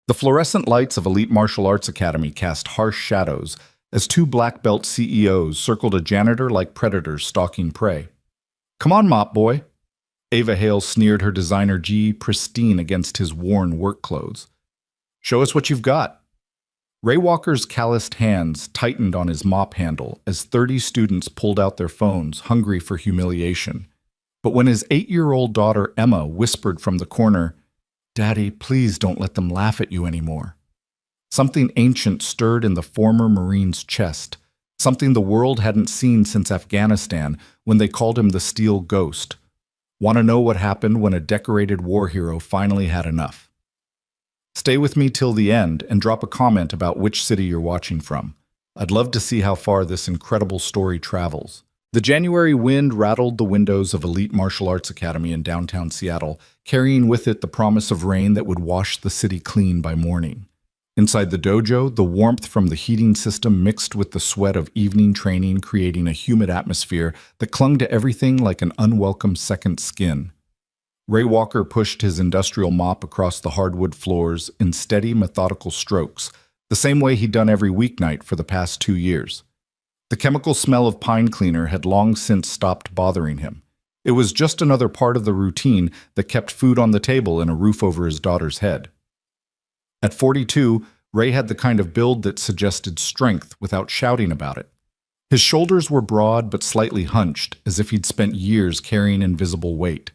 The fluorescent lights of Elite Martial Arts Academy cast harsh shadows as two black belt CEOs circled a janitor like predators stalking prey. "Come on, mop boy." Ava Hale sneered, her designer G pristine against his worn work clothes. "Show us what you've got." Ray Walker's calloused hands tightened on his mop handle as 30 students pulled out their phones, hungry for humiliation. But when his 8-year-old daughter Emma whispered from the corner, "Daddy, please don't let them laugh at you anymore," something ancient stirred in the former Marine's chest, something the world hadn't seen since Afghanistan when they called him the Steel Ghost. Want to know what happened when a decorated war hero finally had enough? Stay with me till the end and drop a comment about which city you're watching from. I'd love to see how far this incredible story travels. The January wind rattled the windows of Elite Martial Arts Academy in downtown Seattle, carrying with it the promise of rain that would wash the city clean by morning. Inside the dojo, the warmth from the heating system mixed with the sweat of evening training, creating a humid atmosphere that clung to everything like an unwelcome second skin. Ray Walker pushed his industrial mop across the hardwood floors in steady, methodical strokes, the same way he'd done every weeknight for the past 2 years. The chemical smell of pine cleaner had long since stopped bothering him. It was just another part of the routine that kept food on the table and a roof over his daughter's head. At 42, Ray had the kind of build that suggested strength without shouting about it. His shoulders were broad but slightly hunched, as if he'd spent years carrying invisible weight.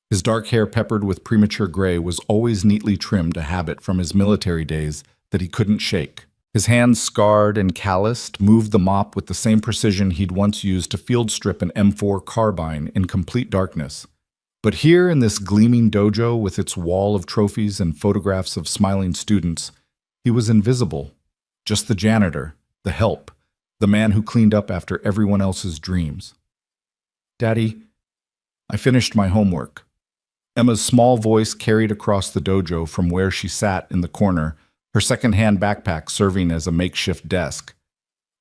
His dark hair, peppered with premature gray, was always neatly trimmed, a habit from his military days that he couldn't shake. His hands, scarred and calloused, moved the mop with the same precision he'd once used to field strip an M4 carbine in complete darkness. But here in this gleaming dojo with its wall of trophies and photographs of smiling students, he was invisible. Just the janitor, the help, the man who cleaned up after everyone else's dreams. "Daddy, I finished my homework." Emma's small voice carried across the dojo from where she sat in the corner, her second-hand backpack serving as a makeshift desk.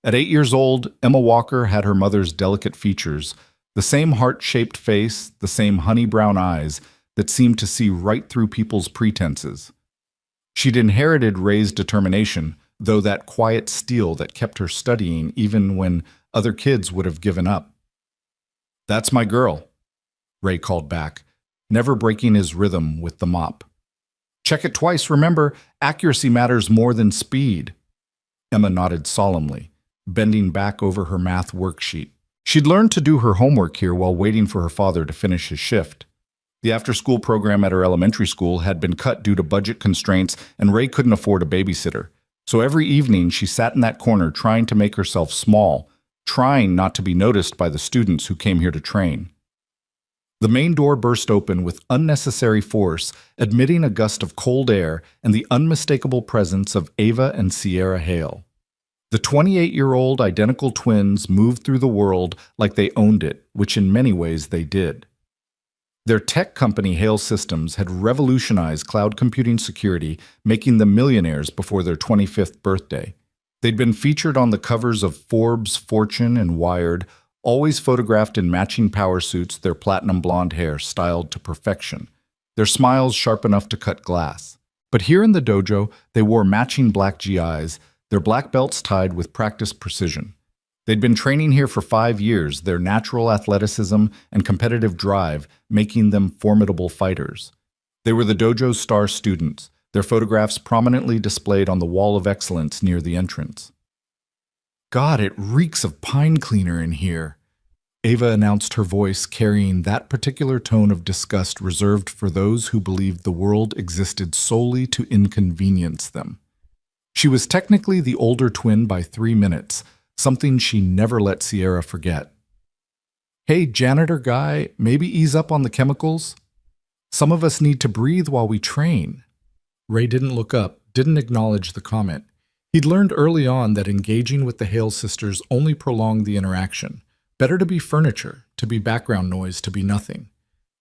At 8 years old, Emma Walker had her mother's delicate features, the same heart-shaped face, the same honey-brown eyes that seemed to see right through people's pretenses. She'd inherited Ray's determination, though that quiet steel that kept her studying even when other kids would have given up. "That's my girl," Ray called back, never breaking his rhythm with the mop. "Check it twice, remember, accuracy matters more than speed." Emma nodded solemnly, bending back over her math worksheet. She'd learned to do her homework here while waiting for her father to finish his shift. The after-school program at her elementary school had been cut due to budget constraints, and Ray couldn't afford a babysitter. So every evening she sat in that corner trying to make herself small, trying not to be noticed by the students who came here to train. The main door burst open with unnecessary force, admitting a gust of cold air and the unmistakable presence of Ava and Sierra Hale. The 28-year-old identical twins moved through the world like they owned it, which in many ways they did. Their tech company, Hale Systems, had revolutionized cloud computing security, making them millionaires before their 25th birthday. They'd been featured on the covers of Forbes, Fortune, and Wired, always photographed in matching power suits, their platinum blonde hair styled to perfection, their smiles sharp enough to cut glass. But here in the dojo, they wore matching black GIs, their black belts tied with practiced precision. They'd been training here for 5 years, their natural athleticism and competitive drive making them formidable fighters. They were the dojo's star students, their photographs prominently displayed on the wall of excellence near the entrance. "God, it reeks of pine cleaner in here," Ava announced, her voice carrying that particular tone of disgust reserved for those who believed the world existed solely to inconvenience them. She was technically the older twin by 3 minutes, something she never let Sierra forget. "Hey, janitor guy, maybe ease up on the chemicals? Some of us need to breathe while we train." Ray didn't look up, didn't acknowledge the comment. He'd learned early on that engaging with the Hale sisters only prolonged the interaction. Better to be furniture, to be background noise, to be nothing.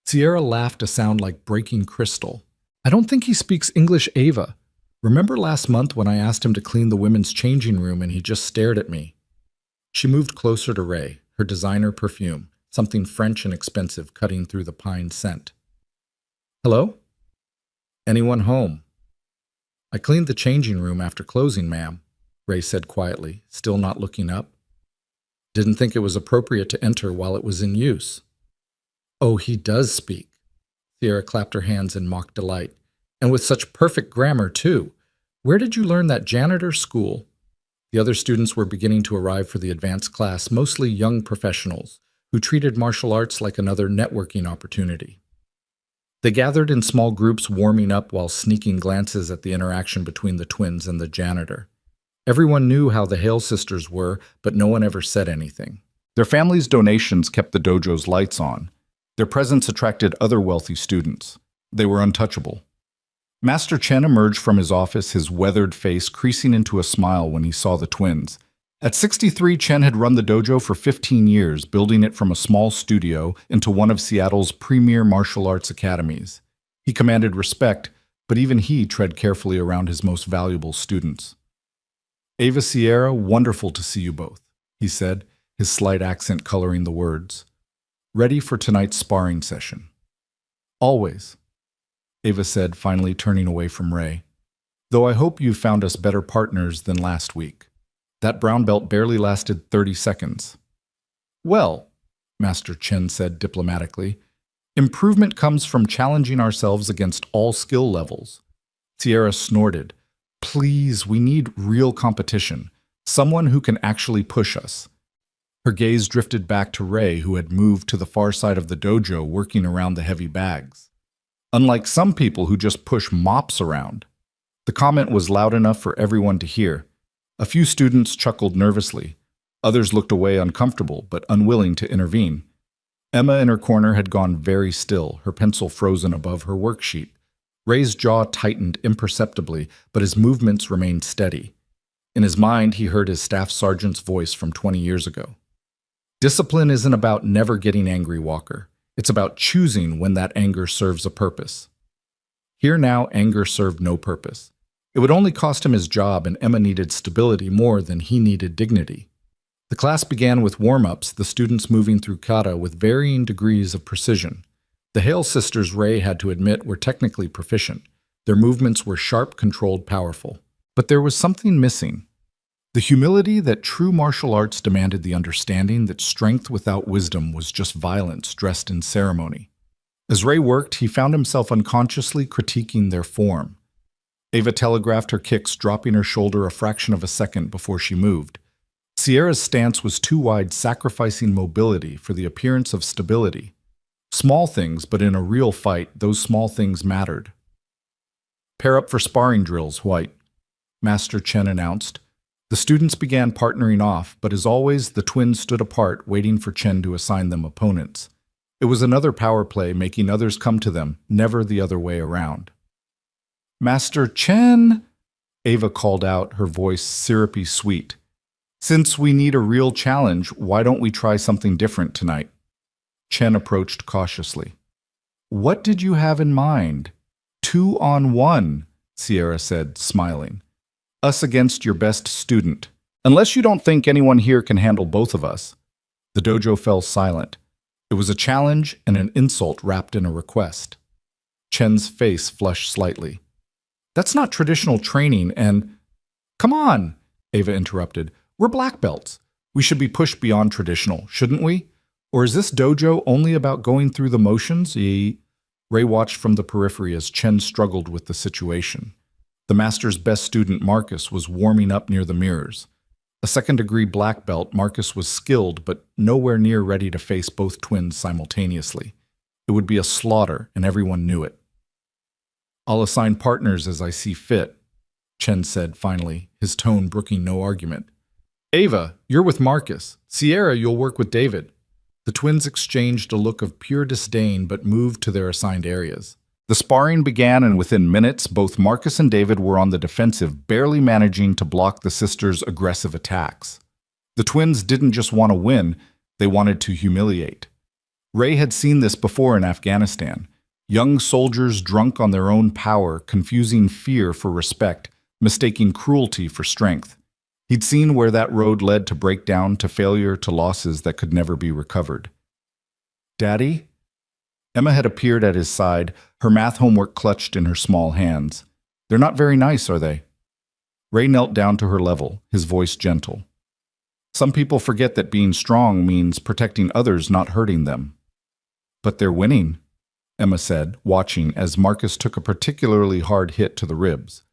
Sierra laughed, a sound like breaking crystal. "I don't think he speaks English, Ava. Remember last month when I asked him to clean the women's changing room and he just stared at me?" She moved closer to Ray, her designer perfume, something French and expensive cutting through the pine scent. "Hello? Anyone home?" I cleaned the changing room after closing, ma'am, Ray said quietly, still not looking up. Didn't think it was appropriate to enter while it was in use. Oh, he does speak. Sierra clapped her hands in mock delight. And with such perfect grammar, too. Where did you learn that janitor school? The other students were beginning to arrive for the advanced class, mostly young professionals, who treated martial arts like another networking opportunity. They gathered in small groups, warming up while sneaking glances at the interaction between the twins and the janitor. Everyone knew how the Hale sisters were, but no one ever said anything. Their families' donations kept the dojo's lights on. Their presence attracted other wealthy students. They were untouchable. Master Chen emerged from his office, his weathered face creasing into a smile when he saw the twins. At 63, Chen had run the dojo for 15 years, building it from a small studio into one of Seattle's premier martial arts academies. He commanded respect, but even he tread carefully around his most valuable students. Ava, Sierra, wonderful to see you both, he said, his slight accent coloring the words. Ready for tonight's sparring session. Always, Ava said, finally turning away from Ray. Though I hope you found us better partners than last week. That brown belt barely lasted 30 seconds. Well, Master Chen said diplomatically, improvement comes from challenging ourselves against all skill levels. Sierra snorted. Please, we need real competition. Someone who can actually push us. Her gaze drifted back to Ray, who had moved to the far side of the dojo, working around the heavy bags. Unlike some people who just push mops around. The comment was loud enough for everyone to hear. A few students chuckled nervously. Others looked away uncomfortable, but unwilling to intervene. Emma in her corner had gone very still, her pencil frozen above her worksheet. Ray's jaw tightened imperceptibly, but his movements remained steady. In his mind, he heard his staff sergeant's voice from 20 years ago. Discipline isn't about never getting angry, Walker. It's about choosing when that anger serves a purpose. Here now, anger served no purpose. It would only cost him his job, and Emma needed stability more than he needed dignity. The class began with warm-ups, the students moving through kata with varying degrees of precision. The Hale sisters, Ray had to admit, were technically proficient. Their movements were sharp, controlled, powerful. But there was something missing. The humility that true martial arts demanded, the understanding that strength without wisdom was just violence dressed in ceremony. As Ray worked, he found himself unconsciously critiquing their form. Ava telegraphed her kicks, dropping her shoulder a fraction of a second before she moved. Sierra's stance was too wide, sacrificing mobility for the appearance of stability. Small things, but in a real fight, those small things mattered. Pair up for sparring drills, White, Master Chen announced. The students began partnering off, but as always, the twins stood apart, waiting for Chen to assign them opponents. It was another power play, making others come to them, never the other way around. Master Chen, Ava called out, her voice syrupy sweet. Since we need a real challenge, why don't we try something different tonight? Chen approached cautiously. What did you have in mind? 2-on-1, Sierra said, smiling. Us against your best student. Unless you don't think anyone here can handle both of us. The dojo fell silent. It was a challenge and an insult wrapped in a request. Chen's face flushed slightly. That's not traditional training and… Come on, Ava interrupted. We're black belts. We should be pushed beyond traditional, shouldn't we? Or is this dojo only about going through the motions? Ray watched from the periphery as Chen struggled with the situation. The master's best student, Marcus, was warming up near the mirrors. A second-degree black belt, Marcus was skilled, but nowhere near ready to face both twins simultaneously. It would be a slaughter, and everyone knew it. I'll assign partners as I see fit, Chen said finally, his tone brooking no argument. Ava, you're with Marcus. Sierra, you'll work with David. The twins exchanged a look of pure disdain but moved to their assigned areas. The sparring began, and within minutes, both Marcus and David were on the defensive, barely managing to block the sisters' aggressive attacks. The twins didn't just want to win, they wanted to humiliate. Ray had seen this before in Afghanistan. Young soldiers drunk on their own power, confusing fear for respect, mistaking cruelty for strength. He'd seen where that road led to breakdown, to failure, to losses that could never be recovered. Daddy? Emma had appeared at his side, her math homework clutched in her small hands. They're not very nice, are they? Ray knelt down to her level, his voice gentle. Some people forget that being strong means protecting others, not hurting them. But they're winning, Emma said, watching as Marcus took a particularly hard hit to the ribs.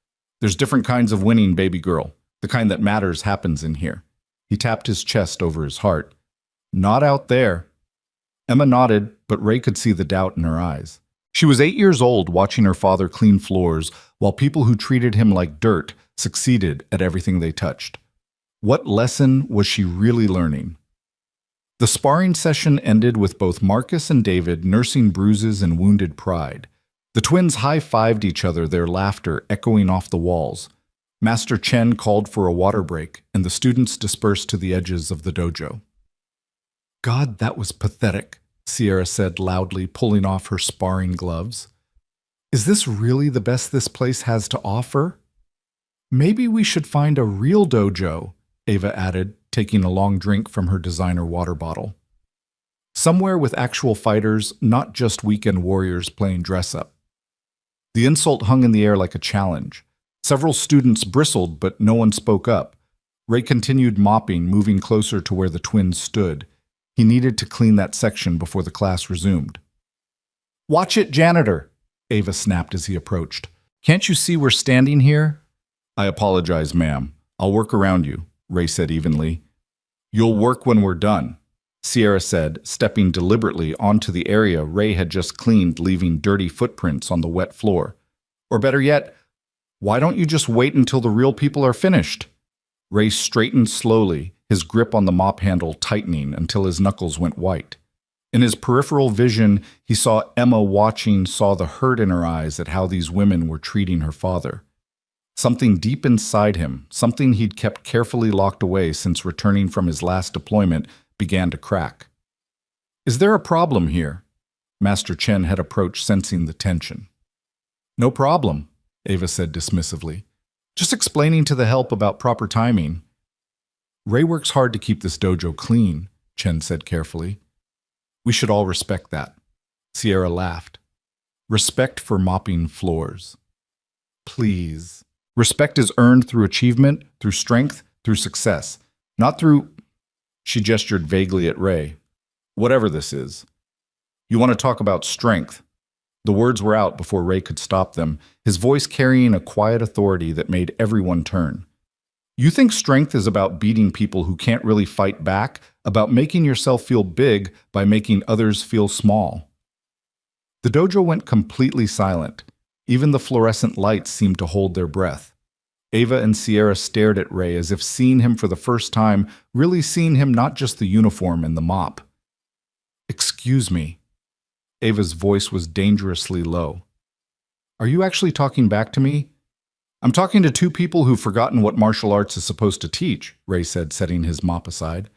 There's different kinds of winning, baby girl. The kind that matters happens in here. He tapped his chest over his heart. Not out there. Emma nodded, but Ray could see the doubt in her eyes. She was 8 years old watching her father clean floors while people who treated him like dirt succeeded at everything they touched. What lesson was she really learning? The sparring session ended with both Marcus and David nursing bruises and wounded pride. The twins high-fived each other, their laughter echoing off the walls. Master Chen called for a water break, and the students dispersed to the edges of the dojo. God, that was pathetic, Sierra said loudly, pulling off her sparring gloves. Is this really the best this place has to offer? Maybe we should find a real dojo, Ava added, taking a long drink from her designer water bottle. Somewhere with actual fighters, not just weekend warriors playing dress-up. The insult hung in the air like a challenge. Several students bristled, but no one spoke up. Ray continued mopping, moving closer to where the twins stood. He needed to clean that section before the class resumed. Watch it, janitor, Ava snapped as he approached. Can't you see we're standing here? I apologize, ma'am. I'll work around you, Ray said evenly. You'll work when we're done, Sierra said, stepping deliberately onto the area Ray had just cleaned, leaving dirty footprints on the wet floor. Or better yet, why don't you just wait until the real people are finished? Ray straightened slowly, his grip on the mop handle tightening until his knuckles went white. In his peripheral vision, he saw Emma saw the hurt in her eyes at how these women were treating her father. Something deep inside him, something he'd kept carefully locked away since returning from his last deployment, began to crack. Is there a problem here? Master Chen had approached, sensing the tension. No problem, Ava said dismissively. Just explaining to the help about proper timing. Ray works hard to keep this dojo clean, Chen said carefully. We should all respect that. Sierra laughed. Respect for mopping floors. Please. Respect is earned through achievement, through strength, through success. Not through... She gestured vaguely at Ray. Whatever this is. You want to talk about strength? The words were out before Ray could stop them, his voice carrying a quiet authority that made everyone turn. You think strength is about beating people who can't really fight back, about making yourself feel big by making others feel small? The dojo went completely silent. Even the fluorescent lights seemed to hold their breath. Ava and Sierra stared at Ray as if seeing him for the first time, really seeing him, not just the uniform and the mop. Excuse me. Ava's voice was dangerously low. Are you actually talking back to me? I'm talking to two people who've forgotten what martial arts is supposed to teach, Ray said, setting his mop aside.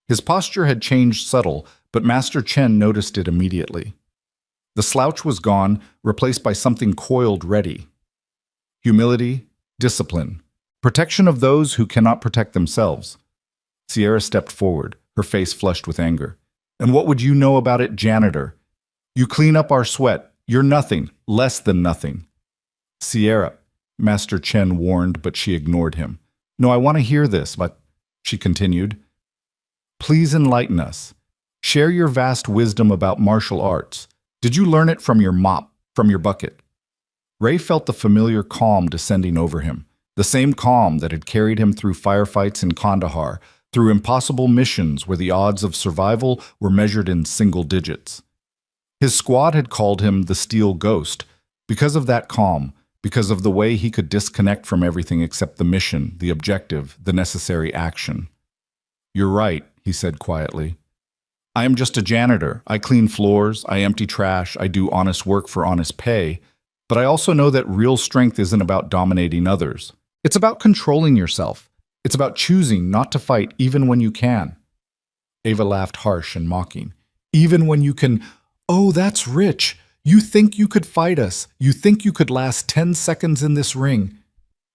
His posture had changed subtle, but Master Chen noticed it immediately. The slouch was gone, replaced by something coiled ready. Humility, discipline, protection of those who cannot protect themselves. Sierra stepped forward, her face flushed with anger. And what would you know about it, janitor? You clean up our sweat. You're nothing, less than nothing. Sierra, Master Chen warned, but she ignored him. No, I want to hear this, but she continued. Please enlighten us. Share your vast wisdom about martial arts. Did you learn it from your mop, from your bucket? Ray felt the familiar calm descending over him, the same calm that had carried him through firefights in Kandahar, through impossible missions where the odds of survival were measured in single digits. His squad had called him the Steel Ghost, because of that calm, because of the way he could disconnect from everything except the mission, the objective, the necessary action. You're right, he said quietly. I am just a janitor. I clean floors, I empty trash, I do honest work for honest pay. But I also know that real strength isn't about dominating others. It's about controlling yourself. It's about choosing not to fight even when you can. Ava laughed harsh and mocking. Even when you can, oh, that's rich. You think you could fight us. You think you could last 10 seconds in this ring.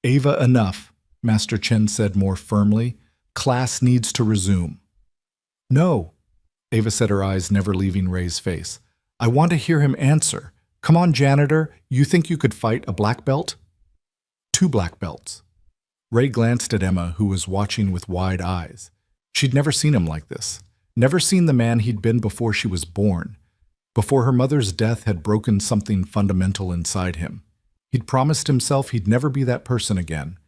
Ava, enough, Master Chen said more firmly. Class needs to resume. No. Ava said, her eyes never leaving Ray's face. I want to hear him answer. Come on, janitor, you think you could fight a black belt? 2 black belts. Ray glanced at Emma, who was watching with wide eyes. She'd never seen him like this. Never seen the man he'd been before she was born. Before her mother's death had broken something fundamental inside him. He'd promised himself he'd never be that person again.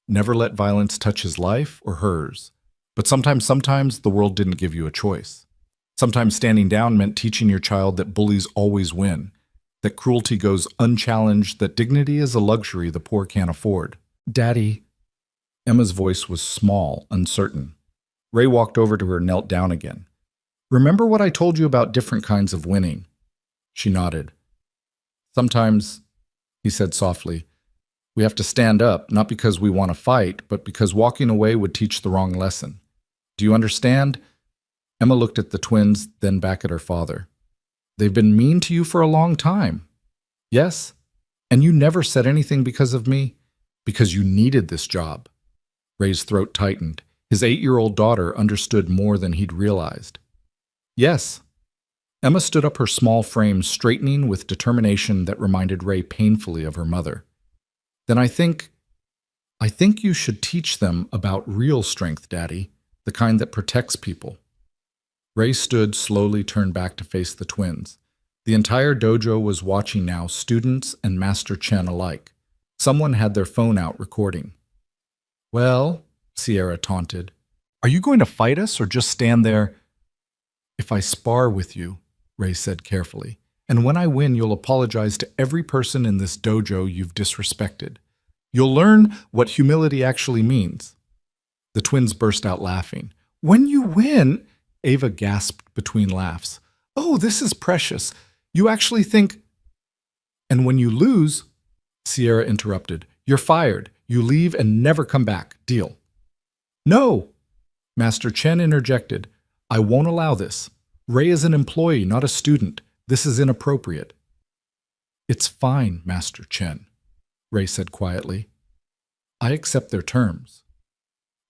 Never let violence touch his life or hers. But sometimes the world didn't give you a choice. Sometimes standing down meant teaching your child that bullies always win, that cruelty goes unchallenged, that dignity is a luxury the poor can't afford. Daddy. Emma's voice was small, uncertain. Ray walked over to her, knelt down again. Remember what I told you about different kinds of winning? She nodded. Sometimes, he said softly, we have to stand up, not because we want to fight, but because walking away would teach the wrong lesson. Do you understand? Emma looked at the twins, then back at her father. They've been mean to you for a long time. Yes? And you never said anything because of me? Because you needed this job. Ray's throat tightened. His 8-year-old daughter understood more than he'd realized. Yes. Emma stood up, her small frame straightening with determination that reminded Ray painfully of her mother. Then I think you should teach them about real strength, Daddy, the kind that protects people. Ray stood, slowly turned back to face the twins. The entire dojo was watching now, students and Master Chen alike. Someone had their phone out recording. Well, Sierra taunted, are you going to fight us or just stand there? If I spar with you, Ray said carefully, and when I win, you'll apologize to every person in this dojo you've disrespected. You'll learn what humility actually means. The twins burst out laughing. When you win, Ava gasped between laughs. Oh, this is precious. You actually think... And when you lose, Sierra interrupted, you're fired. You leave and never come back. Deal. No, Master Chen interjected. I won't allow this. Ray is an employee, not a student. This is inappropriate. It's fine, Master Chen, Ray said quietly. I accept their terms.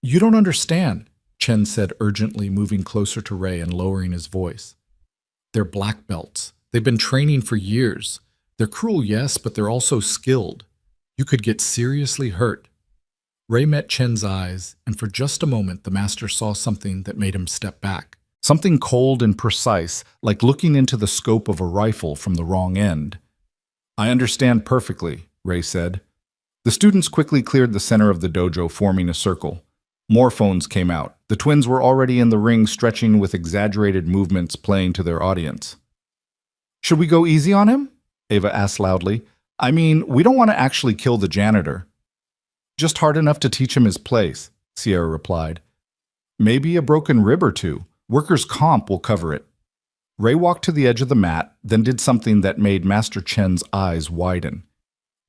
You don't understand, Chen said urgently, moving closer to Ray and lowering his voice. They're black belts. They've been training for years. They're cruel, yes, but they're also skilled. You could get seriously hurt. Ray met Chen's eyes, and for just a moment the master saw something that made him step back. Something cold and precise, like looking into the scope of a rifle from the wrong end. I understand perfectly, Ray said. The students quickly cleared the center of the dojo, forming a circle. More phones came out. The twins were already in the ring, stretching with exaggerated movements playing to their audience. Should we go easy on him? Ava asked loudly. I mean, we don't want to actually kill the janitor. Just hard enough to teach him his place, Sierra replied. Maybe a broken rib or two. Workers' comp will cover it. Ray walked to the edge of the mat, then did something that made Master Chen's eyes widen.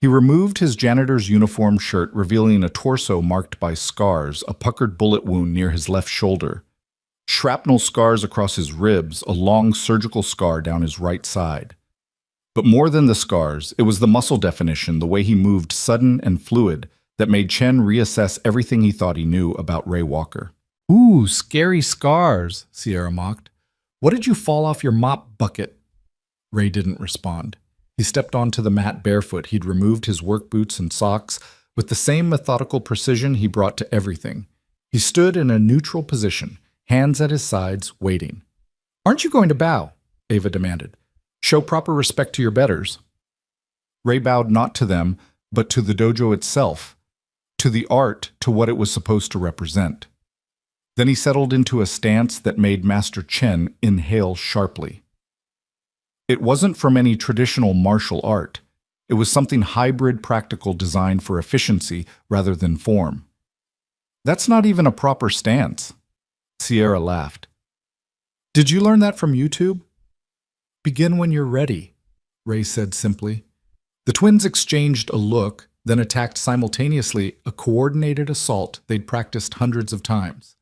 He removed his janitor's uniform shirt, revealing a torso marked by scars, a puckered bullet wound near his left shoulder, shrapnel scars across his ribs, a long surgical scar down his right side. But more than the scars, it was the muscle definition, the way he moved, sudden and fluid, that made Chen reassess everything he thought he knew about Ray Walker. Ooh, scary scars, Sierra mocked. What did you fall off your mop bucket? Ray didn't respond. He stepped onto the mat barefoot. He'd removed his work boots and socks with the same methodical precision he brought to everything. He stood in a neutral position, hands at his sides, waiting. Aren't you going to bow? Ava demanded. Show proper respect to your betters. Ray bowed not to them, but to the dojo itself, to the art, to what it was supposed to represent. Then he settled into a stance that made Master Chen inhale sharply. It wasn't from any traditional martial art. It was something hybrid, practical, designed for efficiency rather than form. That's not even a proper stance. Sierra laughed. Did you learn that from YouTube? Begin when you're ready, Ray said simply. The twins exchanged a look, then attacked simultaneously, a coordinated assault they'd practiced hundreds of times.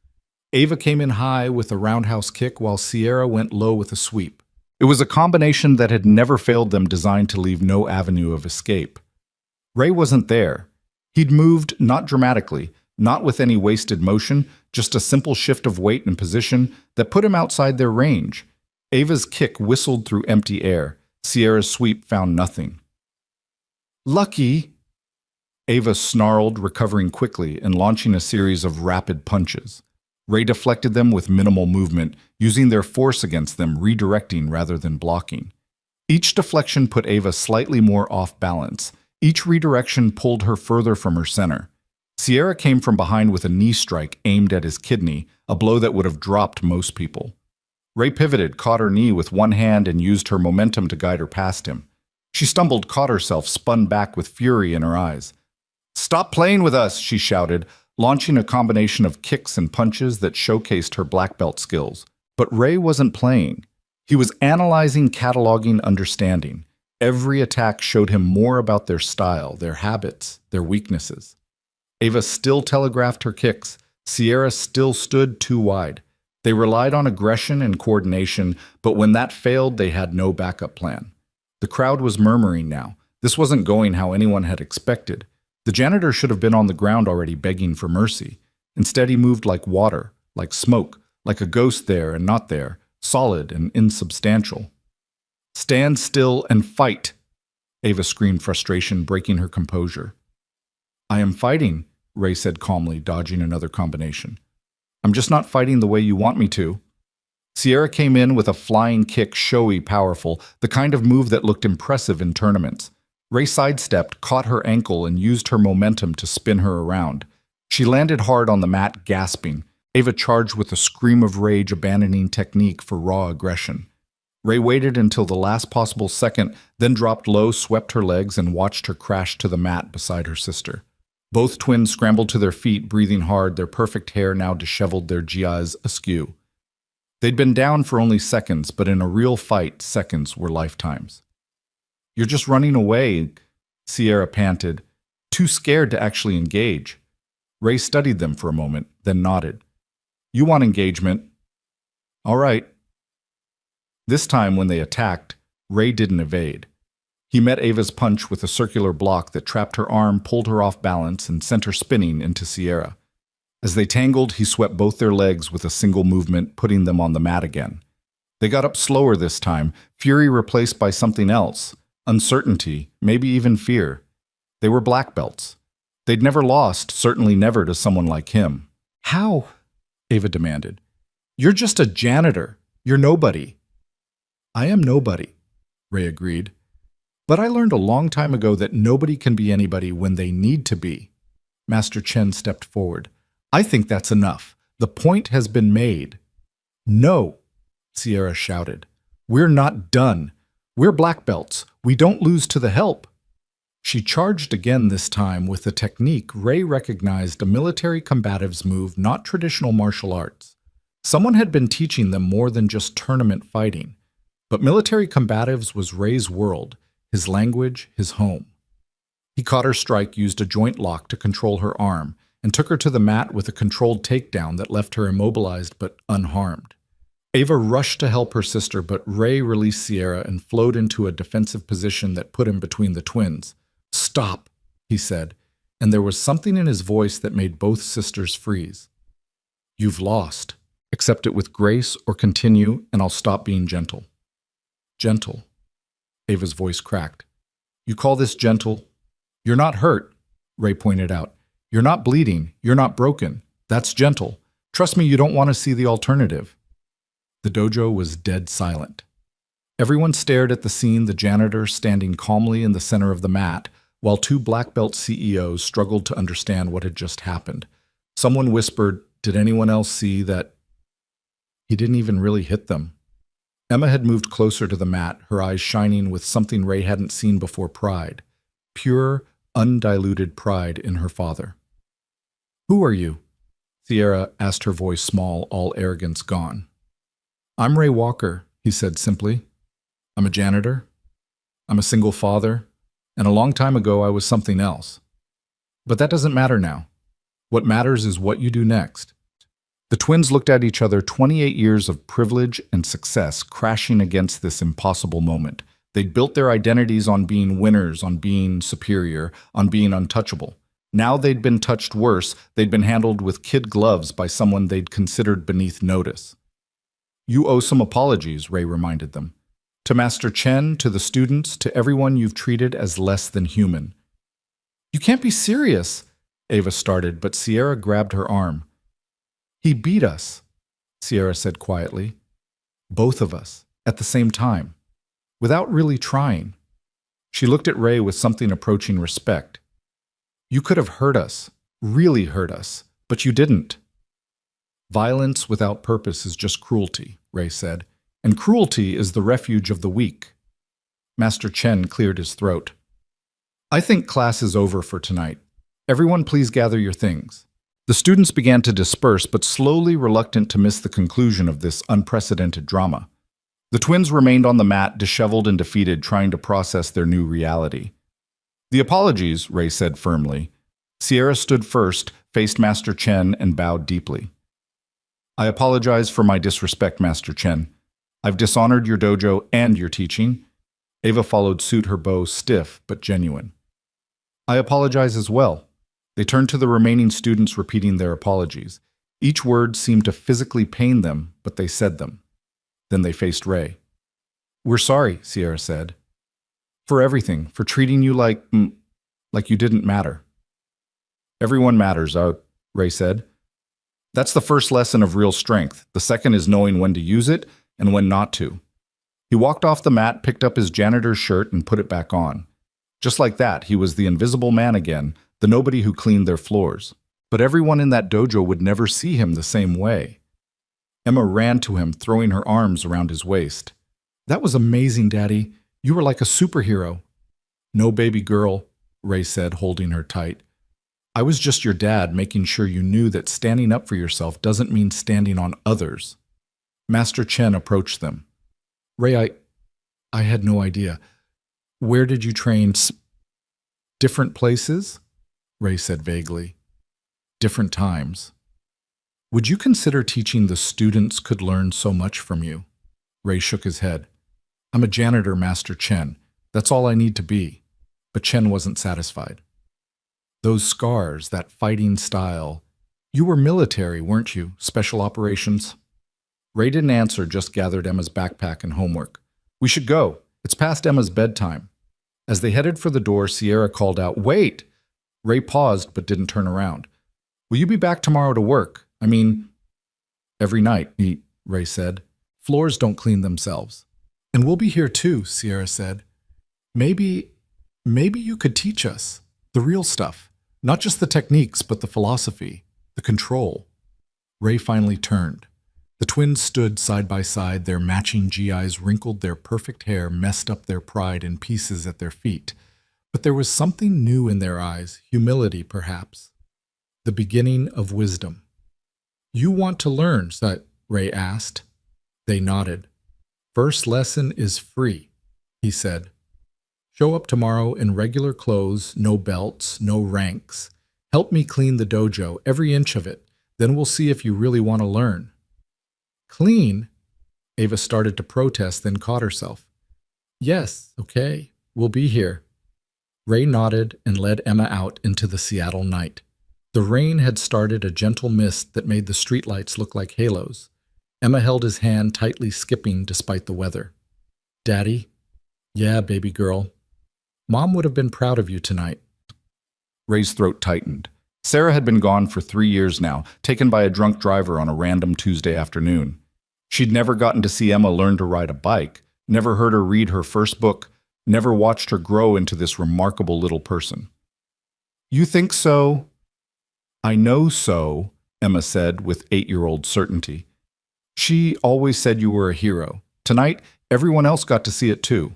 Ava came in high with a roundhouse kick while Sierra went low with a sweep. It was a combination that had never failed them, designed to leave no avenue of escape. Ray wasn't there. He'd moved, not dramatically, not with any wasted motion, just a simple shift of weight and position that put him outside their range. Ava's kick whistled through empty air. Sierra's sweep found nothing. Lucky! Ava snarled, recovering quickly and launching a series of rapid punches. Ray deflected them with minimal movement, using their force against them, redirecting rather than blocking. Each deflection put Ava slightly more off balance. Each redirection pulled her further from her center. Sierra came from behind with a knee strike aimed at his kidney, a blow that would have dropped most people. Ray pivoted, caught her knee with one hand, and used her momentum to guide her past him. She stumbled, caught herself, spun back with fury in her eyes. "Stop playing with us," she shouted, launching a combination of kicks and punches that showcased her black belt skills. But Ray wasn't playing. He was analyzing, cataloging, understanding. Every attack showed him more about their style, their habits, their weaknesses. Ava still telegraphed her kicks. Sierra still stood too wide. They relied on aggression and coordination, but when that failed, they had no backup plan. The crowd was murmuring now. This wasn't going how anyone had expected. The janitor should have been on the ground already begging for mercy. Instead, he moved like water, like smoke, like a ghost there and not there, solid and insubstantial. "Stand still and fight!" Ava screamed, frustration breaking her composure. "I am fighting," Ray said calmly, dodging another combination. "I'm just not fighting the way you want me to." Sierra came in with a flying kick, showy, powerful, the kind of move that looked impressive in tournaments. Ray sidestepped, caught her ankle, and used her momentum to spin her around. She landed hard on the mat, gasping. Ava charged with a scream of rage, abandoning technique for raw aggression. Ray waited until the last possible second, then dropped low, swept her legs, and watched her crash to the mat beside her sister. Both twins scrambled to their feet, breathing hard, their perfect hair now disheveled, their GIs askew. They'd been down for only seconds, but in a real fight, seconds were lifetimes. "You're just running away," Sierra panted, too scared to actually engage. Ray studied them for a moment, then nodded. "You want engagement? All right." This time, when they attacked, Ray didn't evade. He met Ava's punch with a circular block that trapped her arm, pulled her off balance, and sent her spinning into Sierra. As they tangled, he swept both their legs with a single movement, putting them on the mat again. They got up slower this time, fury replaced by something else. Uncertainty, maybe even fear. They were black belts. They'd never lost, certainly never to someone like him. "How?" Ava demanded. "You're just a janitor. You're nobody." "I am nobody," Ray agreed. "But I learned a long time ago that nobody can be anybody when they need to be." Master Chen stepped forward. "I think that's enough. The point has been made." "No," Sierra shouted. "We're not done. We're black belts. We don't lose to the help." She charged again, this time with a technique Ray recognized, a military combative's move, not traditional martial arts. Someone had been teaching them more than just tournament fighting. But military combatives was Ray's world, his language, his home. He caught her strike, used a joint lock to control her arm, and took her to the mat with a controlled takedown that left her immobilized but unharmed. Ava rushed to help her sister, but Ray released Sierra and flowed into a defensive position that put him between the twins. "Stop," he said, and there was something in his voice that made both sisters freeze. "You've lost. Accept it with grace or continue, and I'll stop being gentle." "Gentle?" Ava's voice cracked. "You call this gentle? You're not hurt," Ray pointed out. "You're not bleeding. You're not broken. That's gentle. Trust me, you don't want to see the alternative." The dojo was dead silent. Everyone stared at the scene, the janitor standing calmly in the center of the mat, while two black belt CEOs struggled to understand what had just happened. Someone whispered, "Did anyone else see that?" He didn't even really hit them. Emma had moved closer to the mat, her eyes shining with something Ray hadn't seen before: pride. Pure, undiluted pride in her father. "Who are you?" Sierra asked, her voice small, all arrogance gone. "I'm Ray Walker," he said simply. "I'm a janitor. I'm a single father. And a long time ago I was something else. But that doesn't matter now. What matters is what you do next." The twins looked at each other, 28 years of privilege and success crashing against this impossible moment. They'd built their identities on being winners, on being superior, on being untouchable. Now they'd been touched worse. They'd been handled with kid gloves by someone they'd considered beneath notice. "You owe some apologies," Ray reminded them. "To Master Chen, to the students, to everyone you've treated as less than human." You can't be serious, Ava started, but Sierra grabbed her arm. He beat us, Sierra said quietly. Both of us, at the same time, without really trying. She looked at Ray with something approaching respect. You could have hurt us, really hurt us, but you didn't. Violence without purpose is just cruelty, Ray said, and cruelty is the refuge of the weak. Master Chen cleared his throat. I think class is over for tonight. Everyone please gather your things. The students began to disperse, but slowly reluctant to miss the conclusion of this unprecedented drama. The twins remained on the mat, disheveled and defeated, trying to process their new reality. The apologies, Ray said firmly. Sierra stood first, faced Master Chen, and bowed deeply. I apologize for my disrespect, Master Chen. I've dishonored your dojo and your teaching. Ava followed suit, her bow stiff but genuine. I apologize as well. They turned to the remaining students, repeating their apologies. Each word seemed to physically pain them, but they said them. Then they faced Ray. We're sorry, Sierra said. For everything, for treating you like you didn't matter. Everyone matters, Ray said. That's the first lesson of real strength. The second is knowing when to use it and when not to. He walked off the mat, picked up his janitor's shirt, and put it back on. Just like that, he was the invisible man again, the nobody who cleaned their floors. But everyone in that dojo would never see him the same way. Emma ran to him, throwing her arms around his waist. That was amazing, Daddy. You were like a superhero. No, baby girl, Ray said, holding her tight. I was just your dad, making sure you knew that standing up for yourself doesn't mean standing on others. Master Chen approached them. Ray, I had no idea. Where did you train? Different places? Ray said vaguely. Different times. Would you consider teaching the students could learn so much from you? Ray shook his head. I'm a janitor, Master Chen. That's all I need to be. But Chen wasn't satisfied. Those scars, that fighting style. You were military, weren't you? Special operations? Ray didn't answer, just gathered Emma's backpack and homework. We should go. It's past Emma's bedtime. As they headed for the door, Sierra called out, Wait! Ray paused but didn't turn around. Will you be back tomorrow to work? I mean, every night, Ray said. Floors don't clean themselves. And we'll be here too, Sierra said. Maybe you could teach us the real stuff. Not just the techniques, but the philosophy, the control. Ray finally turned. The twins stood side by side, their matching GIs wrinkled, their perfect hair messed up their pride in pieces at their feet. But there was something new in their eyes, humility perhaps. The beginning of wisdom. You want to learn, Ray asked. They nodded. First lesson is free, he said. Show up tomorrow in regular clothes, no belts, no ranks. Help me clean the dojo, every inch of it. Then we'll see if you really want to learn. Clean? Ava started to protest, then caught herself. Yes, okay, we'll be here. Ray nodded and led Emma out into the Seattle night. The rain had started a gentle mist that made the streetlights look like halos. Emma held his hand tightly, skipping despite the weather. Daddy? Yeah, baby girl. Mom would have been proud of you tonight. Ray's throat tightened. Sarah had been gone for 3 years now, taken by a drunk driver on a random Tuesday afternoon. She'd never gotten to see Emma learn to ride a bike, never heard her read her first book, never watched her grow into this remarkable little person. You think so? I know so, Emma said with 8-year-old certainty. She always said you were a hero. Tonight, everyone else got to see it too.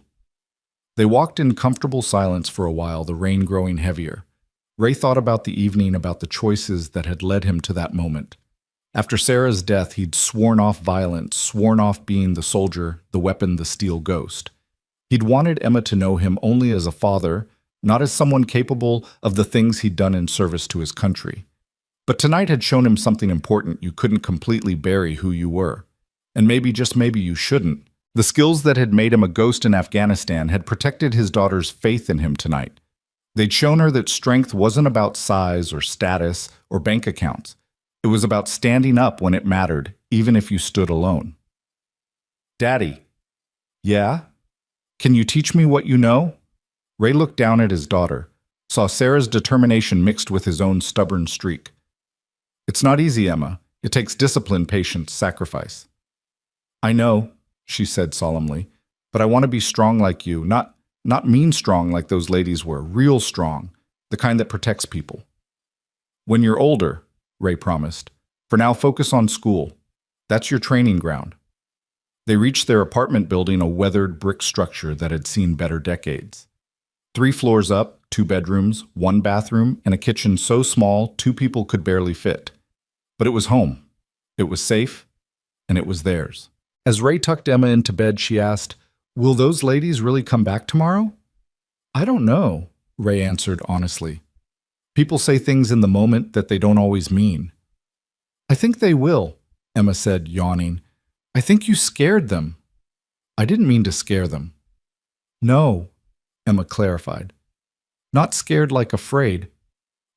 They walked in comfortable silence for a while, the rain growing heavier. Ray thought about the evening, about the choices that had led him to that moment. After Sarah's death, he'd sworn off violence, sworn off being the soldier, the weapon, the steel ghost. He'd wanted Emma to know him only as a father, not as someone capable of the things he'd done in service to his country. But tonight had shown him something important. You couldn't completely bury who you were. And maybe, just maybe, you shouldn't. The skills that had made him a ghost in Afghanistan had protected his daughter's faith in him tonight. They'd shown her that strength wasn't about size or status or bank accounts. It was about standing up when it mattered, even if you stood alone. Daddy. Yeah? Can you teach me what you know? Ray looked down at his daughter. saw Sarah's determination mixed with his own stubborn streak. "It's not easy, Emma. It takes discipline, patience, sacrifice." "I know," she said solemnly, "but I want to be strong like you, not mean strong like those ladies were, real strong, the kind that protects people." "When you're older," Ray promised. "For now, focus on school. That's your training ground." They reached their apartment building, a weathered brick structure that had seen better decades. 3 floors up, 2 bedrooms, 1 bathroom, and a kitchen so small 2 people could barely fit. But it was home. It was safe, and it was theirs. As Ray tucked Emma into bed, she asked, "Will those ladies really come back tomorrow?" "I don't know," Ray answered honestly. "People say things in the moment that they don't always mean." "I think they will," Emma said, yawning. "I think you scared them." "I didn't mean to scare them." "No," Emma clarified. "Not scared like afraid.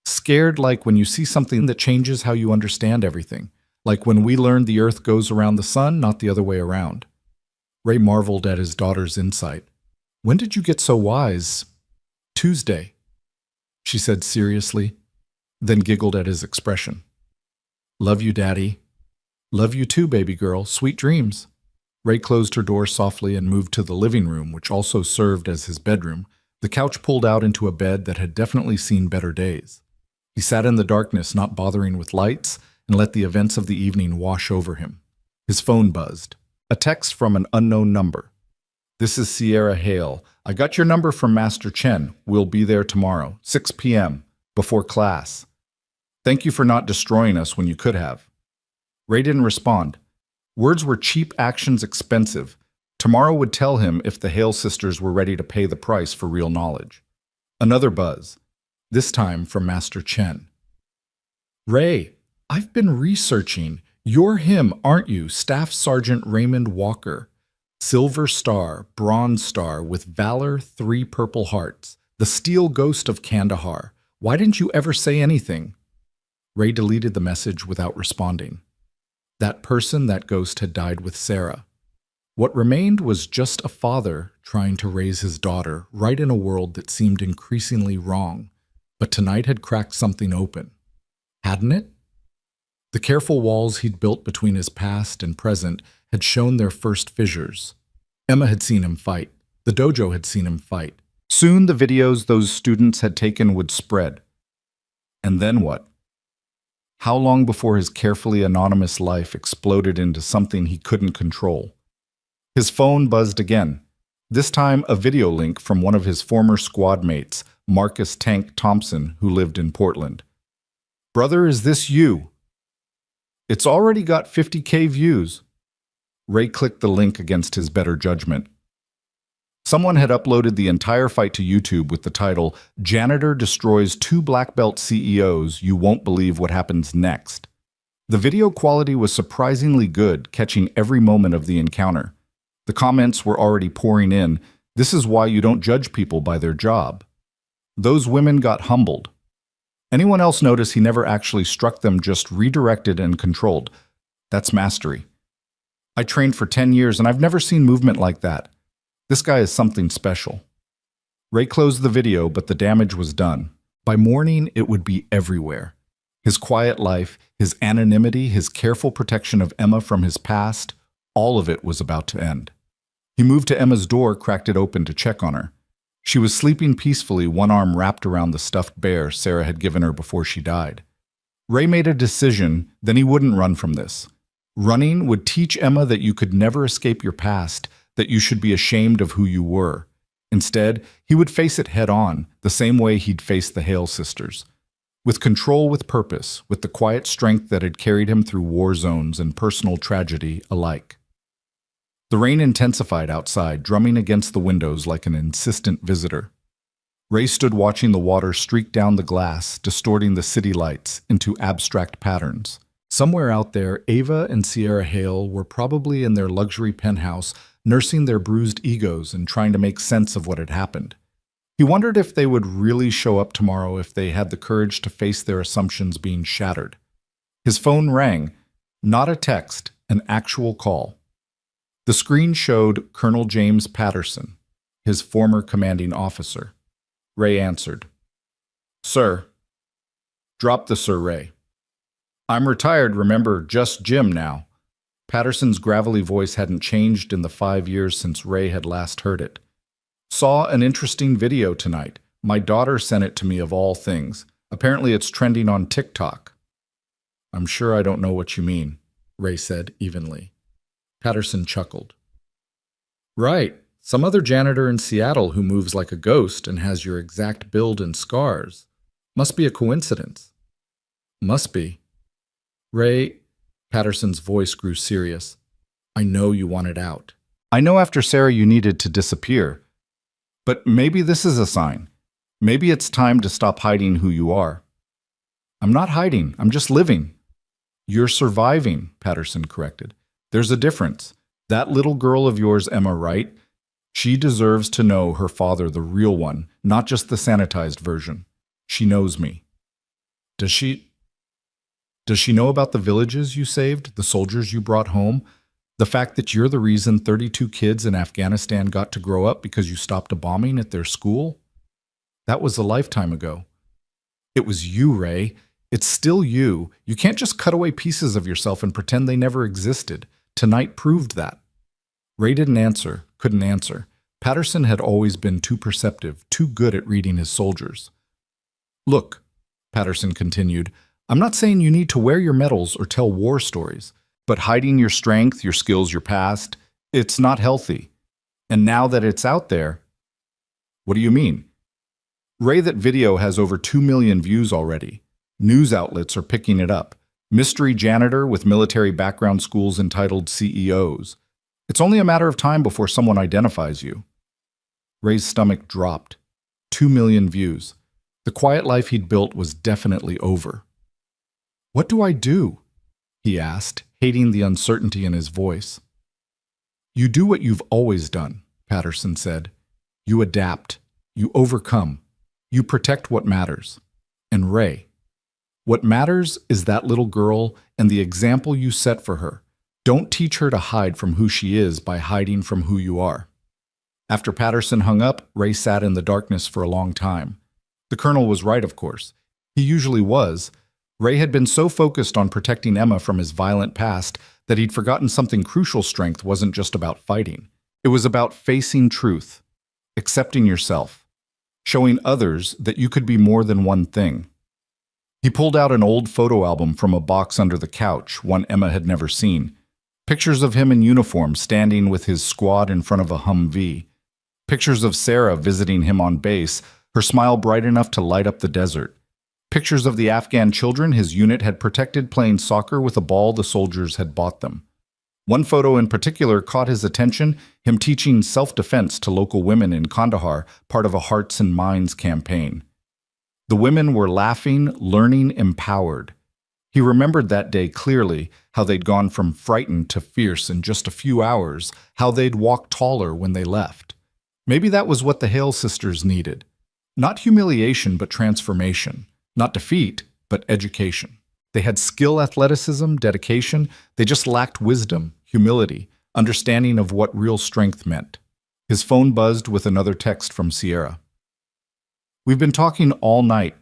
Scared like when you see something that changes how you understand everything. Like when we learned the earth goes around the sun, not the other way around." Ray marveled at his daughter's insight. "When did you get so wise?" "Tuesday," she said seriously, then giggled at his expression. "Love you, Daddy." "Love you too, baby girl. Sweet dreams." Ray closed her door softly and moved to the living room, which also served as his bedroom. The couch pulled out into a bed that had definitely seen better days. He sat in the darkness, not bothering with lights, and let the events of the evening wash over him. His phone buzzed. A text from an unknown number. "This is Sierra Hale. I got your number from Master Chen. We'll be there tomorrow, 6 p.m., before class. Thank you for not destroying us when you could have." Ray didn't respond. Words were cheap, actions expensive. Tomorrow would tell him if the Hale sisters were ready to pay the price for real knowledge. Another buzz, this time from Master Chen. "Ray, I've been researching. You're him, aren't you? Staff Sergeant Raymond Walker. Silver Star, Bronze Star, with Valor, 3 Purple Hearts. The Steel Ghost of Kandahar. Why didn't you ever say anything?" Ray deleted the message without responding. That person, that ghost, had died with Sarah. What remained was just a father trying to raise his daughter right in a world that seemed increasingly wrong, but tonight had cracked something open. Hadn't it? The careful walls he'd built between his past and present had shown their first fissures. Emma had seen him fight. The dojo had seen him fight. Soon the videos those students had taken would spread. And then what? How long before his carefully anonymous life exploded into something he couldn't control? His phone buzzed again. This time a video link from one of his former squad mates, Marcus Tank Thompson, who lived in Portland. "Brother, is this you?" "It's already got 50K views." Ray clicked the link against his better judgment. Someone had uploaded the entire fight to YouTube with the title, "Janitor Destroys 2 Black Belt CEOs, You Won't Believe What Happens Next." The video quality was surprisingly good, catching every moment of the encounter. The comments were already pouring in. "This is why you don't judge people by their job." Those women got humbled. Anyone else notice he never actually struck them, just redirected and controlled? That's mastery. "I trained for 10 years and I've never seen movement like that. This guy is something special." Ray closed the video, but the damage was done. By morning, it would be everywhere. His quiet life, his anonymity, his careful protection of Emma from his past, all of it was about to end. He moved to Emma's door, cracked it open to check on her. She was sleeping peacefully, one arm wrapped around the stuffed bear Sarah had given her before she died. Ray made a decision, then he wouldn't run from this. Running would teach Emma that you could never escape your past, that you should be ashamed of who you were. Instead, he would face it head on, the same way he'd faced the Hale sisters. With control, with purpose, with the quiet strength that had carried him through war zones and personal tragedy alike. The rain intensified outside, drumming against the windows like an insistent visitor. Ray stood watching the water streak down the glass, distorting the city lights into abstract patterns. Somewhere out there, Ava and Sierra Hale were probably in their luxury penthouse, nursing their bruised egos and trying to make sense of what had happened. He wondered if they would really show up tomorrow if they had the courage to face their assumptions being shattered. His phone rang, not a text, an actual call. The screen showed Colonel James Patterson, his former commanding officer. Ray answered. Sir. Drop the Sir Ray. I'm retired, remember, just Jim now. Patterson's gravelly voice hadn't changed in the 5 years since Ray had last heard it. Saw an interesting video tonight. My daughter sent it to me of all things. Apparently it's trending on TikTok. I'm sure I don't know what you mean, Ray said evenly. Patterson chuckled. Right, some other janitor in Seattle who moves like a ghost and has your exact build and scars. Must be a coincidence. Must be. Ray, Patterson's voice grew serious. I know you wanted out. I know after Sarah you needed to disappear. But maybe this is a sign. Maybe it's time to stop hiding who you are. I'm not hiding, I'm just living. You're surviving, Patterson corrected. There's a difference. That little girl of yours, Emma, right? She deserves to know her father, the real one, not just the sanitized version. She knows me. Does she know about the villages you saved, the soldiers you brought home? The fact that you're the reason 32 kids in Afghanistan got to grow up because you stopped a bombing at their school? That was a lifetime ago. It was you, Ray. It's still you. You can't just cut away pieces of yourself and pretend they never existed. Tonight proved that. Ray didn't answer, couldn't answer. Patterson had always been too perceptive, too good at reading his soldiers. Look, Patterson continued, I'm not saying you need to wear your medals or tell war stories, but hiding your strength, your skills, your past, it's not healthy. And now that it's out there, what do you mean? Ray, that video has over 2 million views already. News outlets are picking it up. Mystery janitor with military background schools entitled CEOs. It's only a matter of time before someone identifies you. Ray's stomach dropped. 2 million views. The quiet life he'd built was definitely over. What do I do? He asked, hating the uncertainty in his voice. You do what you've always done, Patterson said. You adapt. You overcome. You protect what matters. And Ray, what matters is that little girl and the example you set for her. Don't teach her to hide from who she is by hiding from who you are. After Patterson hung up, Ray sat in the darkness for a long time. The colonel was right, of course. He usually was. Ray had been so focused on protecting Emma from his violent past that he'd forgotten something crucial. Strength wasn't just about fighting. It was about facing truth, accepting yourself, showing others that you could be more than one thing. He pulled out an old photo album from a box under the couch, one Emma had never seen. Pictures of him in uniform standing with his squad in front of a Humvee. Pictures of Sarah visiting him on base, her smile bright enough to light up the desert. Pictures of the Afghan children his unit had protected playing soccer with a ball the soldiers had bought them. One photo in particular caught his attention, him teaching self-defense to local women in Kandahar, part of a Hearts and Minds campaign. The women were laughing, learning, empowered. He remembered that day clearly, how they'd gone from frightened to fierce in just a few hours, how they'd walked taller when they left. Maybe that was what the Hale sisters needed. Not humiliation, but transformation. Not defeat, but education. They had skill, athleticism, dedication. They just lacked wisdom, humility, understanding of what real strength meant. His phone buzzed with another text from Sierra. We've been talking all night.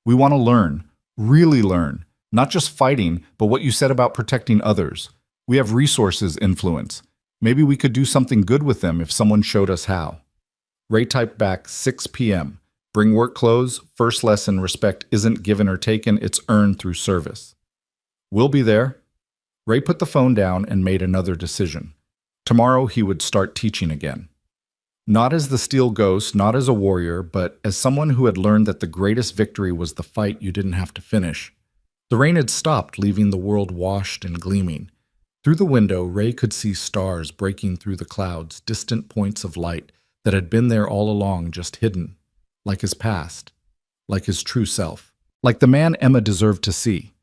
We want to learn, really learn. Not just fighting, but what you said about protecting others. We have resources, influence. Maybe we could do something good with them if someone showed us how. Ray typed back 6 p.m. Bring work clothes. First lesson, respect isn't given or taken, it's earned through service. We'll be there. Ray put the phone down and made another decision. Tomorrow he would start teaching again. Not as the steel ghost, not as a warrior, but as someone who had learned that the greatest victory was the fight you didn't have to finish. The rain had stopped, leaving the world washed and gleaming. Through the window, Ray could see stars breaking through the clouds, distant points of light that had been there all along, just hidden, like his past, like his true self, like the man Emma deserved to see.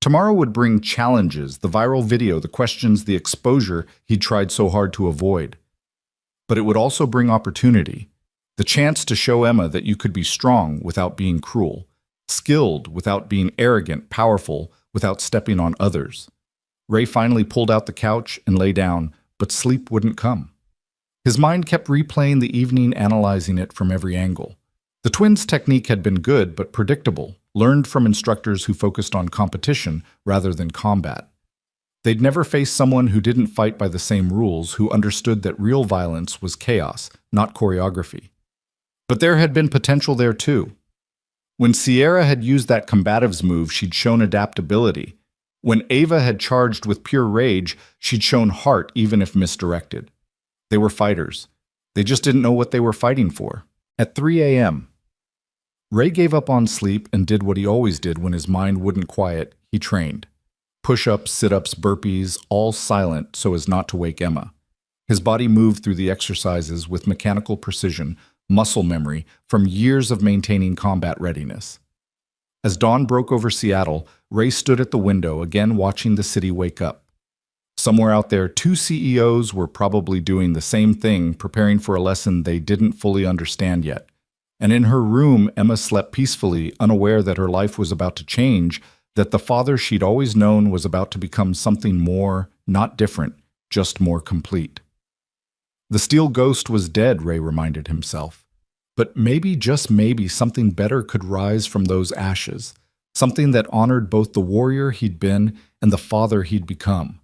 Tomorrow would bring challenges, the viral video, the questions, the exposure he'd tried so hard to avoid. But it would also bring opportunity, the chance to show Emma that you could be strong without being cruel, skilled without being arrogant, powerful without stepping on others. Ray finally pulled out the couch and lay down, but sleep wouldn't come. His mind kept replaying the evening, analyzing it from every angle. The twins' technique had been good but predictable, learned from instructors who focused on competition rather than combat. They'd never faced someone who didn't fight by the same rules, who understood that real violence was chaos, not choreography. But there had been potential there too. When Sierra had used that combatives move, she'd shown adaptability. When Ava had charged with pure rage, she'd shown heart even if misdirected. They were fighters. They just didn't know what they were fighting for. At 3 a.m., Ray gave up on sleep and did what he always did when his mind wouldn't quiet. He trained. Push-ups, sit-ups, burpees, all silent so as not to wake Emma. His body moved through the exercises with mechanical precision, muscle memory, from years of maintaining combat readiness. As dawn broke over Seattle, Ray stood at the window, again watching the city wake up. Somewhere out there, two CEOs were probably doing the same thing, preparing for a lesson they didn't fully understand yet. And in her room, Emma slept peacefully, unaware that her life was about to change, that the father she'd always known was about to become something more, not different, just more complete. The steel ghost was dead, Ray reminded himself. But maybe, just maybe, something better could rise from those ashes, something that honored both the warrior he'd been and the father he'd become.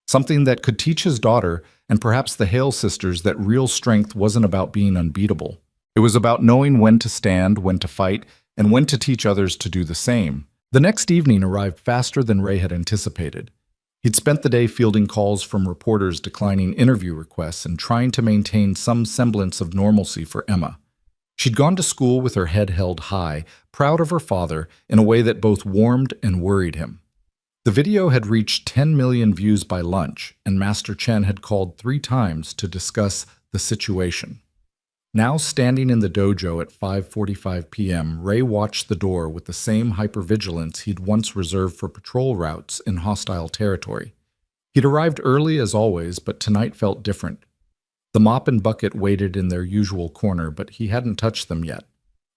Something that could teach his daughter, and perhaps the Hale sisters, that real strength wasn't about being unbeatable. It was about knowing when to stand, when to fight, and when to teach others to do the same. The next evening arrived faster than Ray had anticipated. He'd spent the day fielding calls from reporters declining interview requests and trying to maintain some semblance of normalcy for Emma. She'd gone to school with her head held high, proud of her father in a way that both warmed and worried him. The video had reached 10 million views by lunch, and Master Chen had called 3 times to discuss the situation. Now standing in the dojo at 5:45 p.m., Ray watched the door with the same hypervigilance he'd once reserved for patrol routes in hostile territory. He'd arrived early as always, but tonight felt different. The mop and bucket waited in their usual corner, but he hadn't touched them yet.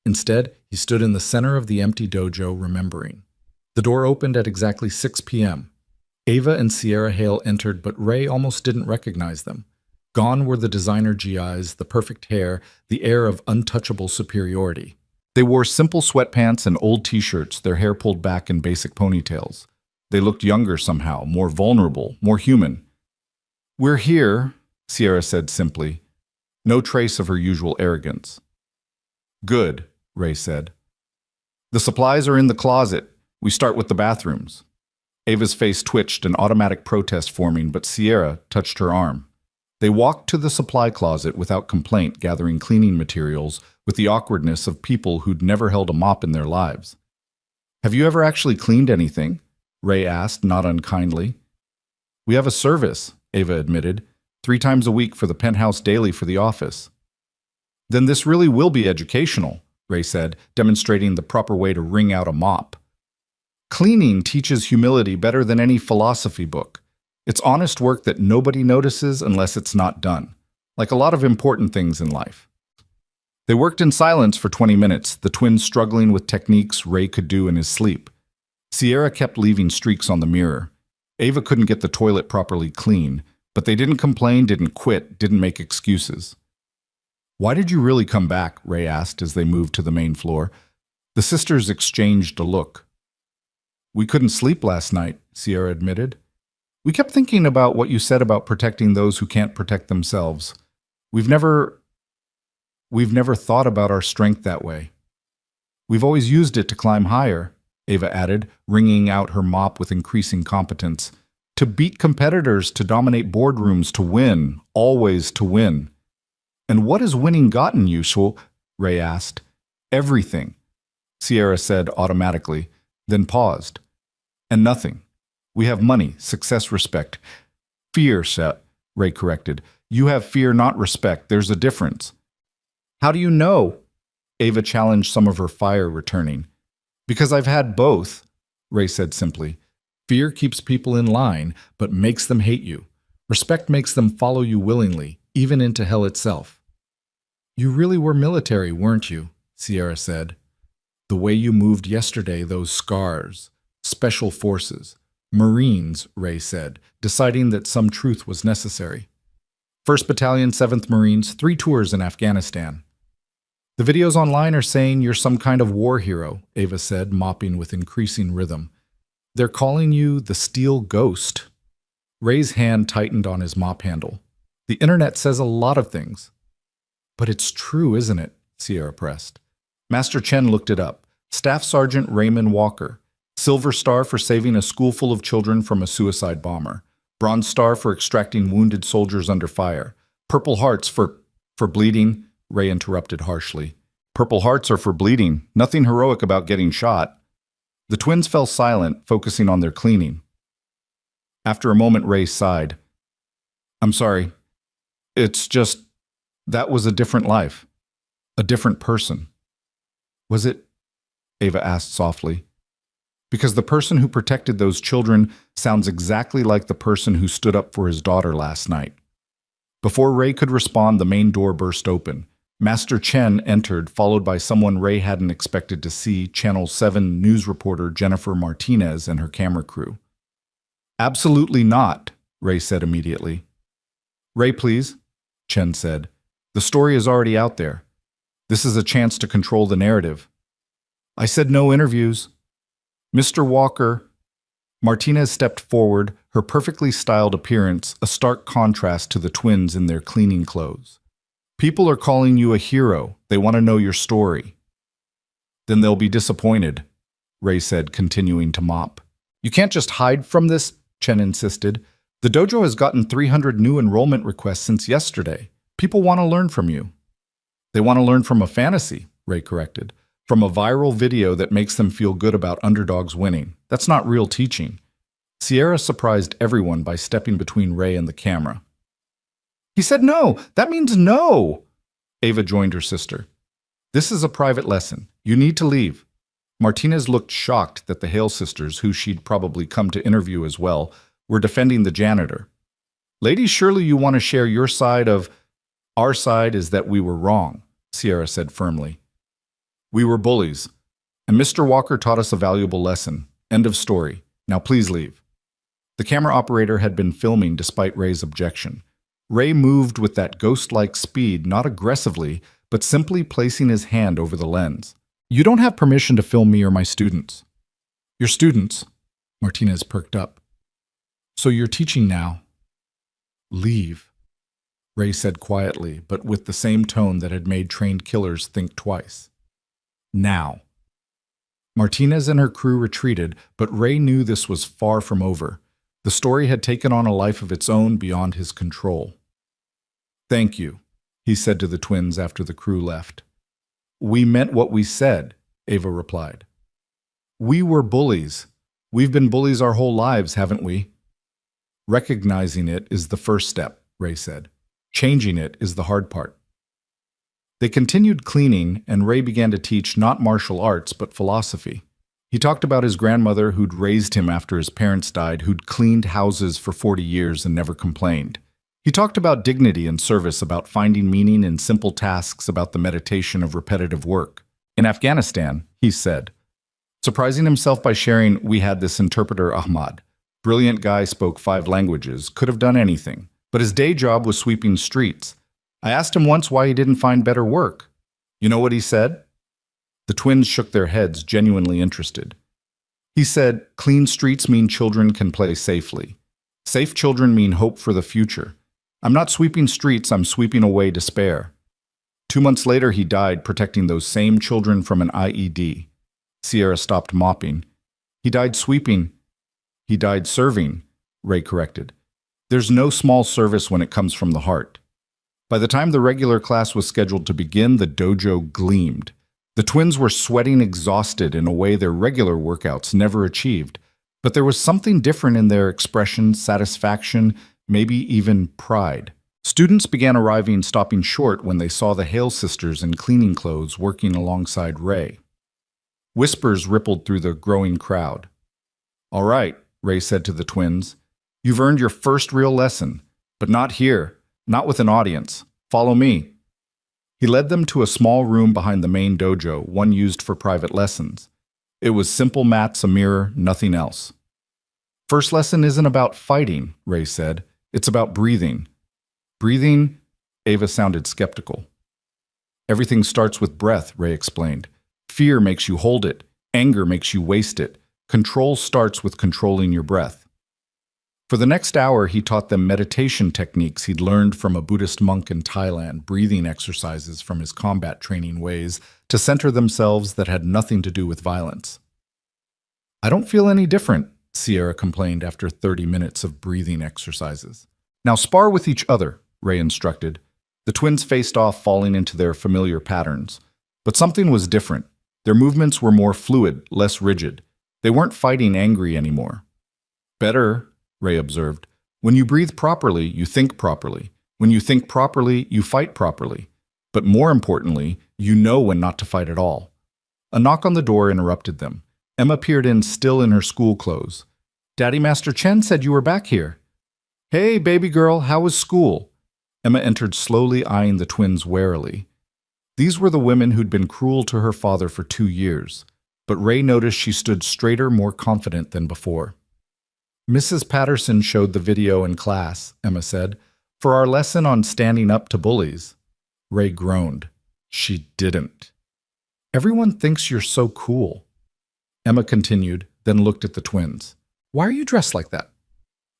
Instead, he stood in the center of the empty dojo, remembering. The door opened at exactly 6 p.m. Ava and Sierra Hale entered, but Ray almost didn't recognize them. Gone were the designer GIs, the perfect hair, the air of untouchable superiority. They wore simple sweatpants and old t-shirts, their hair pulled back in basic ponytails. They looked younger somehow, more vulnerable, more human. "We're here," Sierra said simply. No trace of her usual arrogance. "Good," Ray said. "The supplies are in the closet. We start with the bathrooms." Ava's face twitched, an automatic protest forming, but Sierra touched her arm. They walked to the supply closet without complaint, gathering cleaning materials with the awkwardness of people who'd never held a mop in their lives. "Have you ever actually cleaned anything?" Ray asked, not unkindly. "We have a service," Ava admitted, 3 times a week for the Penthouse Daily for the office. "Then this really will be educational," Ray said, demonstrating the proper way to wring out a mop. "Cleaning teaches humility better than any philosophy book. It's honest work that nobody notices unless it's not done, like a lot of important things in life." They worked in silence for 20 minutes, the twins struggling with techniques Ray could do in his sleep. Sierra kept leaving streaks on the mirror. Ava couldn't get the toilet properly clean, but they didn't complain, didn't quit, didn't make excuses. "Why did you really come back?" Ray asked as they moved to the main floor. The sisters exchanged a look. "We couldn't sleep last night," Sierra admitted. "We kept thinking about what you said about protecting those who can't protect themselves. We've never thought about our strength that way. We've always used it to climb higher," Ava added, wringing out her mop with increasing competence. "To beat competitors, to dominate boardrooms, to win, always to win." "And what has winning gotten you, Shul?" Ray asked. "Everything," Sierra said automatically, then paused. "And nothing. We have money, success, respect." "Fear," Ray corrected. "You have fear, not respect. There's a difference." "How do you know?" Ava challenged, some of her fire returning. "Because I've had both," Ray said simply. "Fear keeps people in line, but makes them hate you. Respect makes them follow you willingly, even into hell itself." "You really were military, weren't you?" Sierra said. "The way you moved yesterday, those scars. Special forces. Marines," Ray said, deciding that some truth was necessary. "1st Battalion, 7th Marines, 3 tours in Afghanistan." The videos online are saying you're some kind of war hero, Ava said, mopping with increasing rhythm. They're calling you the Steel Ghost. Ray's hand tightened on his mop handle. The internet says a lot of things. But it's true, isn't it? Sierra pressed. Master Chen looked it up. Staff Sergeant Raymond Walker. Silver Star for saving a school full of children from a suicide bomber. Bronze Star for extracting wounded soldiers under fire. Purple Hearts for bleeding, Ray interrupted harshly. Purple Hearts are for bleeding. Nothing heroic about getting shot. The twins fell silent, focusing on their cleaning. After a moment, Ray sighed. I'm sorry. It's just, that was a different life. A different person. Was it? Ava asked softly. Because the person who protected those children sounds exactly like the person who stood up for his daughter last night. Before Ray could respond, the main door burst open. Master Chen entered, followed by someone Ray hadn't expected to see, Channel 7 news reporter Jennifer Martinez and her camera crew. Absolutely not, Ray said immediately. Ray, please, Chen said. The story is already out there. This is a chance to control the narrative. I said no interviews. Mr. Walker. Martinez stepped forward, her perfectly styled appearance a stark contrast to the twins in their cleaning clothes. People are calling you a hero. They want to know your story. Then they'll be disappointed, Ray said, continuing to mop. You can't just hide from this, Chen insisted. The dojo has gotten 300 new enrollment requests since yesterday. People want to learn from you. They want to learn from a fantasy, Ray corrected. From a viral video that makes them feel good about underdogs winning. That's not real teaching. Sierra surprised everyone by stepping between Ray and the camera. He said no! That means no! Ava joined her sister. This is a private lesson. You need to leave. Martinez looked shocked that the Hale sisters, who she'd probably come to interview as well, were defending the janitor. Ladies, surely you want to share your side of... Our side is that we were wrong, Sierra said firmly. We were bullies, and Mr. Walker taught us a valuable lesson. End of story. Now please leave. The camera operator had been filming despite Ray's objection. Ray moved with that ghost-like speed, not aggressively, but simply placing his hand over the lens. You don't have permission to film me or my students. Your students? Martinez perked up. So you're teaching now? Leave, Ray said quietly, but with the same tone that had made trained killers think twice. Now. Martinez and her crew retreated, but Ray knew this was far from over. The story had taken on a life of its own beyond his control. Thank you, he said to the twins after the crew left. We meant what we said, Ava replied. We were bullies. We've been bullies our whole lives, haven't we? Recognizing it is the first step, Ray said. Changing it is the hard part. They continued cleaning, and Ray began to teach not martial arts, but philosophy. He talked about his grandmother who'd raised him after his parents died, who'd cleaned houses for 40 years and never complained. He talked about dignity and service, about finding meaning in simple tasks, about the meditation of repetitive work. In Afghanistan, he said, surprising himself by sharing, we had this interpreter Ahmad. Brilliant guy, spoke 5 languages, could have done anything. But his day job was sweeping streets. I asked him once why he didn't find better work. You know what he said? The twins shook their heads, genuinely interested. He said, clean streets mean children can play safely. Safe children mean hope for the future. I'm not sweeping streets, I'm sweeping away despair. 2 months later, he died protecting those same children from an IED. Sierra stopped mopping. He died sweeping. He died serving, Ray corrected. There's no small service when it comes from the heart. By the time the regular class was scheduled to begin, the dojo gleamed. The twins were sweating exhausted in a way their regular workouts never achieved, but there was something different in their expression, satisfaction, maybe even pride. Students began arriving, stopping short when they saw the Hale sisters in cleaning clothes working alongside Ray. Whispers rippled through the growing crowd. All right, Ray said to the twins, you've earned your first real lesson, but not here. Not with an audience. Follow me. He led them to a small room behind the main dojo, one used for private lessons. It was simple mats, a mirror, nothing else. First lesson isn't about fighting, Ray said. It's about breathing. Breathing? Ava sounded skeptical. Everything starts with breath, Ray explained. Fear makes you hold it. Anger makes you waste it. Control starts with controlling your breath. For the next hour, he taught them meditation techniques he'd learned from a Buddhist monk in Thailand, breathing exercises from his combat training ways to center themselves that had nothing to do with violence. I don't feel any different, Sierra complained after 30 minutes of breathing exercises. Now spar with each other, Ray instructed. The twins faced off, falling into their familiar patterns. But something was different. Their movements were more fluid, less rigid. They weren't fighting angry anymore. Better, Ray observed. When you breathe properly, you think properly. When you think properly, you fight properly. But more importantly, you know when not to fight at all. A knock on the door interrupted them. Emma peered in, still in her school clothes. Daddy, Master Chen said you were back here. Hey, baby girl, how was school? Emma entered, slowly eyeing the twins warily. These were the women who'd been cruel to her father for 2 years, but Ray noticed she stood straighter, more confident than before. Mrs. Patterson showed the video in class, Emma said, for our lesson on standing up to bullies. Ray groaned. She didn't. Everyone thinks you're so cool. Emma continued, then looked at the twins. Why are you dressed like that?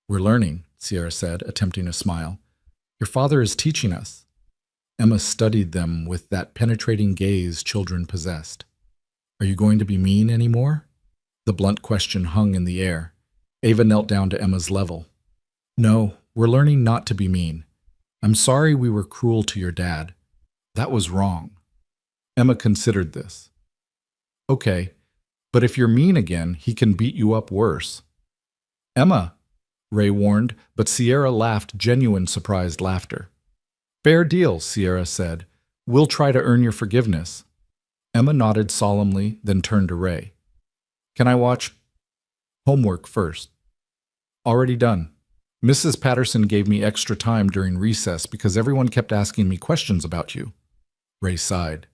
We're learning, Sierra said, attempting a smile. Your father is teaching us. Emma studied them with that penetrating gaze children possessed. Are you going to be mean anymore? The blunt question hung in the air. Ava knelt down to Emma's level. No, we're learning not to be mean. I'm sorry we were cruel to your dad. That was wrong. Emma considered this. Okay, but if you're mean again, he can beat you up worse. Emma, Ray warned, but Sierra laughed genuine surprised laughter. Fair deal, Sierra said. We'll try to earn your forgiveness. Emma nodded solemnly, then turned to Ray. Can I watch homework first? Already done. Mrs. Patterson gave me extra time during recess because everyone kept asking me questions about you. Ray sighed.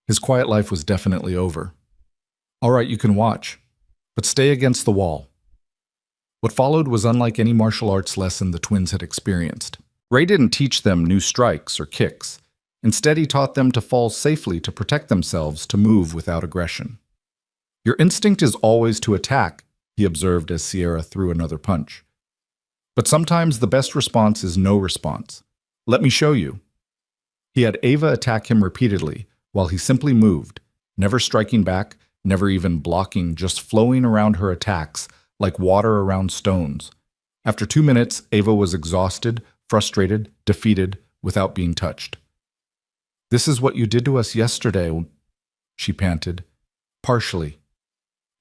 His quiet life was definitely over. All right, you can watch, but stay against the wall. What followed was unlike any martial arts lesson the twins had experienced. Ray didn't teach them new strikes or kicks. Instead, he taught them to fall safely, to protect themselves, to move without aggression. Your instinct is always to attack, he observed as Sierra threw another punch. But sometimes the best response is no response. Let me show you. He had Ava attack him repeatedly, while he simply moved, never striking back, never even blocking, just flowing around her attacks like water around stones. After 2 minutes, Ava was exhausted, frustrated, defeated, without being touched. This is what you did to us yesterday, she panted. Partially.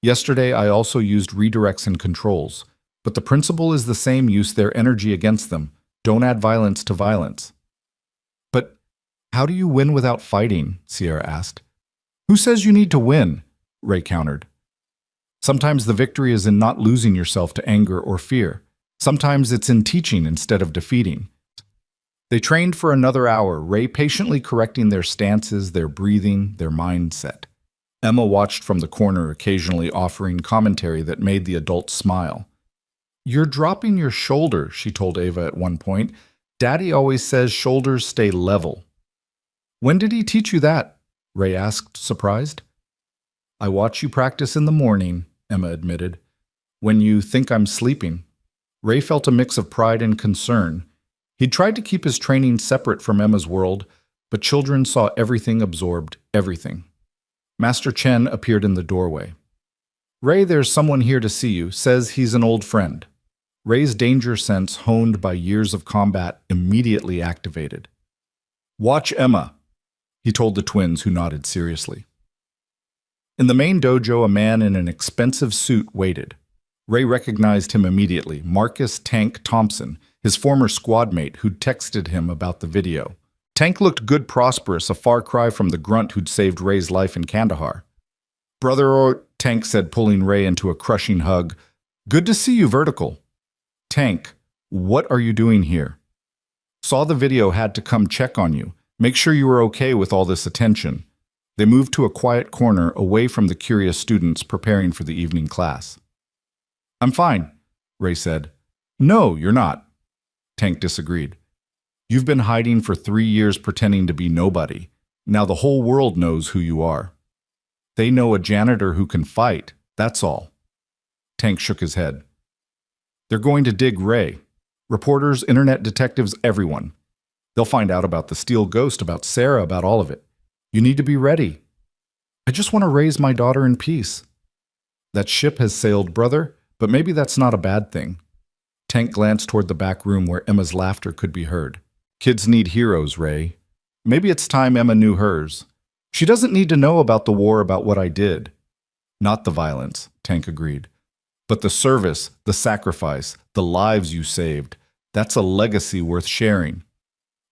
Yesterday, I also used redirects and controls, but the principle is the same. Use their energy against them. Don't add violence to violence. But how do you win without fighting? Sierra asked. Who says you need to win? Ray countered. Sometimes the victory is in not losing yourself to anger or fear. Sometimes it's in teaching instead of defeating. They trained for another hour, Ray patiently correcting their stances, their breathing, their mindset. Emma watched from the corner, occasionally offering commentary that made the adults smile. You're dropping your shoulder, she told Ava at one point. Daddy always says shoulders stay level. When did he teach you that? Ray asked, surprised. I watch you practice in the morning, Emma admitted. When you think I'm sleeping. Ray felt a mix of pride and concern. He'd tried to keep his training separate from Emma's world, but children saw everything, absorbed everything. Master Chen appeared in the doorway. Ray, there's someone here to see you, says he's an old friend. Ray's danger sense, honed by years of combat, immediately activated. Watch Emma, he told the twins, who nodded seriously. In the main dojo, a man in an expensive suit waited. Ray recognized him immediately, Marcus Tank Thompson, his former squad mate who'd texted him about the video. Tank looked good, prosperous, a far cry from the grunt who'd saved Ray's life in Kandahar. Brother, Tank said, pulling Ray into a crushing hug. Good to see you, Vertical. Tank, what are you doing here? Saw the video, had to come check on you. Make sure you were okay with all this attention. They moved to a quiet corner away from the curious students preparing for the evening class. I'm fine, Ray said. No, you're not. Tank disagreed. You've been hiding for 3 years pretending to be nobody. Now the whole world knows who you are. They know a janitor who can fight, that's all. Tank shook his head. They're going to dig Ray. Reporters, internet detectives, everyone. They'll find out about the steel ghost, about Sarah, about all of it. You need to be ready. I just want to raise my daughter in peace. That ship has sailed, brother, but maybe that's not a bad thing. Tank glanced toward the back room where Emma's laughter could be heard. Kids need heroes, Ray. Maybe it's time Emma knew hers. She doesn't need to know about the war, about what I did. Not the violence, Tank agreed. But the service, the sacrifice, the lives you saved, that's a legacy worth sharing.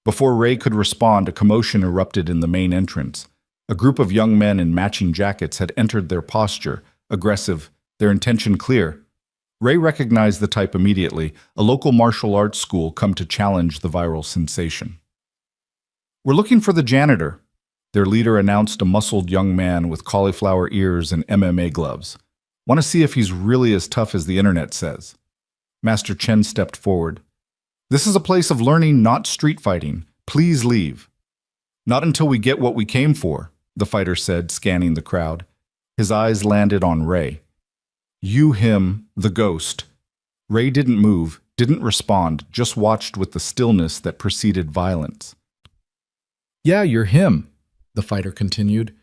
Before Ray could respond, a commotion erupted in the main entrance. A group of young men in matching jackets had entered, their posture aggressive, their intention clear. Ray recognized the type immediately, a local martial arts school come to challenge the viral sensation. We're looking for the janitor, their leader announced, a muscled young man with cauliflower ears and MMA gloves. Want to see if he's really as tough as the internet says. Master Chen stepped forward. This is a place of learning, not street fighting. Please leave. Not until we get what we came for, the fighter said, scanning the crowd. His eyes landed on Ray. You, him, the ghost. Ray didn't move, didn't respond, just watched with the stillness that preceded violence. Yeah, you're him, the fighter continued.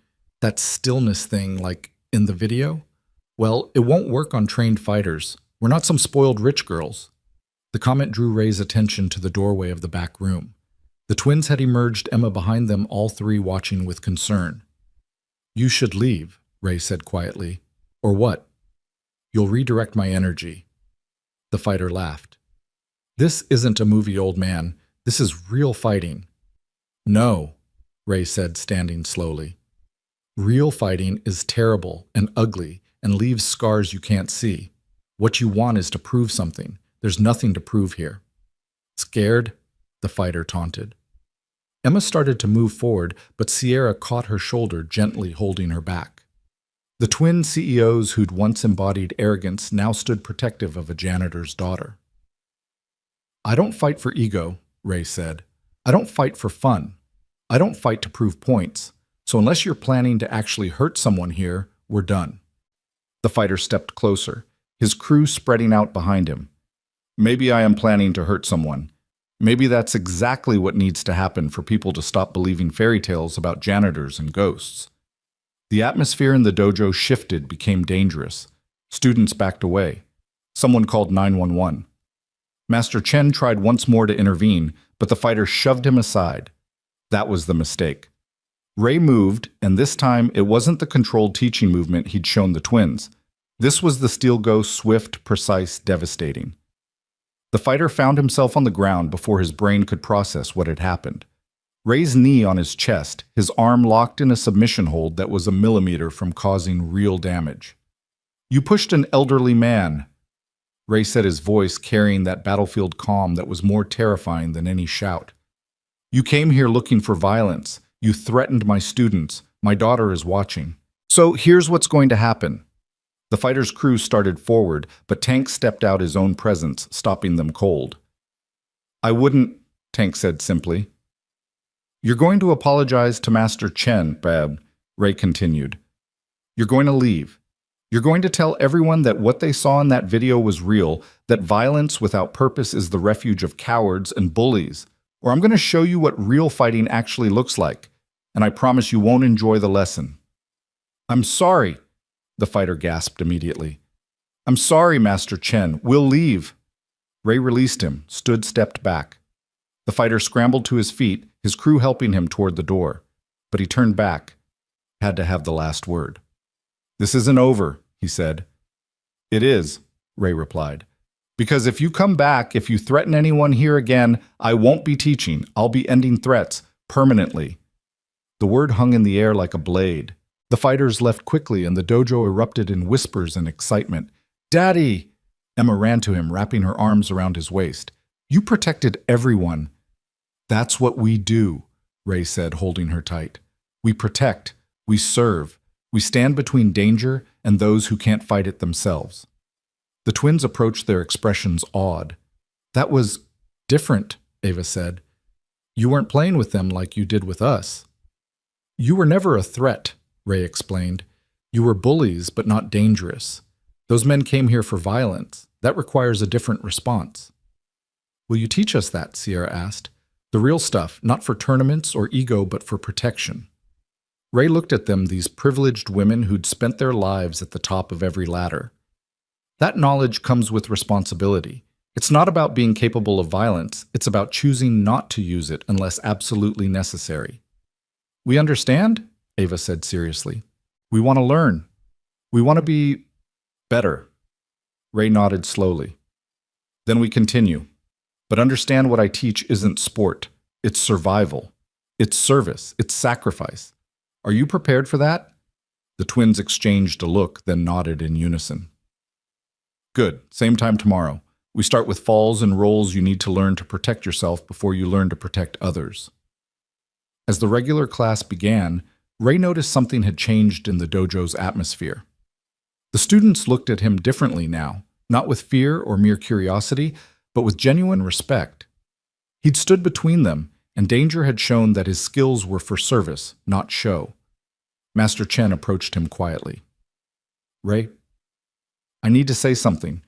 That stillness thing, like in the video? Well, it won't work on trained fighters. We're not some spoiled rich girls. The comment drew Ray's attention to the doorway of the back room. The twins had emerged, Emma behind them, all three watching with concern. You should leave, Ray said quietly. Or what? You'll redirect my energy. The fighter laughed. This isn't a movie, old man. This is real fighting. No, Ray said, standing slowly. Real fighting is terrible and ugly and leaves scars you can't see. What you want is to prove something. There's nothing to prove here. Scared? The fighter taunted. Emma started to move forward, but Sierra caught her shoulder, gently holding her back. The twin CEOs who'd once embodied arrogance now stood protective of a janitor's daughter. I don't fight for ego, Ray said. I don't fight for fun. I don't fight to prove points. So unless you're planning to actually hurt someone here, we're done. The fighter stepped closer, his crew spreading out behind him. Maybe I am planning to hurt someone. Maybe that's exactly what needs to happen for people to stop believing fairy tales about janitors and ghosts. The atmosphere in the dojo shifted, became dangerous. Students backed away. Someone called 911. Master Chen tried once more to intervene, but the fighter shoved him aside. That was the mistake. Ray moved, and this time it wasn't the controlled teaching movement he'd shown the twins. This was the steel ghost, swift, precise, devastating. The fighter found himself on the ground before his brain could process what had happened. Ray's knee on his chest, his arm locked in a submission hold that was a millimeter from causing real damage. You pushed an elderly man, Ray said, his voice carrying that battlefield calm that was more terrifying than any shout. You came here looking for violence. You threatened my students. My daughter is watching. So here's what's going to happen. The fighter's crew started forward, but Tank stepped out, his own presence stopping them cold. I wouldn't, Tank said simply. You're going to apologize to Master Chen, Bab, Ray continued. You're going to leave. You're going to tell everyone that what they saw in that video was real, that violence without purpose is the refuge of cowards and bullies. Or I'm going to show you what real fighting actually looks like, and I promise you won't enjoy the lesson. I'm sorry, the fighter gasped immediately. I'm sorry, Master Chen. We'll leave. Ray released him, stepped back. The fighter scrambled to his feet, his crew helping him toward the door. But he turned back, had to have the last word. This isn't over, he said. It is, Ray replied. Because if you come back, if you threaten anyone here again, I won't be teaching. I'll be ending threats permanently. The word hung in the air like a blade. The fighters left quickly, and the dojo erupted in whispers and excitement. Daddy! Emma ran to him, wrapping her arms around his waist. You protected everyone. That's what we do, Ray said, holding her tight. We protect. We serve. We stand between danger and those who can't fight it themselves. The twins approached, their expressions awed. That was different, Ava said. You weren't playing with them like you did with us. You were never a threat, Ray explained. You were bullies, but not dangerous. Those men came here for violence. That requires a different response. Will you teach us that? Sierra asked. The real stuff, not for tournaments or ego, but for protection. Ray looked at them, these privileged women who'd spent their lives at the top of every ladder. That knowledge comes with responsibility. It's not about being capable of violence. It's about choosing not to use it unless absolutely necessary. We understand, Ava said seriously. We want to learn. We want to be better. Ray nodded slowly. Then we continue. But understand what I teach isn't sport. It's survival. It's service. It's sacrifice. Are you prepared for that? The twins exchanged a look, then nodded in unison. Good. Same time tomorrow. We start with falls and rolls you need to learn to protect yourself before you learn to protect others. As the regular class began, Ray noticed something had changed in the dojo's atmosphere. The students looked at him differently now, not with fear or mere curiosity, but with genuine respect. He'd stood between them, and danger had shown that his skills were for service, not show. Master Chen approached him quietly. Ray, I need to say something.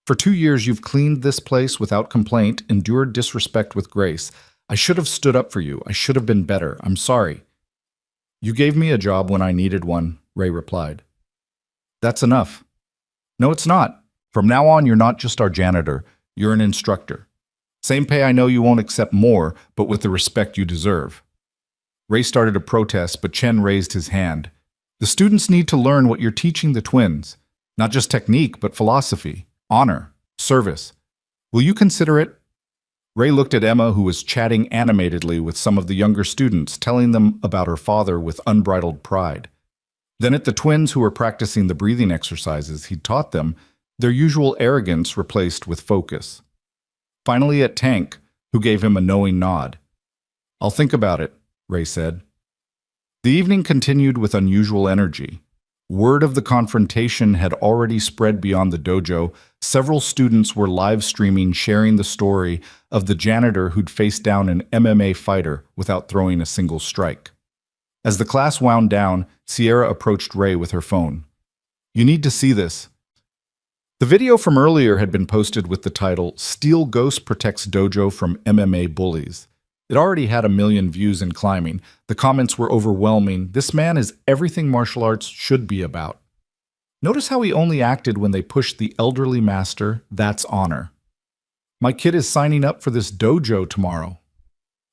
For 2 years you've cleaned this place without complaint, endured disrespect with grace. I should have stood up for you. I should have been better. I'm sorry. You gave me a job when I needed one, Ray replied. That's enough. No, it's not. From now on, you're not just our janitor. You're an instructor. Same pay. I know you won't accept more, but with the respect you deserve. Ray started to protest, but Chen raised his hand. The students need to learn what you're teaching the twins. Not just technique, but philosophy, honor, service. Will you consider it? Ray looked at Emma, who was chatting animatedly with some of the younger students, telling them about her father with unbridled pride. Then at the twins who were practicing the breathing exercises he'd taught them, their usual arrogance replaced with focus. Finally at Tank, who gave him a knowing nod. I'll think about it, Ray said. The evening continued with unusual energy. Word of the confrontation had already spread beyond the dojo. Several students were live streaming, sharing the story of the janitor who'd faced down an MMA fighter without throwing a single strike. As the class wound down, Sierra approached Ray with her phone. You need to see this. The video from earlier had been posted with the title, Steel Ghost Protects Dojo from MMA Bullies. It already had 1 million views and climbing. The comments were overwhelming. This man is everything martial arts should be about. Notice how he only acted when they pushed the elderly master. That's honor. My kid is signing up for this dojo tomorrow.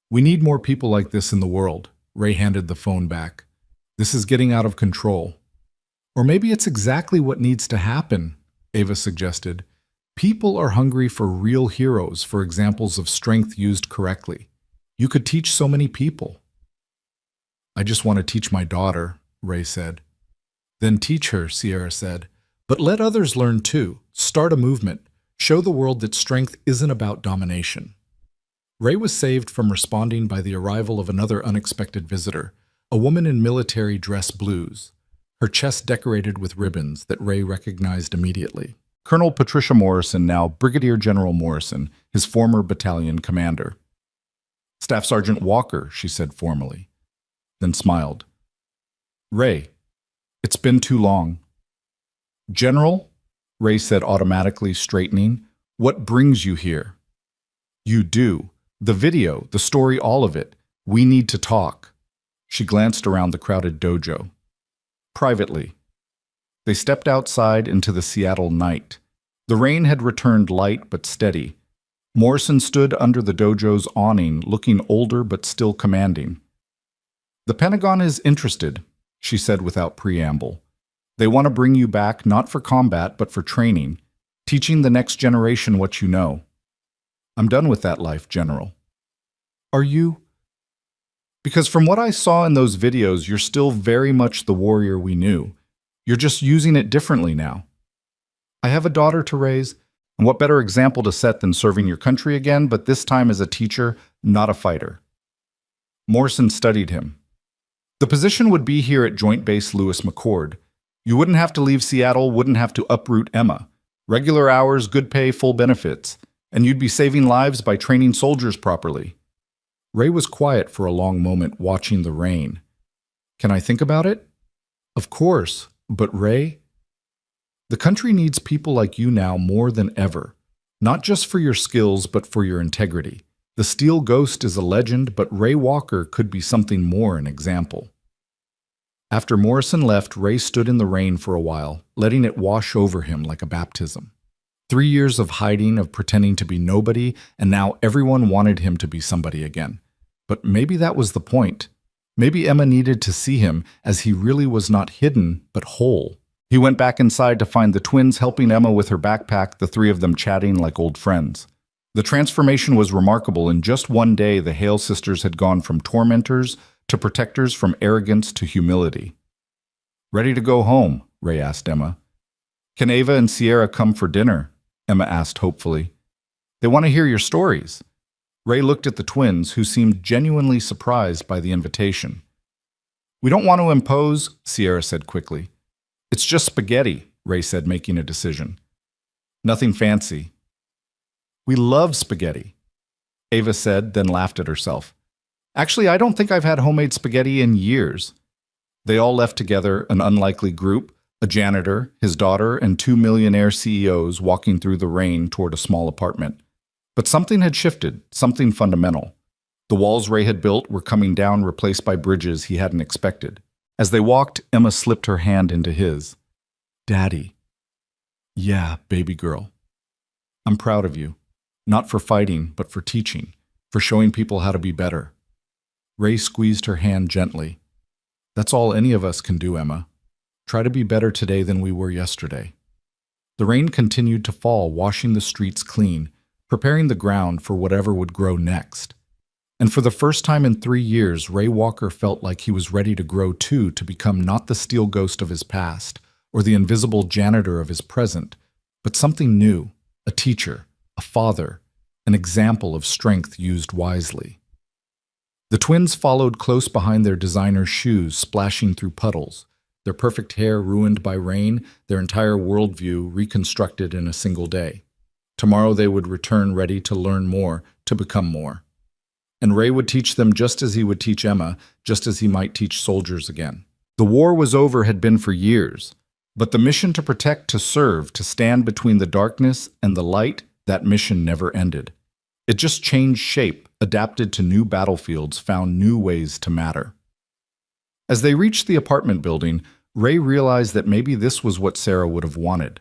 We need more people like this in the world. Ray handed the phone back. This is getting out of control. Or maybe it's exactly what needs to happen, Ava suggested. People are hungry for real heroes, for examples of strength used correctly. You could teach so many people. I just want to teach my daughter, Ray said. Then teach her, Sierra said. But let others learn too. Start a movement. Show the world that strength isn't about domination. Ray was saved from responding by the arrival of another unexpected visitor, a woman in military dress blues, her chest decorated with ribbons that Ray recognized immediately. Colonel Patricia Morrison, now Brigadier General Morrison, his former battalion commander. Staff Sergeant Walker, she said formally, then smiled. Ray, it's been too long. General, Ray said automatically, straightening, what brings you here? You do. The video, the story, all of it. We need to talk. She glanced around the crowded dojo. Privately. They stepped outside into the Seattle night. The rain had returned light but steady. Morrison stood under the dojo's awning, looking older but still commanding. The Pentagon is interested, she said without preamble. They want to bring you back not for combat but for training, teaching the next generation what you know. I'm done with that life, General. Are you? Because from what I saw in those videos, you're still very much the warrior we knew. You're just using it differently now. I have a daughter to raise, and what better example to set than serving your country again, but this time as a teacher, not a fighter. Morrison studied him. The position would be here at Joint Base Lewis McChord. You wouldn't have to leave Seattle, wouldn't have to uproot Emma. Regular hours, good pay, full benefits. And you'd be saving lives by training soldiers properly. Ray was quiet for a long moment, watching the rain. Can I think about it? Of course, but Ray, the country needs people like you now more than ever. Not just for your skills, but for your integrity. The Steel Ghost is a legend, but Ray Walker could be something more, an example. After Morrison left, Ray stood in the rain for a while, letting it wash over him like a baptism. 3 years of hiding, of pretending to be nobody, and now everyone wanted him to be somebody again. But maybe that was the point. Maybe Emma needed to see him as he really was not hidden, but whole. He went back inside to find the twins helping Emma with her backpack, the three of them chatting like old friends. The transformation was remarkable. In just one day, the Hale sisters had gone from tormentors to protectors, from arrogance to humility. "Ready to go home?" Ray asked Emma. "Can Ava and Sierra come for dinner?" Emma asked hopefully. "They want to hear your stories." Ray looked at the twins, who seemed genuinely surprised by the invitation. "We don't want to impose," Sierra said quickly. "It's just spaghetti," Ray said, making a decision. "Nothing fancy." "We love spaghetti," Ava said, then laughed at herself. "Actually, I don't think I've had homemade spaghetti in years." They all left together, an unlikely group, a janitor, his daughter, and 2 millionaire CEOs walking through the rain toward a small apartment. But something had shifted, something fundamental. The walls Ray had built were coming down, replaced by bridges he hadn't expected. As they walked, Emma slipped her hand into his. "Daddy." "Yeah, baby girl. I'm proud of you. Not for fighting, but for teaching, for showing people how to be better." Ray squeezed her hand gently. "That's all any of us can do, Emma. Try to be better today than we were yesterday." The rain continued to fall, washing the streets clean, preparing the ground for whatever would grow next. And for the first time in 3 years, Ray Walker felt like he was ready to grow too, to become not the steel ghost of his past, or the invisible janitor of his present, but something new, a teacher, a father, an example of strength used wisely. The twins followed close behind their designer shoes, splashing through puddles, their perfect hair ruined by rain, their entire worldview reconstructed in a single day. Tomorrow they would return ready to learn more, to become more. And Ray would teach them just as he would teach Emma, just as he might teach soldiers again. The war was over had been for years, but the mission to protect, to serve, to stand between the darkness and the light, that mission never ended. It just changed shape, adapted to new battlefields, found new ways to matter. As they reached the apartment building, Ray realized that maybe this was what Sarah would have wanted.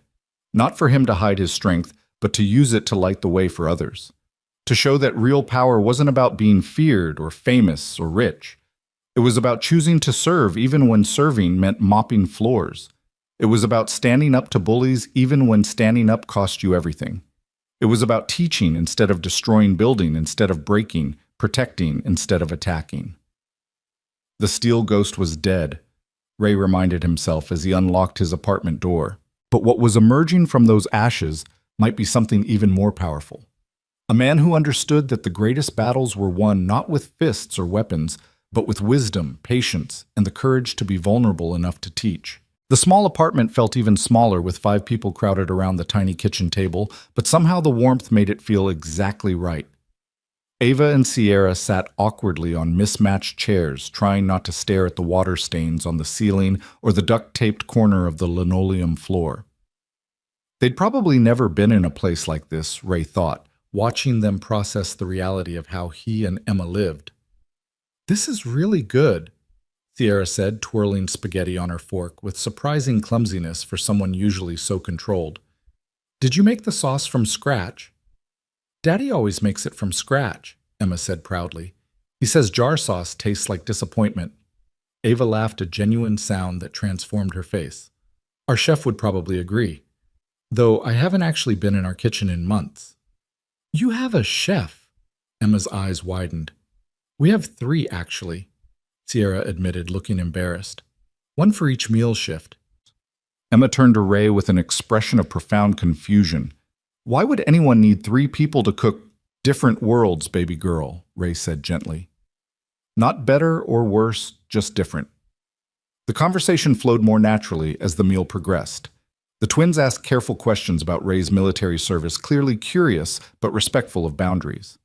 Not for him to hide his strength, but to use it to light the way for others. To show that real power wasn't about being feared or famous or rich. It was about choosing to serve even when serving meant mopping floors. It was about standing up to bullies even when standing up cost you everything. It was about teaching instead of destroying, building instead of breaking, protecting instead of attacking. The steel ghost was dead, Ray reminded himself as he unlocked his apartment door. But what was emerging from those ashes might be something even more powerful. A man who understood that the greatest battles were won not with fists or weapons, but with wisdom, patience, and the courage to be vulnerable enough to teach. The small apartment felt even smaller with 5 people crowded around the tiny kitchen table, but somehow the warmth made it feel exactly right. Ava and Sierra sat awkwardly on mismatched chairs, trying not to stare at the water stains on the ceiling or the duct-taped corner of the linoleum floor. They'd probably never been in a place like this, Ray thought, watching them process the reality of how he and Emma lived. "This is really good," Sierra said, twirling spaghetti on her fork with surprising clumsiness for someone usually so controlled. "Did you make the sauce from scratch?" "Daddy always makes it from scratch," Emma said proudly. "He says jar sauce tastes like disappointment." Ava laughed, a genuine sound that transformed her face. "Our chef would probably agree. Though I haven't actually been in our kitchen in months." "You have a chef?" Emma's eyes widened. "We have 3, actually," Sierra admitted, looking embarrassed. "One for each meal shift." Emma turned to Ray with an expression of profound confusion. "Why would anyone need 3 people to cook different worlds, baby girl?" Ray said gently. "Not better or worse, just different." The conversation flowed more naturally as the meal progressed. The twins asked careful questions about Ray's military service, clearly curious but respectful of boundaries.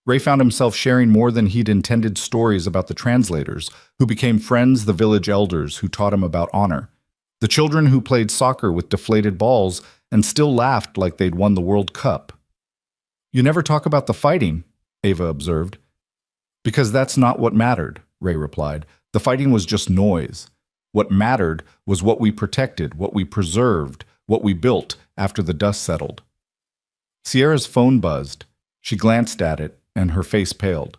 Ray found himself sharing more than he'd intended stories about the translators, who became friends, the village elders who taught him about honor, the children who played soccer with deflated balls and still laughed like they'd won the World Cup. "You never talk about the fighting," Ava observed. "Because that's not what mattered," Ray replied. "The fighting was just noise. What mattered was what we protected, what we preserved, what we built after the dust settled." Sierra's phone buzzed. She glanced at it, and her face paled.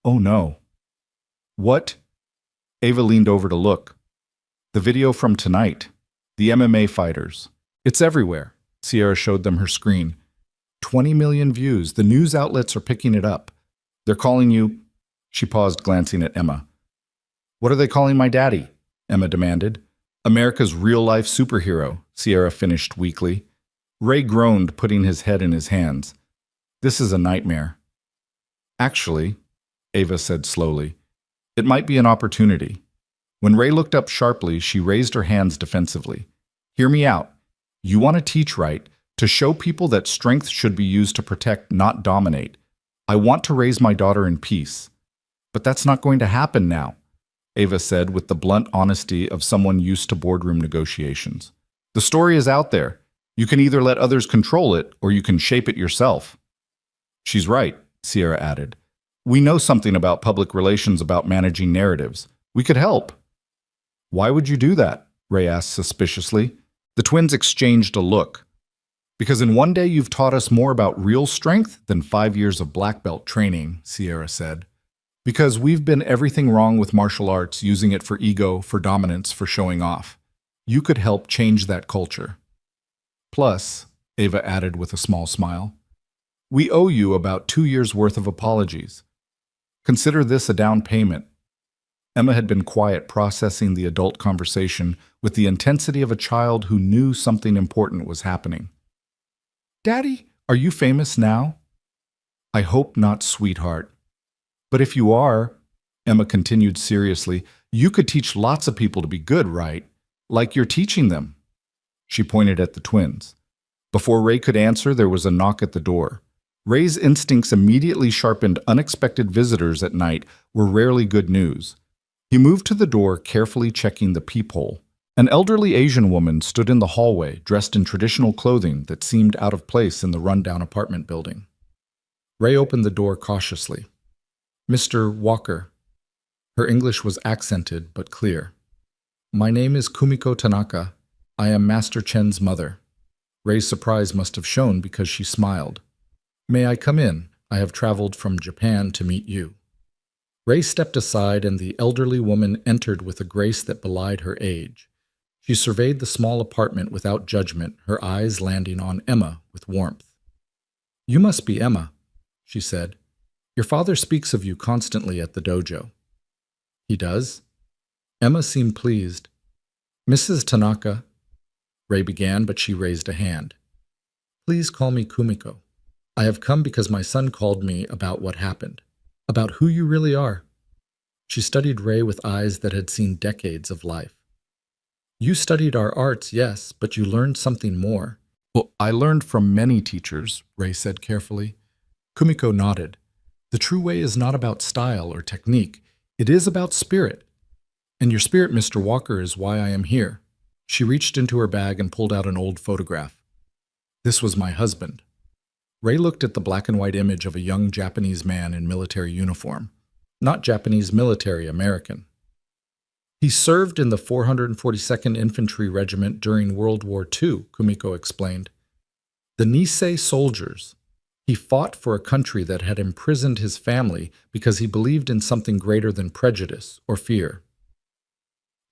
"Oh no." "What?" Ava leaned over to look. "The video from tonight. The MMA fighters. It's everywhere." Sierra showed them her screen. 20 million views. The news outlets are picking it up. "They're calling you—" She paused, glancing at Emma. "What are they calling my daddy?" Emma demanded. "America's real-life superhero," Sierra finished weakly. Ray groaned, putting his head in his hands. "This is a nightmare." "Actually," Ava said slowly, "it might be an opportunity." When Ray looked up sharply, she raised her hands defensively. "Hear me out. You want to teach right, to show people that strength should be used to protect, not dominate. I want to raise my daughter in peace. But that's not going to happen now," Ava said with the blunt honesty of someone used to boardroom negotiations. "The story is out there. You can either let others control it, or you can shape it yourself." "She's right," Sierra added. "We know something about public relations, about managing narratives. We could help." "Why would you do that?" Ray asked suspiciously. The twins exchanged a look. "Because in one day you've taught us more about real strength than 5 years of black belt training," Sierra said. "Because we've been everything wrong with martial arts, using it for ego, for dominance, for showing off. You could help change that culture. Plus," Ava added with a small smile, "we owe you about 2 years' worth of apologies. Consider this a down payment." Emma had been quiet, processing the adult conversation with the intensity of a child who knew something important was happening. "Daddy, are you famous now?" "I hope not, sweetheart. But if you are," Emma continued seriously, "you could teach lots of people to be good, right? Like you're teaching them." She pointed at the twins. Before Ray could answer, there was a knock at the door. Ray's instincts immediately sharpened. Unexpected visitors at night were rarely good news. He moved to the door, carefully checking the peephole. An elderly Asian woman stood in the hallway, dressed in traditional clothing that seemed out of place in the rundown apartment building. Ray opened the door cautiously. "Mr. Walker." Her English was accented but clear. "My name is Kumiko Tanaka. I am Master Chen's mother." Ray's surprise must have shown because she smiled. "May I come in? I have traveled from Japan to meet you." Ray stepped aside, and the elderly woman entered with a grace that belied her age. She surveyed the small apartment without judgment, her eyes landing on Emma with warmth. "You must be Emma," she said. "Your father speaks of you constantly at the dojo." "He does?" Emma seemed pleased. "Mrs. Tanaka," Ray began, but she raised a hand. "Please call me Kumiko. I have come because my son called me about what happened, about who you really are." She studied Ray with eyes that had seen decades of life. "You studied our arts, yes, but you learned something more." "Well, I learned from many teachers," Ray said carefully. Kumiko nodded. "The true way is not about style or technique. It is about spirit. And your spirit, Mr. Walker, is why I am here." She reached into her bag and pulled out an old photograph. "This was my husband." Ray looked at the black and white image of a young Japanese man in military uniform. Not Japanese military, American. "He served in the 442nd Infantry Regiment during World War II, Kumiko explained. The Nisei soldiers. He fought for a country that had imprisoned his family because he believed in something greater than prejudice or fear."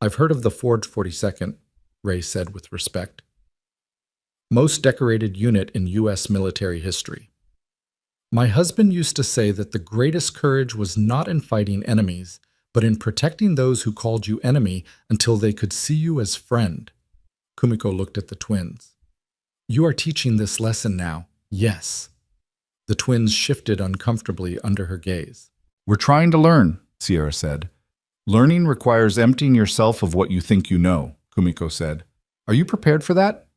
"I've heard of the 442nd, Ray said with respect. "Most decorated unit in U.S. military history. My husband used to say that the greatest courage was not in fighting enemies, but in protecting those who called you enemy until they could see you as friend." Kumiko looked at the twins. "You are teaching this lesson now, yes." The twins shifted uncomfortably under her gaze. "We're trying to learn," Sierra said. "Learning requires emptying yourself of what you think you know," Kumiko said. "Are you prepared for that?"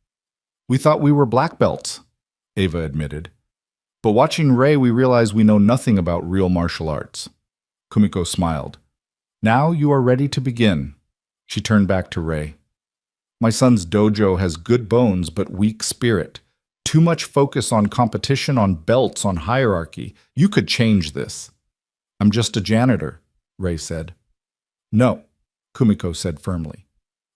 "We thought we were black belts," Ava admitted. But watching Ray, we realize we know nothing about real martial arts. Kumiko smiled. Now you are ready to begin. She turned back to Ray. My son's dojo has good bones but weak spirit. Too much focus on competition, on belts, on hierarchy. You could change this. I'm just a janitor, Ray said. No, Kumiko said firmly.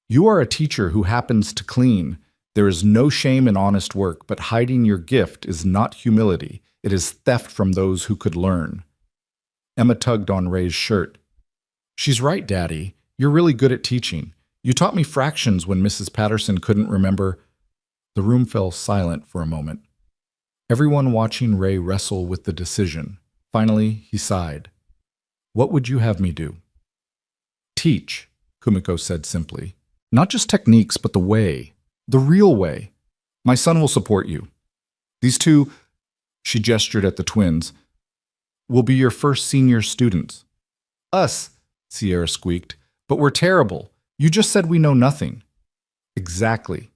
You are a teacher who happens to clean. There is no shame in honest work, but hiding your gift is not humility. It is theft from those who could learn. Emma tugged on Ray's shirt. She's right, Daddy. You're really good at teaching. You taught me fractions when Mrs. Patterson couldn't remember. The room fell silent for a moment. Everyone watching Ray wrestle with the decision. Finally, he sighed. What would you have me do? Teach, Kumiko said simply. Not just techniques, but the way. The real way. My son will support you. These two, she gestured at the twins, will be your first senior students. Us, Sierra squeaked, but we're terrible. You just said we know nothing. Exactly.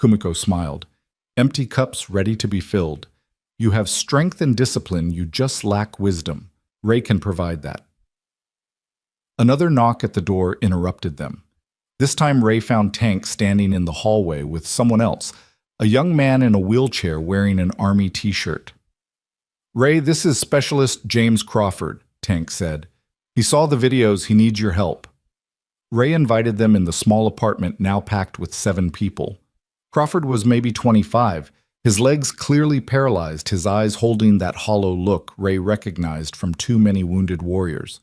Kumiko smiled. Empty cups ready to be filled. You have strength and discipline, you just lack wisdom. Ray can provide that. Another knock at the door interrupted them. This time Ray found Tank standing in the hallway with someone else, a young man in a wheelchair wearing an army t-shirt. Ray, this is Specialist James Crawford, Tank said. He saw the videos, he needs your help. Ray invited them in the small apartment now packed with 7 people. Crawford was maybe 25, his legs clearly paralyzed, his eyes holding that hollow look Ray recognized from too many wounded warriors.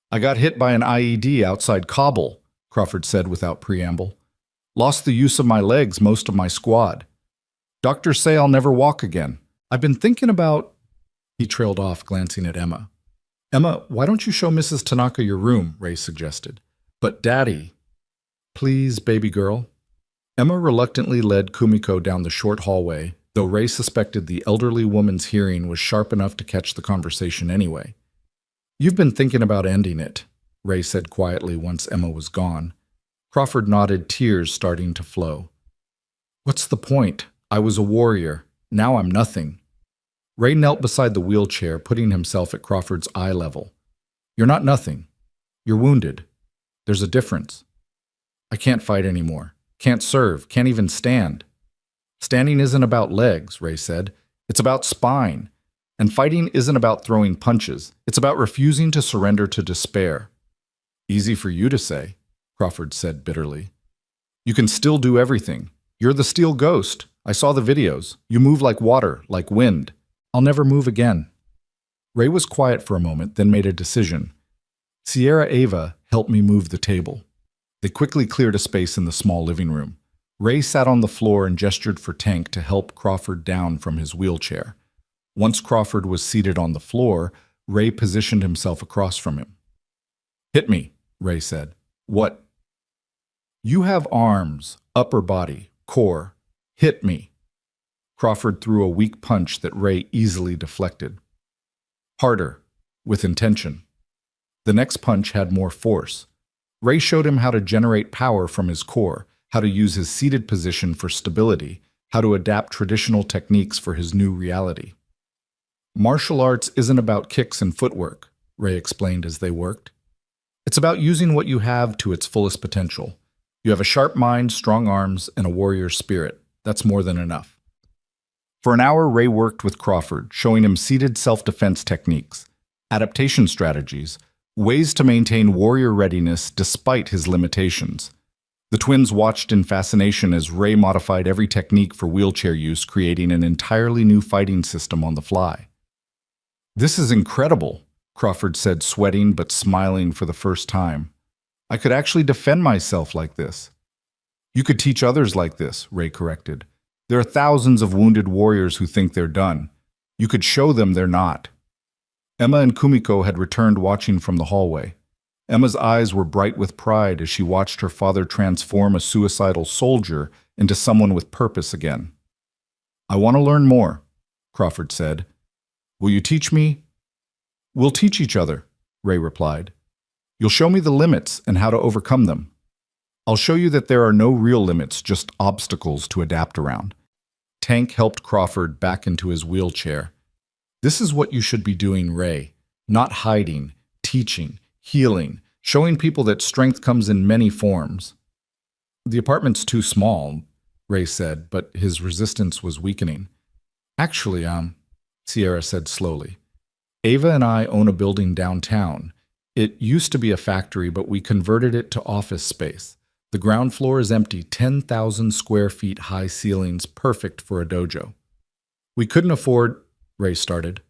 I got hit by an IED outside Kabul, Crawford said without preamble. Lost the use of my legs, most of my squad. Doctors say I'll never walk again. I've been thinking about... He trailed off, glancing at Emma. Emma, why don't you show Mrs. Tanaka your room, Ray suggested. But Daddy... Please, baby girl. Emma reluctantly led Kumiko down the short hallway, though Ray suspected the elderly woman's hearing was sharp enough to catch the conversation anyway. You've been thinking about ending it, Ray said quietly once Emma was gone. Crawford nodded, tears starting to flow. What's the point? I was a warrior. Now I'm nothing. Ray knelt beside the wheelchair, putting himself at Crawford's eye level. You're not nothing. You're wounded. There's a difference. I can't fight anymore. Can't serve. Can't even stand. Standing isn't about legs, Ray said. It's about spine. And fighting isn't about throwing punches. It's about refusing to surrender to despair. Easy for you to say, Crawford said bitterly. You can still do everything. You're the steel ghost. I saw the videos. You move like water, like wind. I'll never move again. Ray was quiet for a moment, then made a decision. Sierra Ava helped me move the table. They quickly cleared a space in the small living room. Ray sat on the floor and gestured for Tank to help Crawford down from his wheelchair. Once Crawford was seated on the floor, Ray positioned himself across from him. Hit me, Ray said. What? You have arms, upper body, core. Hit me. Crawford threw a weak punch that Ray easily deflected. Harder, with intention. The next punch had more force. Ray showed him how to generate power from his core, how to use his seated position for stability, how to adapt traditional techniques for his new reality. Martial arts isn't about kicks and footwork, Ray explained as they worked. It's about using what you have to its fullest potential. You have a sharp mind, strong arms, and a warrior spirit. That's more than enough. For an hour, Ray worked with Crawford, showing him seated self-defense techniques, adaptation strategies, ways to maintain warrior readiness despite his limitations. The twins watched in fascination as Ray modified every technique for wheelchair use, creating an entirely new fighting system on the fly. This is incredible, Crawford said, sweating but smiling for the first time. I could actually defend myself like this. You could teach others like this, Ray corrected. There are thousands of wounded warriors who think they're done. You could show them they're not. Emma and Kumiko had returned watching from the hallway. Emma's eyes were bright with pride as she watched her father transform a suicidal soldier into someone with purpose again. I want to learn more, Crawford said. Will you teach me? We'll teach each other, Ray replied. You'll show me the limits and how to overcome them. I'll show you that there are no real limits, just obstacles to adapt around. Tank helped Crawford back into his wheelchair. This is what you should be doing, Ray. Not hiding, teaching, healing, showing people that strength comes in many forms. The apartment's too small, Ray said, but his resistance was weakening. Actually, Sierra said slowly, Ava and I own a building downtown. It used to be a factory, but we converted it to office space. The ground floor is empty, 10,000 square feet high ceilings, perfect for a dojo. We couldn't afford, Ray started.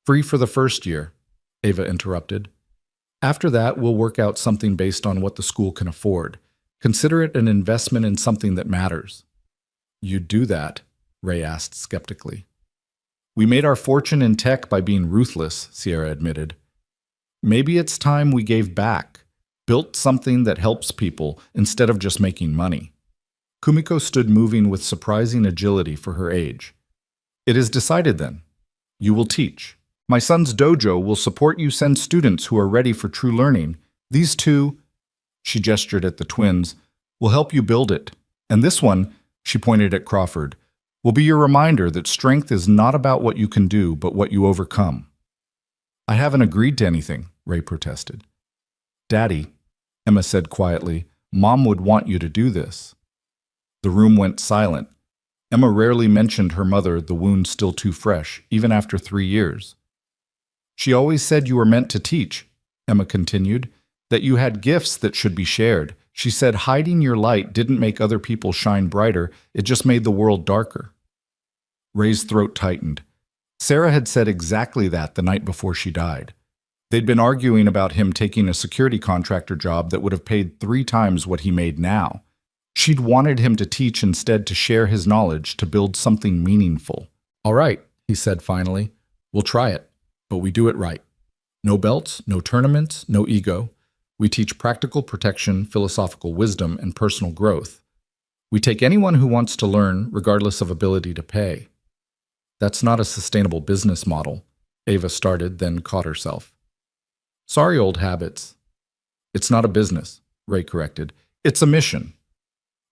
Free for the first year, Ava interrupted. After that, we'll work out something based on what the school can afford. Consider it an investment in something that matters. You'd do that? Ray asked skeptically. We made our fortune in tech by being ruthless, Sierra admitted. Maybe it's time we gave back, built something that helps people instead of just making money. Kumiko stood moving with surprising agility for her age. It is decided then. You will teach. My son's dojo will support you send students who are ready for true learning. These two, she gestured at the twins, will help you build it. And this one, she pointed at Crawford, will be your reminder that strength is not about what you can do, but what you overcome. I haven't agreed to anything, Ray protested. Daddy, Emma said quietly, Mom would want you to do this. The room went silent. Emma rarely mentioned her mother, the wound still too fresh, even after 3 years. She always said you were meant to teach, Emma continued, that you had gifts that should be shared. She said hiding your light didn't make other people shine brighter, it just made the world darker. Ray's throat tightened. Sarah had said exactly that the night before she died. They'd been arguing about him taking a security contractor job that would have paid 3 times what he made now. She'd wanted him to teach instead, to share his knowledge, to build something meaningful. All right, he said finally. We'll try it, but we do it right. No belts, no tournaments, no ego. We teach practical protection, philosophical wisdom, and personal growth. We take anyone who wants to learn, regardless of ability to pay. That's not a sustainable business model, Ava started, then caught herself. Sorry, old habits. It's not a business, Ray corrected. It's a mission.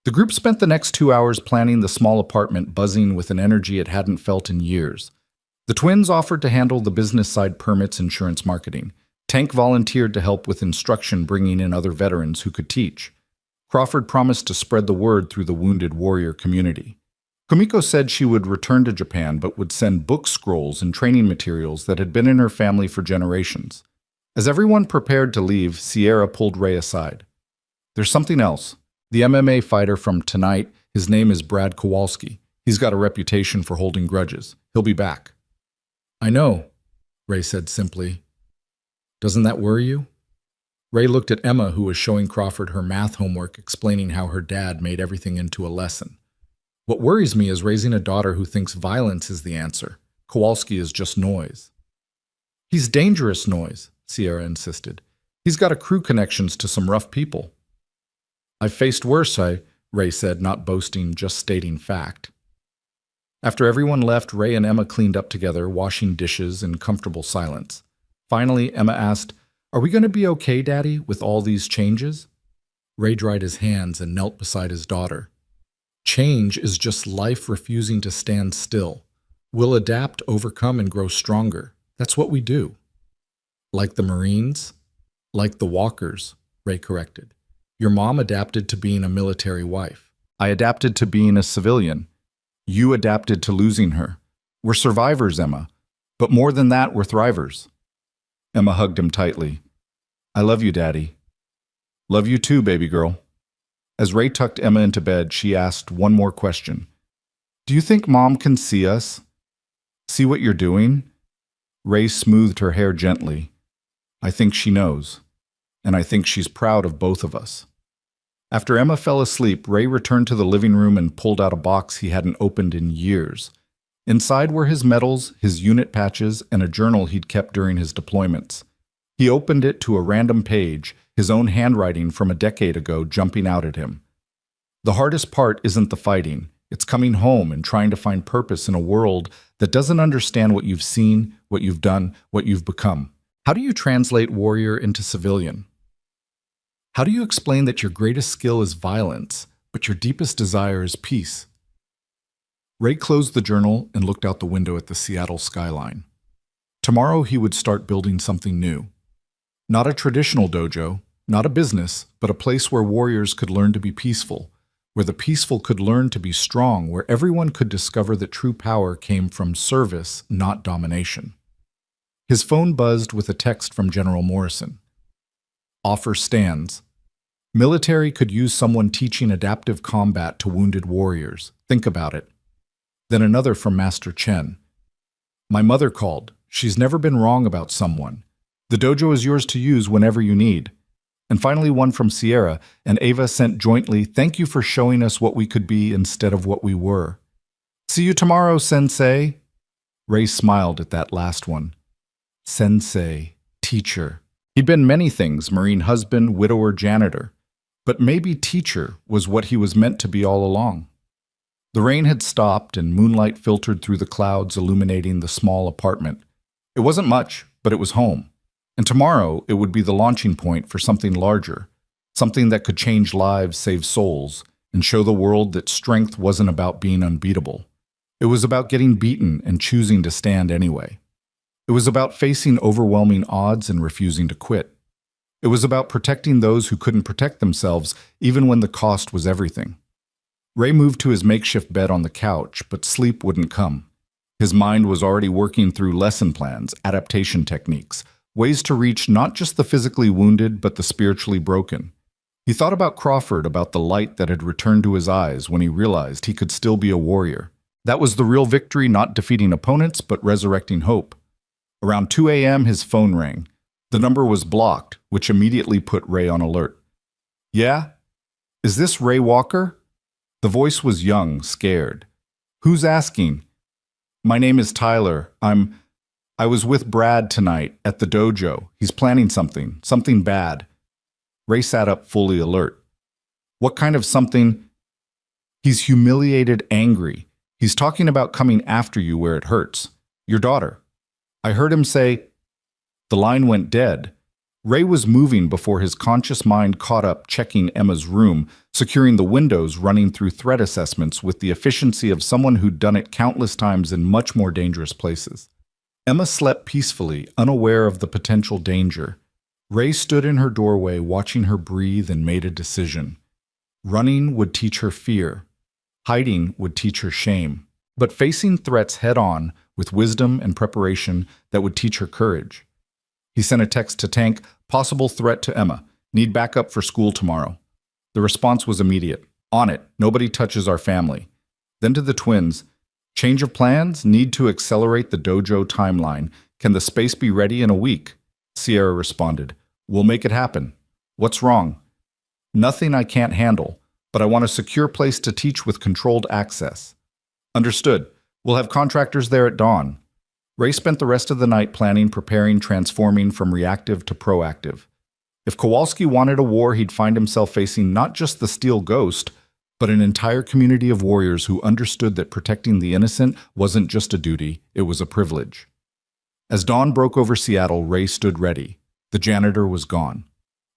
The group spent the next 2 hours planning the small apartment, buzzing with an energy it hadn't felt in years. The twins offered to handle the business side, permits, insurance, marketing. Tank volunteered to help with instruction, bringing in other veterans who could teach. Crawford promised to spread the word through the wounded warrior community. Kumiko said she would return to Japan but would send book scrolls and training materials that had been in her family for generations. As everyone prepared to leave, Sierra pulled Ray aside. There's something else. The MMA fighter from tonight, his name is Brad Kowalski. He's got a reputation for holding grudges. He'll be back. I know, Ray said simply. Doesn't that worry you? Ray looked at Emma, who was showing Crawford her math homework, explaining how her dad made everything into a lesson. What worries me is raising a daughter who thinks violence is the answer. Kowalski is just noise. He's dangerous noise, Sierra insisted. He's got a crew connections to some rough people. I've faced worse, Ray said, not boasting, just stating fact. After everyone left, Ray and Emma cleaned up together, washing dishes in comfortable silence. Finally, Emma asked, Are we going to be okay, Daddy, with all these changes? Ray dried his hands and knelt beside his daughter. Change is just life refusing to stand still. We'll adapt, overcome, and grow stronger. That's what we do. Like the Marines? Like the Walkers, Ray corrected. Your mom adapted to being a military wife. I adapted to being a civilian. You adapted to losing her. We're survivors, Emma. But more than that, we're thrivers. Emma hugged him tightly. I love you, Daddy. Love you too, baby girl. As Ray tucked Emma into bed, she asked one more question. Do you think Mom can see us? See what you're doing? Ray smoothed her hair gently. I think she knows. And I think she's proud of both of us. After Emma fell asleep, Ray returned to the living room and pulled out a box he hadn't opened in years. Inside were his medals, his unit patches, and a journal he'd kept during his deployments. He opened it to a random page, his own handwriting from a decade ago jumping out at him. The hardest part isn't the fighting. It's coming home and trying to find purpose in a world that doesn't understand what you've seen, what you've done, what you've become. How do you translate warrior into civilian? How do you explain that your greatest skill is violence, but your deepest desire is peace? Ray closed the journal and looked out the window at the Seattle skyline. Tomorrow he would start building something new. Not a traditional dojo, not a business, but a place where warriors could learn to be peaceful, where the peaceful could learn to be strong, where everyone could discover that true power came from service, not domination. His phone buzzed with a text from General Morrison. Offer stands. Military could use someone teaching adaptive combat to wounded warriors. Think about it. Then another from Master Chen. My mother called. She's never been wrong about someone. The dojo is yours to use whenever you need. And finally one from Sierra, and Ava sent jointly, thank you for showing us what we could be instead of what we were. See you tomorrow, Sensei. Ray smiled at that last one. Sensei, teacher. He'd been many things, marine husband, widower, janitor. But maybe teacher was what he was meant to be all along. The rain had stopped and moonlight filtered through the clouds, illuminating the small apartment. It wasn't much, but it was home. And tomorrow it would be the launching point for something larger, something that could change lives, save souls, and show the world that strength wasn't about being unbeatable. It was about getting beaten and choosing to stand anyway. It was about facing overwhelming odds and refusing to quit. It was about protecting those who couldn't protect themselves, even when the cost was everything. Ray moved to his makeshift bed on the couch, but sleep wouldn't come. His mind was already working through lesson plans, adaptation techniques, ways to reach not just the physically wounded, but the spiritually broken. He thought about Crawford, about the light that had returned to his eyes when he realized he could still be a warrior. That was the real victory, not defeating opponents, but resurrecting hope. Around 2 a.m., his phone rang. The number was blocked, which immediately put Ray on alert. Yeah? Is this Ray Walker? The voice was young, scared. Who's asking? My name is Tyler. I was with Brad tonight at the dojo. He's planning something bad. Ray sat up, fully alert. What kind of something? He's humiliated, angry. He's talking about coming after you where it hurts. Your daughter. I heard him say. The line went dead. Ray was moving before his conscious mind caught up, checking Emma's room, securing the windows, running through threat assessments with the efficiency of someone who'd done it countless times in much more dangerous places. Emma slept peacefully, unaware of the potential danger. Ray stood in her doorway, watching her breathe, and made a decision. Running would teach her fear. Hiding would teach her shame. But facing threats head-on, with wisdom and preparation, that would teach her courage. He sent a text to Tank, possible threat to Emma. Need backup for school tomorrow. The response was immediate. On it. Nobody touches our family. Then to the twins. Change of plans? Need to accelerate the dojo timeline. Can the space be ready in a week? Sierra responded. We'll make it happen. What's wrong? Nothing I can't handle, but I want a secure place to teach with controlled access. Understood. We'll have contractors there at dawn. Ray spent the rest of the night planning, preparing, transforming from reactive to proactive. If Kowalski wanted a war, he'd find himself facing not just the Steel Ghost, but an entire community of warriors who understood that protecting the innocent wasn't just a duty, it was a privilege. As dawn broke over Seattle, Ray stood ready. The janitor was gone.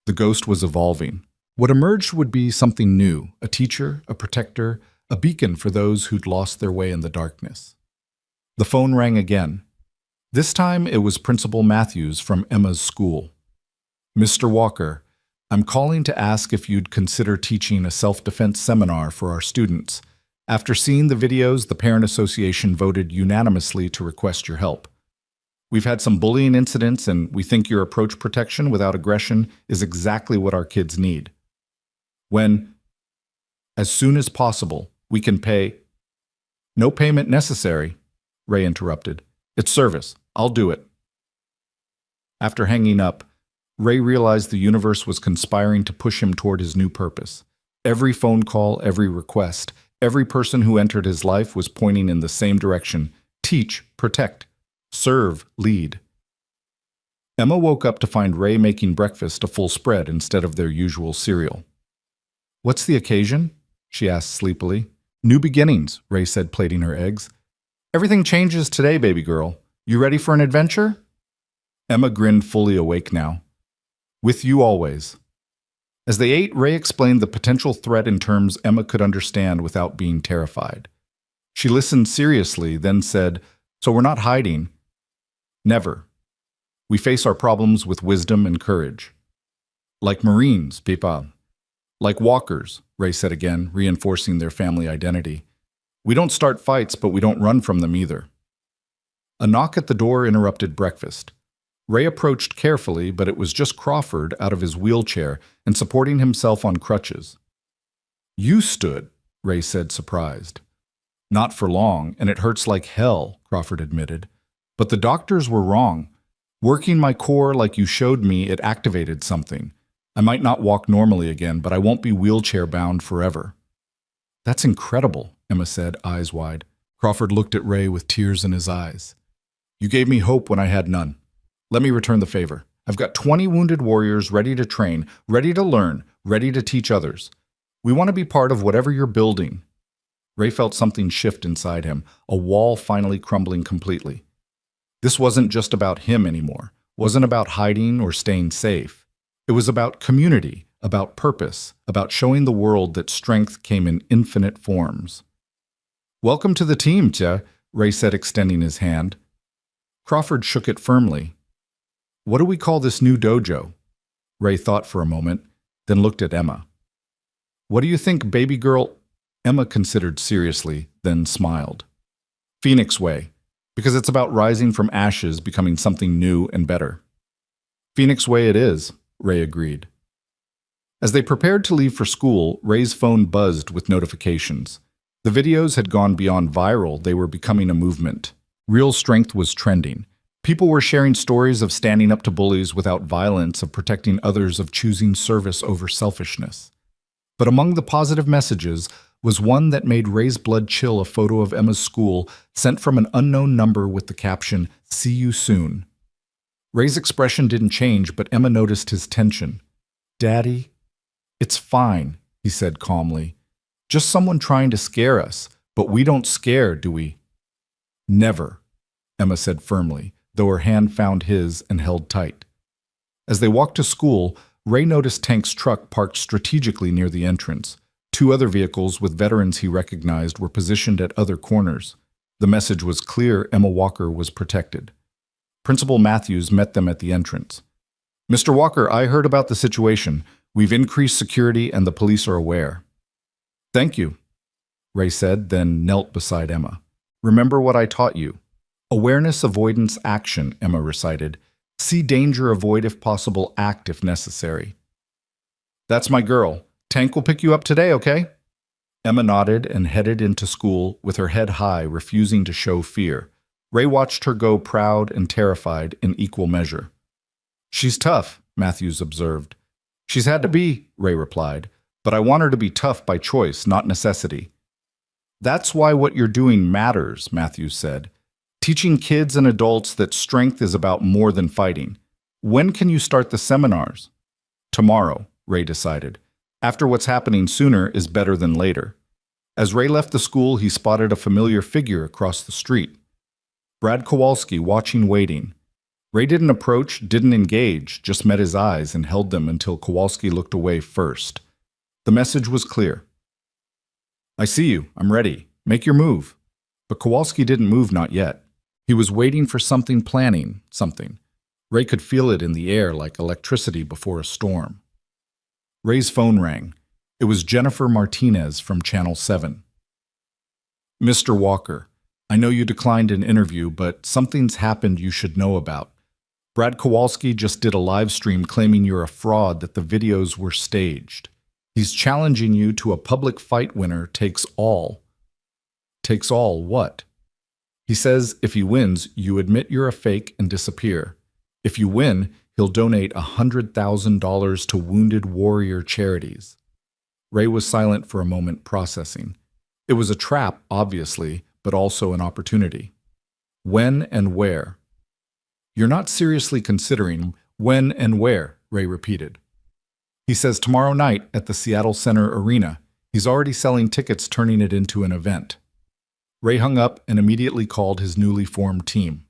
The ghost was evolving. What emerged would be something new, a teacher, a protector, a beacon for those who'd lost their way in the darkness. The phone rang again. This time it was Principal Matthews from Emma's school. Mr. Walker, I'm calling to ask if you'd consider teaching a self-defense seminar for our students. After seeing the videos, the Parent Association voted unanimously to request your help. We've had some bullying incidents, and we think your approach protection without aggression is exactly what our kids need. As soon as possible, we can pay. No payment necessary, Ray interrupted. It's service. I'll do it. After hanging up, Ray realized the universe was conspiring to push him toward his new purpose. Every phone call, every request, every person who entered his life was pointing in the same direction. Teach, protect, serve, lead. Emma woke up to find Ray making breakfast a full spread instead of their usual cereal. What's the occasion? She asked sleepily. New beginnings, Ray said, plating her eggs. Everything changes today, baby girl. You ready for an adventure? Emma grinned, fully awake now. With you always. As they ate, Ray explained the potential threat in terms Emma could understand without being terrified. She listened seriously, then said, "So we're not hiding." "Never. We face our problems with wisdom and courage." "Like Marines, Pipa." "Like walkers," Ray said again, reinforcing their family identity. "We don't start fights, but we don't run from them either." A knock at the door interrupted breakfast. Ray approached carefully, but it was just Crawford out of his wheelchair and supporting himself on crutches. "You stood," Ray said, surprised. "Not for long, and it hurts like hell," Crawford admitted. "But the doctors were wrong. Working my core like you showed me, it activated something. I might not walk normally again, but I won't be wheelchair-bound forever." "That's incredible," Emma said, eyes wide. Crawford looked at Ray with tears in his eyes. "You gave me hope when I had none. Let me return the favor. I've got 20 wounded warriors ready to train, ready to learn, ready to teach others. We want to be part of whatever you're building." Ray felt something shift inside him, a wall finally crumbling completely. This wasn't just about him anymore, wasn't about hiding or staying safe. It was about community, about purpose, about showing the world that strength came in infinite forms. "Welcome to the team, Tia," Ray said, extending his hand. Crawford shook it firmly. "What do we call this new dojo?" Ray thought for a moment, then looked at Emma. "What do you think, baby girl?" Emma considered seriously, then smiled. "Phoenix Way, because it's about rising from ashes, becoming something new and better." "Phoenix Way it is," Ray agreed. As they prepared to leave for school, Ray's phone buzzed with notifications. The videos had gone beyond viral, they were becoming a movement. Real strength was trending. People were sharing stories of standing up to bullies without violence, of protecting others, of choosing service over selfishness. But among the positive messages was one that made Ray's blood chill, a photo of Emma's school sent from an unknown number with the caption, "See you soon." Ray's expression didn't change, but Emma noticed his tension. "Daddy?" "It's fine," he said calmly. "Just someone trying to scare us, but we don't scare, do we?" "Never," Emma said firmly, though her hand found his and held tight. As they walked to school, Ray noticed Tank's truck parked strategically near the entrance. 2 other vehicles with veterans he recognized were positioned at other corners. The message was clear: Emma Walker was protected. Principal Matthews met them at the entrance. "Mr. Walker, I heard about the situation. We've increased security and the police are aware." "Thank you," Ray said, then knelt beside Emma. "Remember what I taught you. Awareness, avoidance, action," Emma recited. "See danger, avoid if possible, act if necessary." "That's my girl. Tank will pick you up today, okay?" Emma nodded and headed into school with her head high, refusing to show fear. Ray watched her go, proud and terrified in equal measure. "She's tough," Matthews observed. "She's had to be," Ray replied, "but I want her to be tough by choice, not necessity." "That's why what you're doing matters," Matthews said. "Teaching kids and adults that strength is about more than fighting. When can you start the seminars?" "Tomorrow," Ray decided. "After what's happening sooner is better than later." As Ray left the school, he spotted a familiar figure across the street. Brad Kowalski, watching, waiting. Ray didn't approach, didn't engage, just met his eyes and held them until Kowalski looked away first. The message was clear. "I see you. I'm ready. Make your move." But Kowalski didn't move, not yet. He was waiting for something, planning something. Ray could feel it in the air like electricity before a storm. Ray's phone rang. It was Jennifer Martinez from Channel 7. "Mr. Walker, I know you declined an interview, but something's happened you should know about. Brad Kowalski just did a live stream claiming you're a fraud, that the videos were staged. He's challenging you to a public fight. Winner takes all." "Takes all what?" "He says if he wins, you admit you're a fake and disappear. If you win, he'll donate $100,000 to wounded warrior charities." Ray was silent for a moment, processing. It was a trap, obviously, but also an opportunity. "When and where?" "You're not seriously considering when and where," Ray repeated. "He says tomorrow night at the Seattle Center Arena. He's already selling tickets, turning it into an event." Ray hung up and immediately called his newly formed team.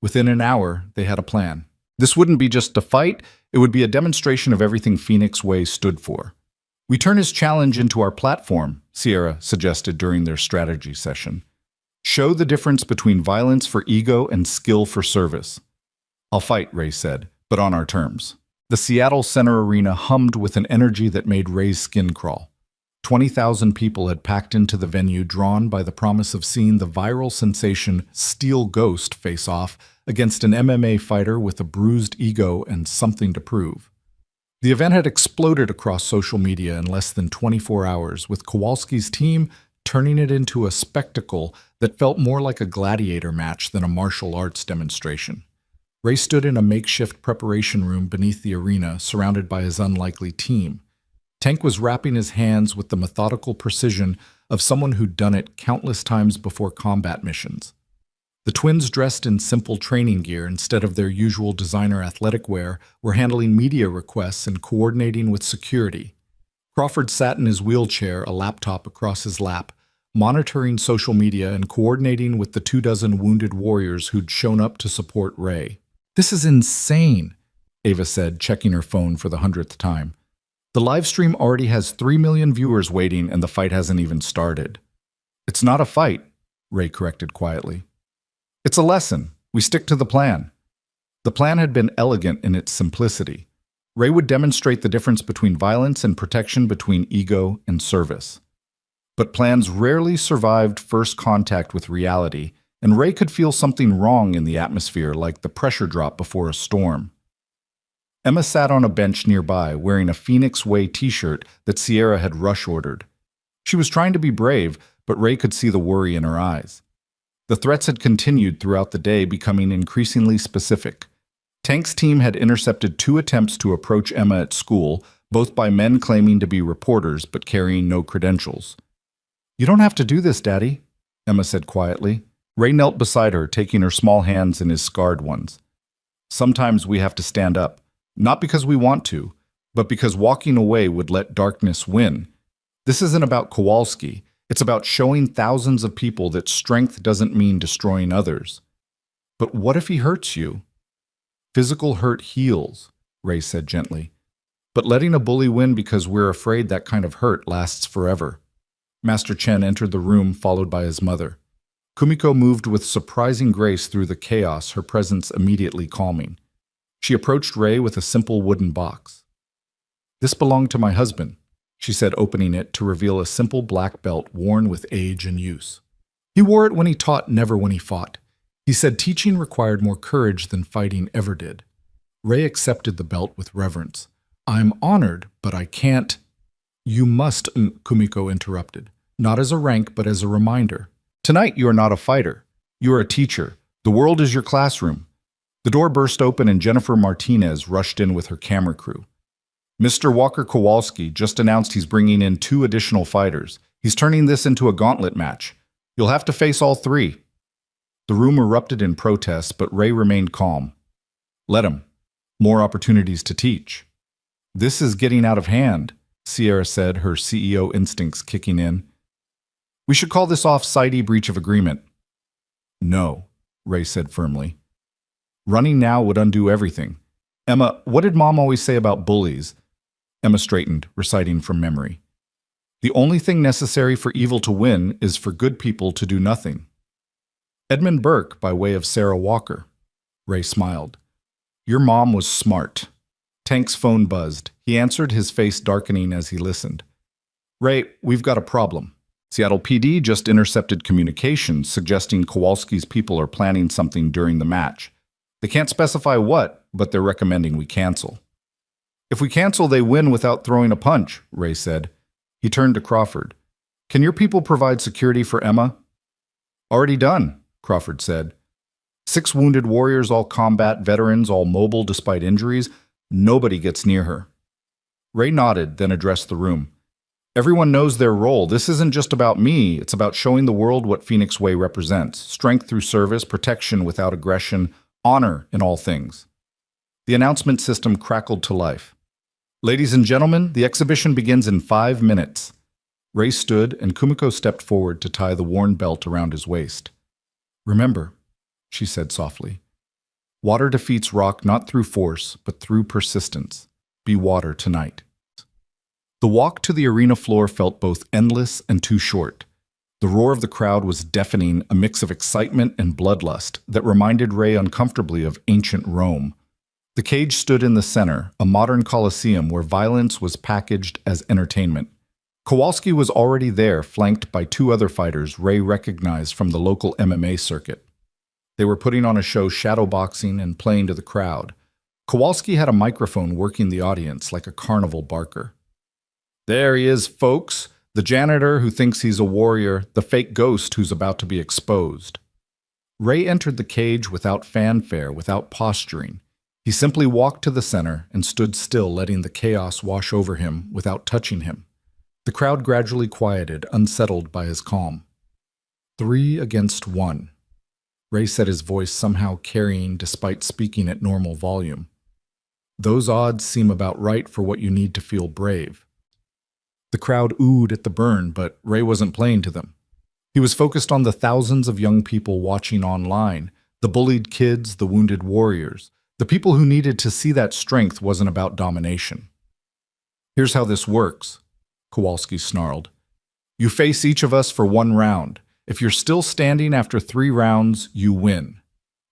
Within an hour, they had a plan. This wouldn't be just a fight, it would be a demonstration of everything Phoenix Way stood for. We turn his challenge into our platform, Sierra suggested during their strategy session. Show the difference between violence for ego and skill for service. I'll fight, Ray said, but on our terms. The Seattle Center Arena hummed with an energy that made Ray's skin crawl. 20,000 people had packed into the venue, drawn by the promise of seeing the viral sensation Steel Ghost face off against an MMA fighter with a bruised ego and something to prove. The event had exploded across social media in less than 24 hours, with Kowalski's team turning it into a spectacle that felt more like a gladiator match than a martial arts demonstration. Ray stood in a makeshift preparation room beneath the arena, surrounded by his unlikely team. Tank was wrapping his hands with the methodical precision of someone who'd done it countless times before combat missions. The twins, dressed in simple training gear instead of their usual designer athletic wear, were handling media requests and coordinating with security. Crawford sat in his wheelchair, a laptop across his lap, monitoring social media and coordinating with the 24 wounded warriors who'd shown up to support Ray. "This is insane," Ava said, checking her phone for the 100th time. "The live stream already has 3 million viewers waiting and the fight hasn't even started." "It's not a fight," Ray corrected quietly. "It's a lesson. We stick to the plan." The plan had been elegant in its simplicity. Ray would demonstrate the difference between violence and protection, between ego and service. But plans rarely survived first contact with reality, and Ray could feel something wrong in the atmosphere, like the pressure drop before a storm. Emma sat on a bench nearby, wearing a Phoenix Way t-shirt that Sierra had rush-ordered. She was trying to be brave, but Ray could see the worry in her eyes. The threats had continued throughout the day, becoming increasingly specific. Tank's team had intercepted 2 attempts to approach Emma at school, both by men claiming to be reporters but carrying no credentials. "You don't have to do this, Daddy," Emma said quietly. Ray knelt beside her, taking her small hands in his scarred ones. "Sometimes we have to stand up, not because we want to, but because walking away would let darkness win. This isn't about Kowalski. It's about showing thousands of people that strength doesn't mean destroying others." "But what if he hurts you?" "Physical hurt heals," Ray said gently. "But letting a bully win because we're afraid that kind of hurt lasts forever." Master Chen entered the room, followed by his mother. Kumiko moved with surprising grace through the chaos, her presence immediately calming. She approached Ray with a simple wooden box. "This belonged to my husband," she said, opening it to reveal a simple black belt worn with age and use. "He wore it when he taught, never when he fought. He said teaching required more courage than fighting ever did." Ray accepted the belt with reverence. "I'm honored, but I can't—" "You must," Kumiko interrupted. "Not as a rank, but as a reminder. Tonight you are not a fighter. You are a teacher. The world is your classroom." The door burst open and Jennifer Martinez rushed in with her camera crew. "Mr. Walker Kowalski just announced he's bringing in 2 additional fighters. He's turning this into a gauntlet match. You'll have to face all 3. The room erupted in protest, but Ray remained calm. "Let him. More opportunities to teach." "This is getting out of hand," Sierra said, her CEO instincts kicking in. "We should call this off-site breach of agreement." "No," Ray said firmly. "Running now would undo everything. Emma, what did Mom always say about bullies?" Emma straightened, reciting from memory. "The only thing necessary for evil to win is for good people to do nothing." "Edmund Burke, by way of Sarah Walker." Ray smiled. "Your mom was smart." Tank's phone buzzed. He answered, his face darkening as he listened. "Ray, we've got a problem. Seattle PD just intercepted communications suggesting Kowalski's people are planning something during the match. They can't specify what, but they're recommending we cancel." "If we cancel, they win without throwing a punch," Ray said. He turned to Crawford. "Can your people provide security for Emma?" "Already done," Crawford said. 6 wounded warriors, all combat veterans, all mobile despite injuries. Nobody gets near her. Ray nodded, then addressed the room. "Everyone knows their role. This isn't just about me. It's about showing the world what Phoenix Way represents. Strength through service, protection without aggression, honor in all things." The announcement system crackled to life. "Ladies and gentlemen, the exhibition begins in 5 minutes." Ray stood, and Kumiko stepped forward to tie the worn belt around his waist. "Remember," she said softly, "water defeats rock not through force, but through persistence. Be water tonight." The walk to the arena floor felt both endless and too short. The roar of the crowd was deafening, a mix of excitement and bloodlust that reminded Ray uncomfortably of ancient Rome. The cage stood in the center, a modern coliseum where violence was packaged as entertainment. Kowalski was already there, flanked by two other fighters Ray recognized from the local MMA circuit. They were putting on a show shadowboxing and playing to the crowd. Kowalski had a microphone working the audience like a carnival barker. "There he is, folks. The janitor who thinks he's a warrior, the fake ghost who's about to be exposed." Ray entered the cage without fanfare, without posturing. He simply walked to the center and stood still, letting the chaos wash over him without touching him. The crowd gradually quieted, unsettled by his calm. 3 against 1. Ray said, his voice somehow carrying despite speaking at normal volume. "Those odds seem about right for what you need to feel brave." The crowd oohed at the burn, but Ray wasn't playing to them. He was focused on the thousands of young people watching online, the bullied kids, the wounded warriors, the people who needed to see that strength wasn't about domination. "Here's how this works," Kowalski snarled. "You face each of us for 1 round. If you're still standing after 3 rounds, you win.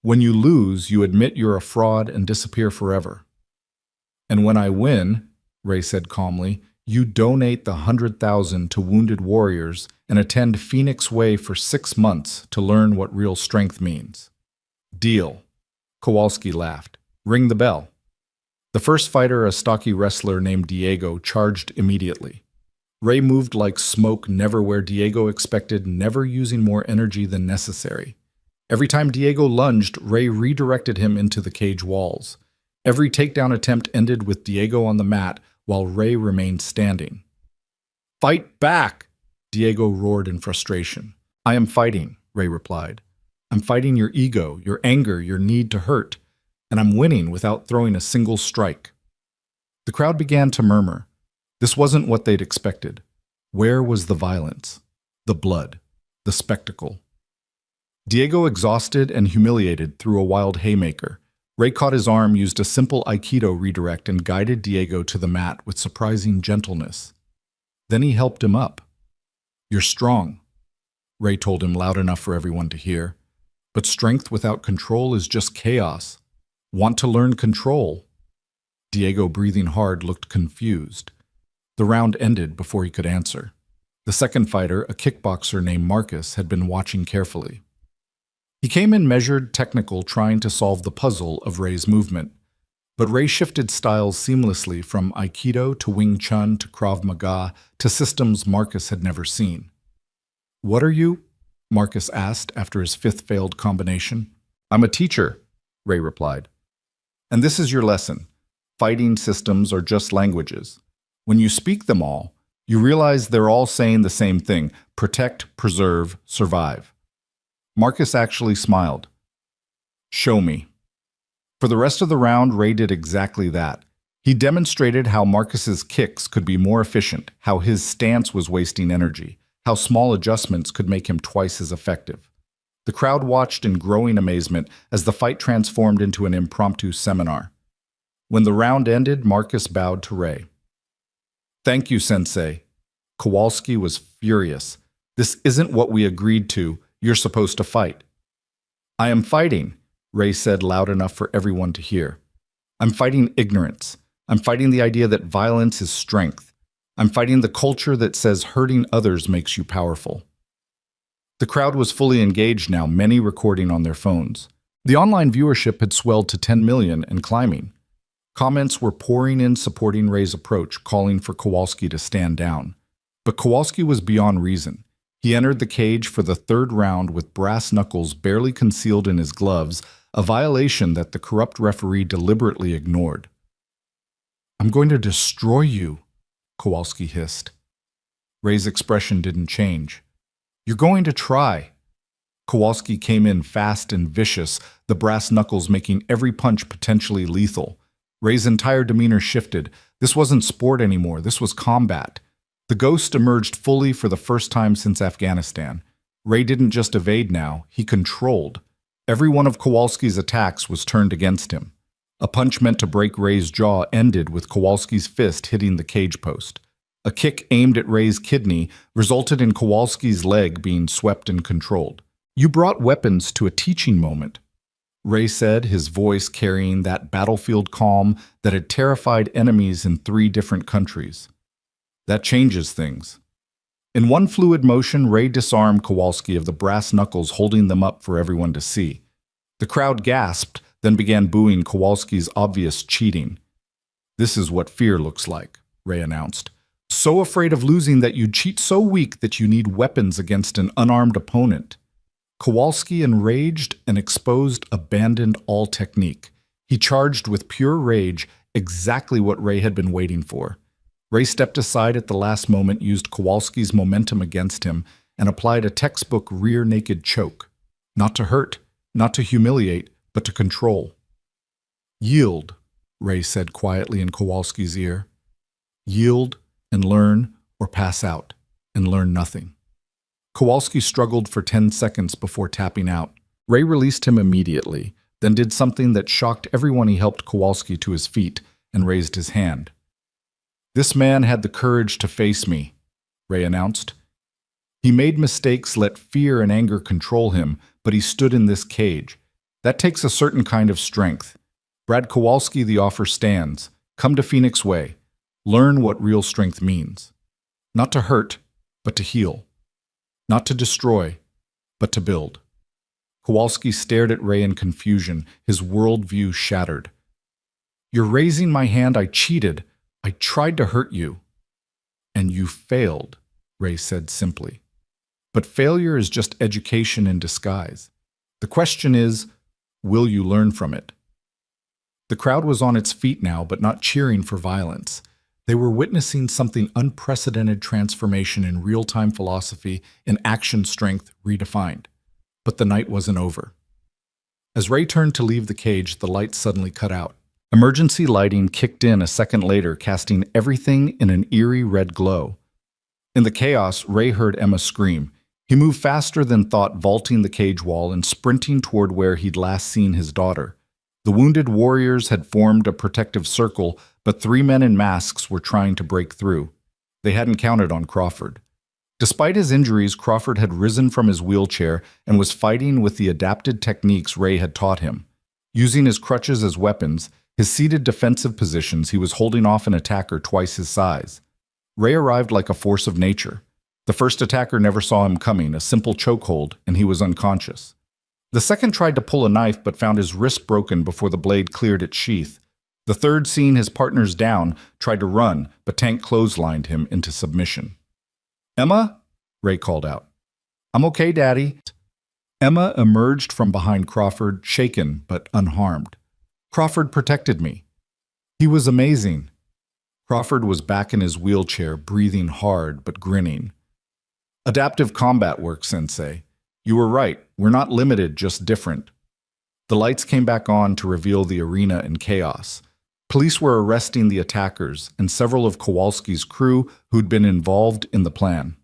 When you lose, you admit you're a fraud and disappear forever. And when I win," Ray said calmly, "you donate the 100,000 to wounded warriors and attend Phoenix Way for 6 months to learn what real strength means." "Deal." Kowalski laughed. "Ring the bell." The first fighter, a stocky wrestler named Diego, charged immediately. Ray moved like smoke, never where Diego expected, never using more energy than necessary. Every time Diego lunged, Ray redirected him into the cage walls. Every takedown attempt ended with Diego on the mat, while Ray remained standing. "Fight back!" Diego roared in frustration. "I am fighting," Ray replied. "I'm fighting your ego, your anger, your need to hurt, and I'm winning without throwing a single strike." The crowd began to murmur. This wasn't what they'd expected. Where was the violence, the blood, the spectacle? Diego, exhausted and humiliated, threw a wild haymaker. Ray caught his arm, used a simple Aikido redirect, and guided Diego to the mat with surprising gentleness. Then he helped him up. "You're strong," Ray told him loud enough for everyone to hear. "But strength without control is just chaos. Want to learn control?" Diego, breathing hard, looked confused. The round ended before he could answer. The second fighter, a kickboxer named Marcus, had been watching carefully. He came in measured, technical, trying to solve the puzzle of Ray's movement. But Ray shifted styles seamlessly from Aikido to Wing Chun to Krav Maga to systems Marcus had never seen. "What are you?" Marcus asked after his 5th failed combination. "I'm a teacher," Ray replied. "And this is your lesson. Fighting systems are just languages. When you speak them all, you realize they're all saying the same thing: protect, preserve, survive." Marcus actually smiled. "Show me." For the rest of the round, Ray did exactly that. He demonstrated how Marcus's kicks could be more efficient, how his stance was wasting energy, how small adjustments could make him twice as effective. The crowd watched in growing amazement as the fight transformed into an impromptu seminar. When the round ended, Marcus bowed to Ray. "Thank you, Sensei." Kowalski was furious. "This isn't what we agreed to. You're supposed to fight." "I am fighting," Ray said loud enough for everyone to hear. "I'm fighting ignorance. I'm fighting the idea that violence is strength. I'm fighting the culture that says hurting others makes you powerful." The crowd was fully engaged now, many recording on their phones. The online viewership had swelled to 10 million and climbing. Comments were pouring in supporting Ray's approach, calling for Kowalski to stand down. But Kowalski was beyond reason. He entered the cage for the 3rd round with brass knuckles barely concealed in his gloves, a violation that the corrupt referee deliberately ignored. "I'm going to destroy you," Kowalski hissed. Ray's expression didn't change. "You're going to try." Kowalski came in fast and vicious, the brass knuckles making every punch potentially lethal. Ray's entire demeanor shifted. This wasn't sport anymore, this was combat. The ghost emerged fully for the first time since Afghanistan. Ray didn't just evade now, he controlled. Every one of Kowalski's attacks was turned against him. A punch meant to break Ray's jaw ended with Kowalski's fist hitting the cage post. A kick aimed at Ray's kidney resulted in Kowalski's leg being swept and controlled. "You brought weapons to a teaching moment," Ray said, his voice carrying that battlefield calm that had terrified enemies in 3 different countries. "That changes things." In one fluid motion, Ray disarmed Kowalski of the brass knuckles holding them up for everyone to see. The crowd gasped, then began booing Kowalski's obvious cheating. "This is what fear looks like," Ray announced. "So afraid of losing that you cheat so weak that you need weapons against an unarmed opponent." Kowalski enraged and exposed abandoned all technique. He charged with pure rage, exactly what Ray had been waiting for. Ray stepped aside at the last moment, used Kowalski's momentum against him, and applied a textbook rear-naked choke. Not to hurt, not to humiliate, but to control. "Yield," Ray said quietly in Kowalski's ear. "Yield and learn, or pass out and learn nothing." Kowalski struggled for 10 seconds before tapping out. Ray released him immediately, then did something that shocked everyone. He helped Kowalski to his feet and raised his hand. "This man had the courage to face me," Ray announced. "He made mistakes, let fear and anger control him, but he stood in this cage. That takes a certain kind of strength. Brad Kowalski, the offer stands. Come to Phoenix Way. Learn what real strength means. Not to hurt, but to heal. Not to destroy, but to build." Kowalski stared at Ray in confusion, his worldview shattered. "You're raising my hand. I cheated. I tried to hurt you." "And you failed," Ray said simply. "But failure is just education in disguise. The question is, will you learn from it?" The crowd was on its feet now, but not cheering for violence. They were witnessing something unprecedented: transformation in real-time philosophy and action strength redefined. But the night wasn't over. As Ray turned to leave the cage, the lights suddenly cut out. Emergency lighting kicked in a second later, casting everything in an eerie red glow. In the chaos, Ray heard Emma scream. He moved faster than thought, vaulting the cage wall and sprinting toward where he'd last seen his daughter. The wounded warriors had formed a protective circle, but 3 men in masks were trying to break through. They hadn't counted on Crawford. Despite his injuries, Crawford had risen from his wheelchair and was fighting with the adapted techniques Ray had taught him. Using his crutches as weapons, his seated defensive positions, he was holding off an attacker twice his size. Ray arrived like a force of nature. The first attacker never saw him coming, a simple chokehold, and he was unconscious. The second tried to pull a knife but found his wrist broken before the blade cleared its sheath. The third, seeing his partners down, tried to run, but Tank clotheslined him into submission. "Emma?" Ray called out. "I'm okay, Daddy." Emma emerged from behind Crawford, shaken but unharmed. "Crawford protected me. He was amazing." Crawford was back in his wheelchair, breathing hard but grinning. "Adaptive combat work, Sensei. You were right. We're not limited, just different." The lights came back on to reveal the arena in chaos. Police were arresting the attackers and several of Kowalski's crew who'd been involved in the plan.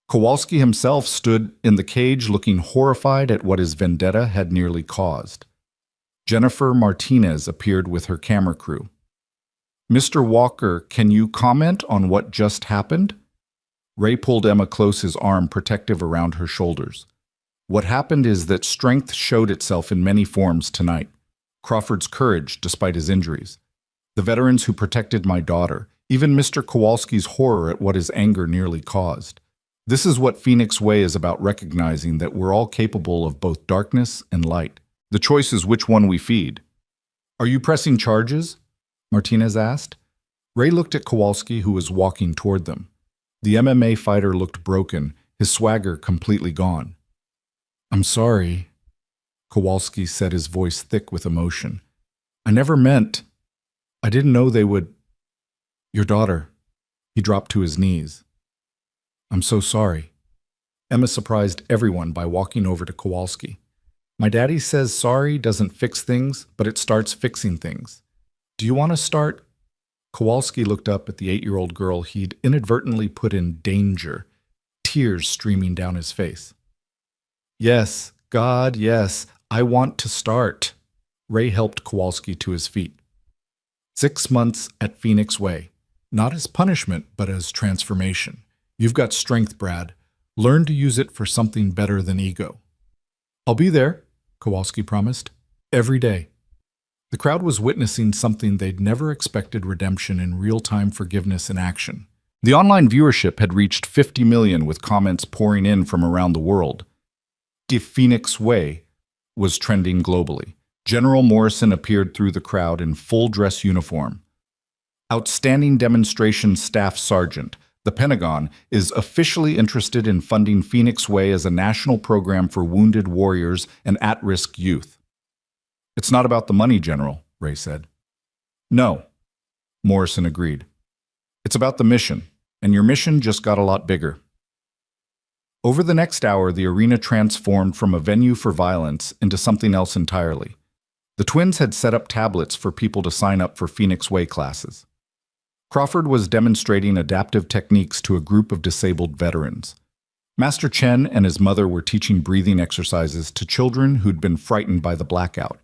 Kowalski himself stood in the cage looking horrified at what his vendetta had nearly caused. Jennifer Martinez appeared with her camera crew. "Mr. Walker, can you comment on what just happened?" Ray pulled Emma close, his arm protective around her shoulders. "What happened is that strength showed itself in many forms tonight. Crawford's courage, despite his injuries. The veterans who protected my daughter. Even Mr. Kowalski's horror at what his anger nearly caused. This is what Phoenix Way is about, recognizing that we're all capable of both darkness and light. The choice is which one we feed." "Are you pressing charges?" Martinez asked. Ray looked at Kowalski, who was walking toward them. The MMA fighter looked broken, his swagger completely gone. "I'm sorry," Kowalski said, his voice thick with emotion. "I never meant. I didn't know they would. Your daughter." He dropped to his knees. "I'm so sorry." Emma surprised everyone by walking over to Kowalski. "My daddy says sorry doesn't fix things, but it starts fixing things. Do you want to start?" Kowalski looked up at the 8-year-old girl he'd inadvertently put in danger, tears streaming down his face. "Yes, God, yes, I want to start." Ray helped Kowalski to his feet. 6 months at Phoenix Way. Not as punishment, but as transformation. You've got strength, Brad. Learn to use it for something better than ego. I'll be there, Kowalski promised. Every day. The crowd was witnessing something they'd never expected: redemption in real-time forgiveness in action. The online viewership had reached 50 million, with comments pouring in from around the world. The Phoenix Way was trending globally. General Morrison appeared through the crowd in full dress uniform. Outstanding Demonstration Staff Sergeant. The Pentagon is officially interested in funding Phoenix Way as a national program for wounded warriors and at-risk youth. It's not about the money, General, Ray said. No, Morrison agreed. It's about the mission, and your mission just got a lot bigger. Over the next hour, the arena transformed from a venue for violence into something else entirely. The twins had set up tablets for people to sign up for Phoenix Way classes. Crawford was demonstrating adaptive techniques to a group of disabled veterans. Master Chen and his mother were teaching breathing exercises to children who'd been frightened by the blackout.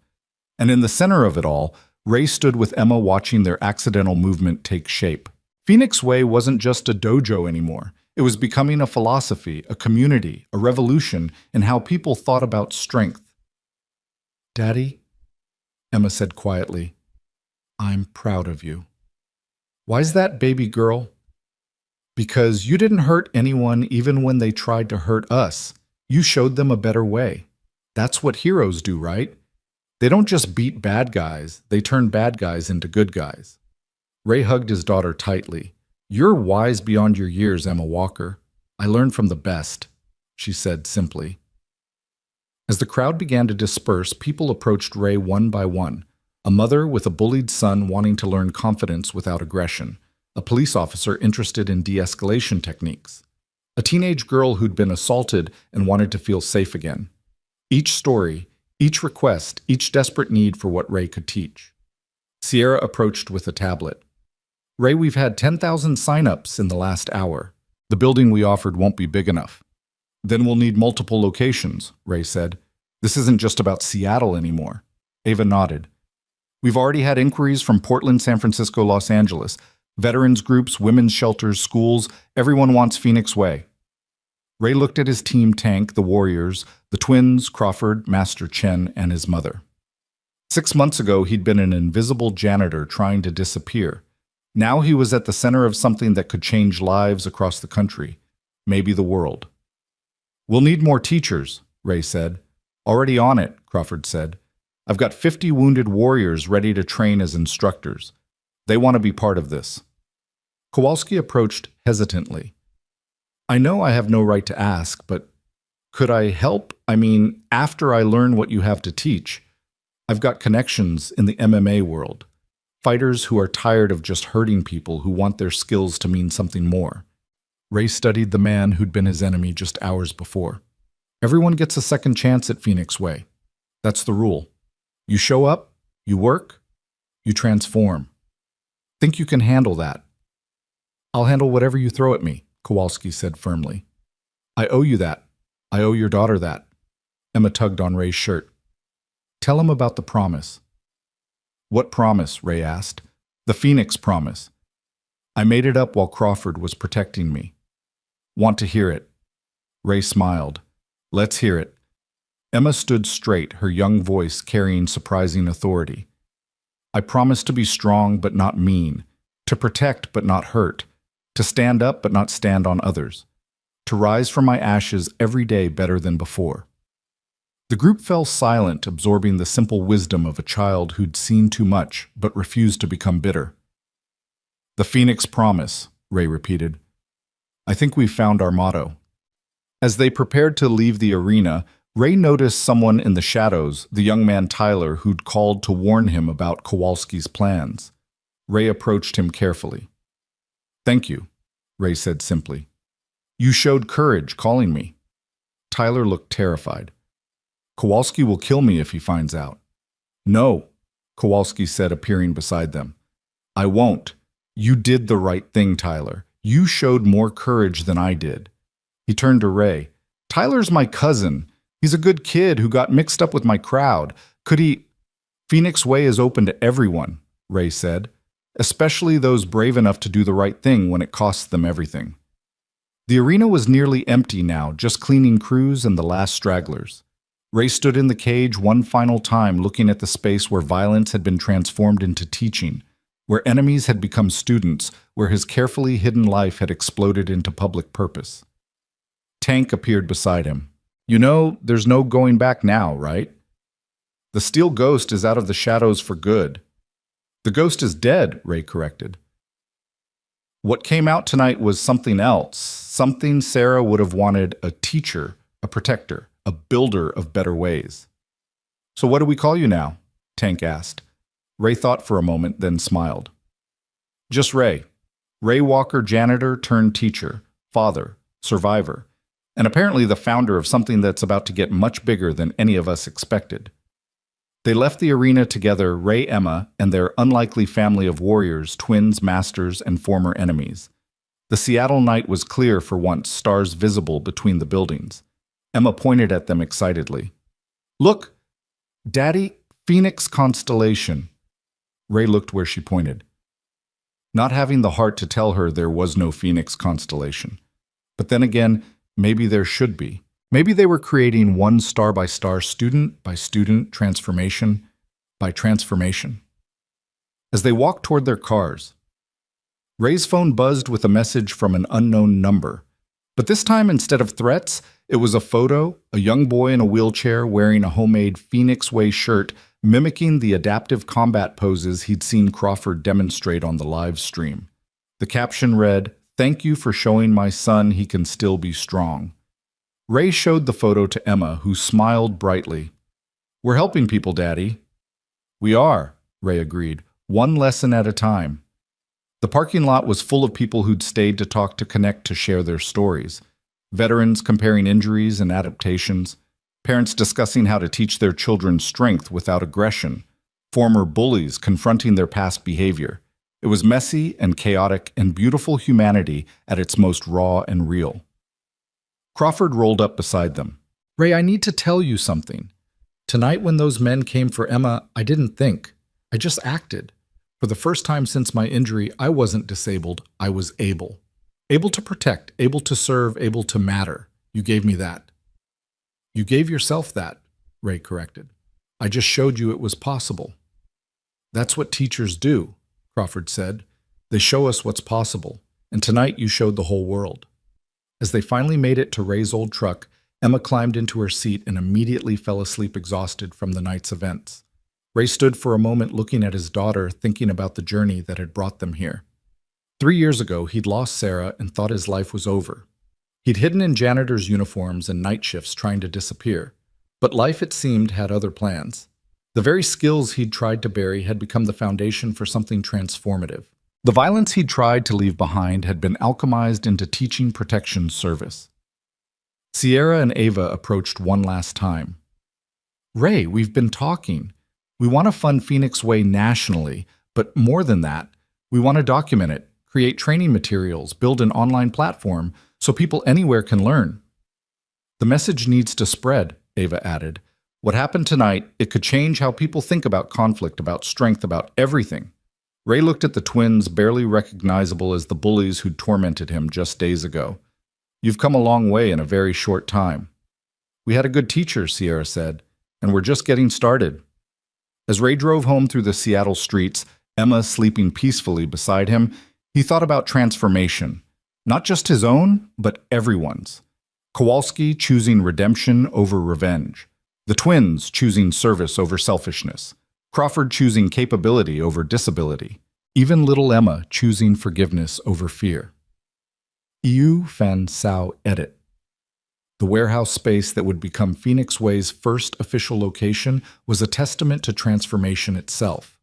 And in the center of it all, Ray stood with Emma, watching their accidental movement take shape. Phoenix Way wasn't just a dojo anymore. It was becoming a philosophy, a community, a revolution in how people thought about strength. Daddy, Emma said quietly, I'm proud of you. Why's that, baby girl? Because you didn't hurt anyone even when they tried to hurt us. You showed them a better way. That's what heroes do, right? They don't just beat bad guys, they turn bad guys into good guys. Ray hugged his daughter tightly. You're wise beyond your years, Emma Walker. I learned from the best, she said simply. As the crowd began to disperse, people approached Ray one by one. A mother with a bullied son wanting to learn confidence without aggression. A police officer interested in de-escalation techniques. A teenage girl who'd been assaulted and wanted to feel safe again. Each story, each request, each desperate need for what Ray could teach. Sierra approached with a tablet. Ray, we've had 10,000 sign-ups in the last hour. The building we offered won't be big enough. Then we'll need multiple locations, Ray said. This isn't just about Seattle anymore. Ava nodded. We've already had inquiries from Portland, San Francisco, Los Angeles. Veterans groups, women's shelters, schools, everyone wants Phoenix Way. Ray looked at his team tank, the Warriors, the twins, Crawford, Master Chen, and his mother. 6 months ago, he'd been an invisible janitor trying to disappear. Now he was at the center of something that could change lives across the country, maybe the world. We'll need more teachers, Ray said. Already on it, Crawford said. I've got 50 wounded warriors ready to train as instructors. They want to be part of this. Kowalski approached hesitantly. I know I have no right to ask, but could I help? I mean, after I learn what you have to teach. I've got connections in the MMA world. Fighters who are tired of just hurting people, who want their skills to mean something more. Ray studied the man who'd been his enemy just hours before. Everyone gets a second chance at Phoenix Way. That's the rule. You show up, you work, you transform. Think you can handle that? I'll handle whatever you throw at me, Kowalski said firmly. I owe you that. I owe your daughter that. Emma tugged on Ray's shirt. Tell him about the promise. What promise? Ray asked. The Phoenix promise. I made it up while Crawford was protecting me. Want to hear it? Ray smiled. Let's hear it. Emma stood straight, her young voice carrying surprising authority. I promised to be strong but not mean, to protect but not hurt, to stand up but not stand on others, to rise from my ashes every day better than before. The group fell silent, absorbing the simple wisdom of a child who'd seen too much but refused to become bitter. The Phoenix promise, Ray repeated. I think we've found our motto. As they prepared to leave the arena, Ray noticed someone in the shadows, the young man Tyler, who'd called to warn him about Kowalski's plans. Ray approached him carefully. Thank you, Ray said simply. You showed courage calling me. Tyler looked terrified. Kowalski will kill me if he finds out. No, Kowalski said, appearing beside them. I won't. You did the right thing, Tyler. You showed more courage than I did. He turned to Ray. Tyler's my cousin. He's a good kid who got mixed up with my crowd. Could he... Phoenix Way is open to everyone, Ray said. especially those brave enough to do the right thing when it costs them everything. The arena was nearly empty now, just cleaning crews and the last stragglers. Ray stood in the cage one final time, looking at the space where violence had been transformed into teaching, where enemies had become students, where his carefully hidden life had exploded into public purpose. Tank appeared beside him. "You know, there's no going back now, right? The steel ghost is out of the shadows for good." "The ghost is dead," Ray corrected. "What came out tonight was something else, something Sarah would have wanted: a teacher, a protector, a builder of better ways." "So what do we call you now?" Tank asked. Ray thought for a moment, then smiled. "Just Ray. Ray Walker, janitor turned teacher, father, survivor, and apparently the founder of something that's about to get much bigger than any of us expected." They left the arena together, Ray, Emma, and their unlikely family of warriors, twins, masters, and former enemies. The Seattle night was clear for once, stars visible between the buildings. Emma pointed at them excitedly. "Look, Daddy, Phoenix constellation." Ray looked where she pointed, not having the heart to tell her there was no Phoenix constellation. But then again, maybe there should be. Maybe they were creating one star by star, student by student, transformation by transformation. As they walked toward their cars, Ray's phone buzzed with a message from an unknown number. But this time, instead of threats, it was a photo, a young boy in a wheelchair wearing a homemade Phoenix Way shirt, mimicking the adaptive combat poses he'd seen Crawford demonstrate on the live stream. The caption read, "Thank you for showing my son he can still be strong." Ray showed the photo to Emma, who smiled brightly. "We're helping people, Daddy." "We are," Ray agreed, "one lesson at a time." The parking lot was full of people who'd stayed to talk, to connect, to share their stories. Veterans comparing injuries and adaptations, parents discussing how to teach their children strength without aggression, former bullies confronting their past behavior. It was messy and chaotic and beautiful humanity at its most raw and real. Crawford rolled up beside them. "Ray, I need to tell you something. Tonight when those men came for Emma, I didn't think. I just acted. For the first time since my injury, I wasn't disabled. I was able. Able to protect, able to serve, able to matter. You gave me that." "You gave yourself that," Ray corrected. "I just showed you it was possible." "That's what teachers do," Crawford said. "They show us what's possible. And tonight you showed the whole world." As they finally made it to Ray's old truck, Emma climbed into her seat and immediately fell asleep, exhausted from the night's events. Ray stood for a moment looking at his daughter, thinking about the journey that had brought them here. 3 years ago, he'd lost Sarah and thought his life was over. He'd hidden in janitor's uniforms and night shifts trying to disappear. But life, it seemed, had other plans. The very skills he'd tried to bury had become the foundation for something transformative. The violence he'd tried to leave behind had been alchemized into teaching protection service. Sierra and Ava approached one last time. "Ray, we've been talking. We want to fund Phoenix Way nationally, but more than that, we want to document it, create training materials, build an online platform so people anywhere can learn." "The message needs to spread," Ava added. "What happened tonight, it could change how people think about conflict, about strength, about everything." Ray looked at the twins, barely recognizable as the bullies who'd tormented him just days ago. "You've come a long way in a very short time." "We had a good teacher," Sierra said, "and we're just getting started." As Ray drove home through the Seattle streets, Emma sleeping peacefully beside him, he thought about transformation. Not just his own, but everyone's. Kowalski choosing redemption over revenge. The twins choosing service over selfishness. Crawford choosing capability over disability. Even little Emma choosing forgiveness over fear. Iu Fan Sao Edit. The warehouse space that would become Phoenix Way's first official location was a testament to transformation itself.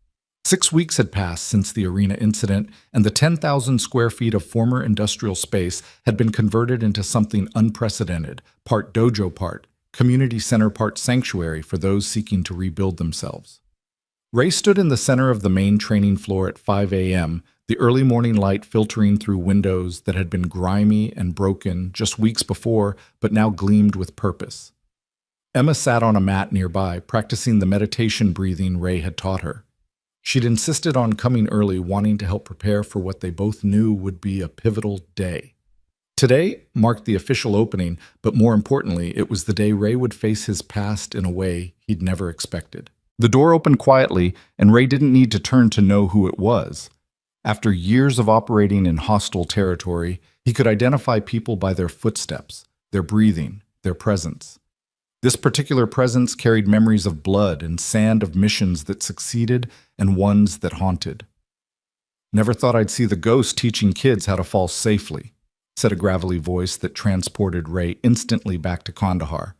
6 weeks had passed since the arena incident, and the 10,000 square feet of former industrial space had been converted into something unprecedented, part dojo, part community center, part sanctuary for those seeking to rebuild themselves. Ray stood in the center of the main training floor at 5 a.m., the early morning light filtering through windows that had been grimy and broken just weeks before, but now gleamed with purpose. Emma sat on a mat nearby, practicing the meditation breathing Ray had taught her. She'd insisted on coming early, wanting to help prepare for what they both knew would be a pivotal day. Today marked the official opening, but more importantly, it was the day Ray would face his past in a way he'd never expected. The door opened quietly, and Ray didn't need to turn to know who it was. After years of operating in hostile territory, he could identify people by their footsteps, their breathing, their presence. This particular presence carried memories of blood and sand, of missions that succeeded and ones that haunted. "Never thought I'd see the ghost teaching kids how to fall safely," said a gravelly voice that transported Ray instantly back to Kandahar.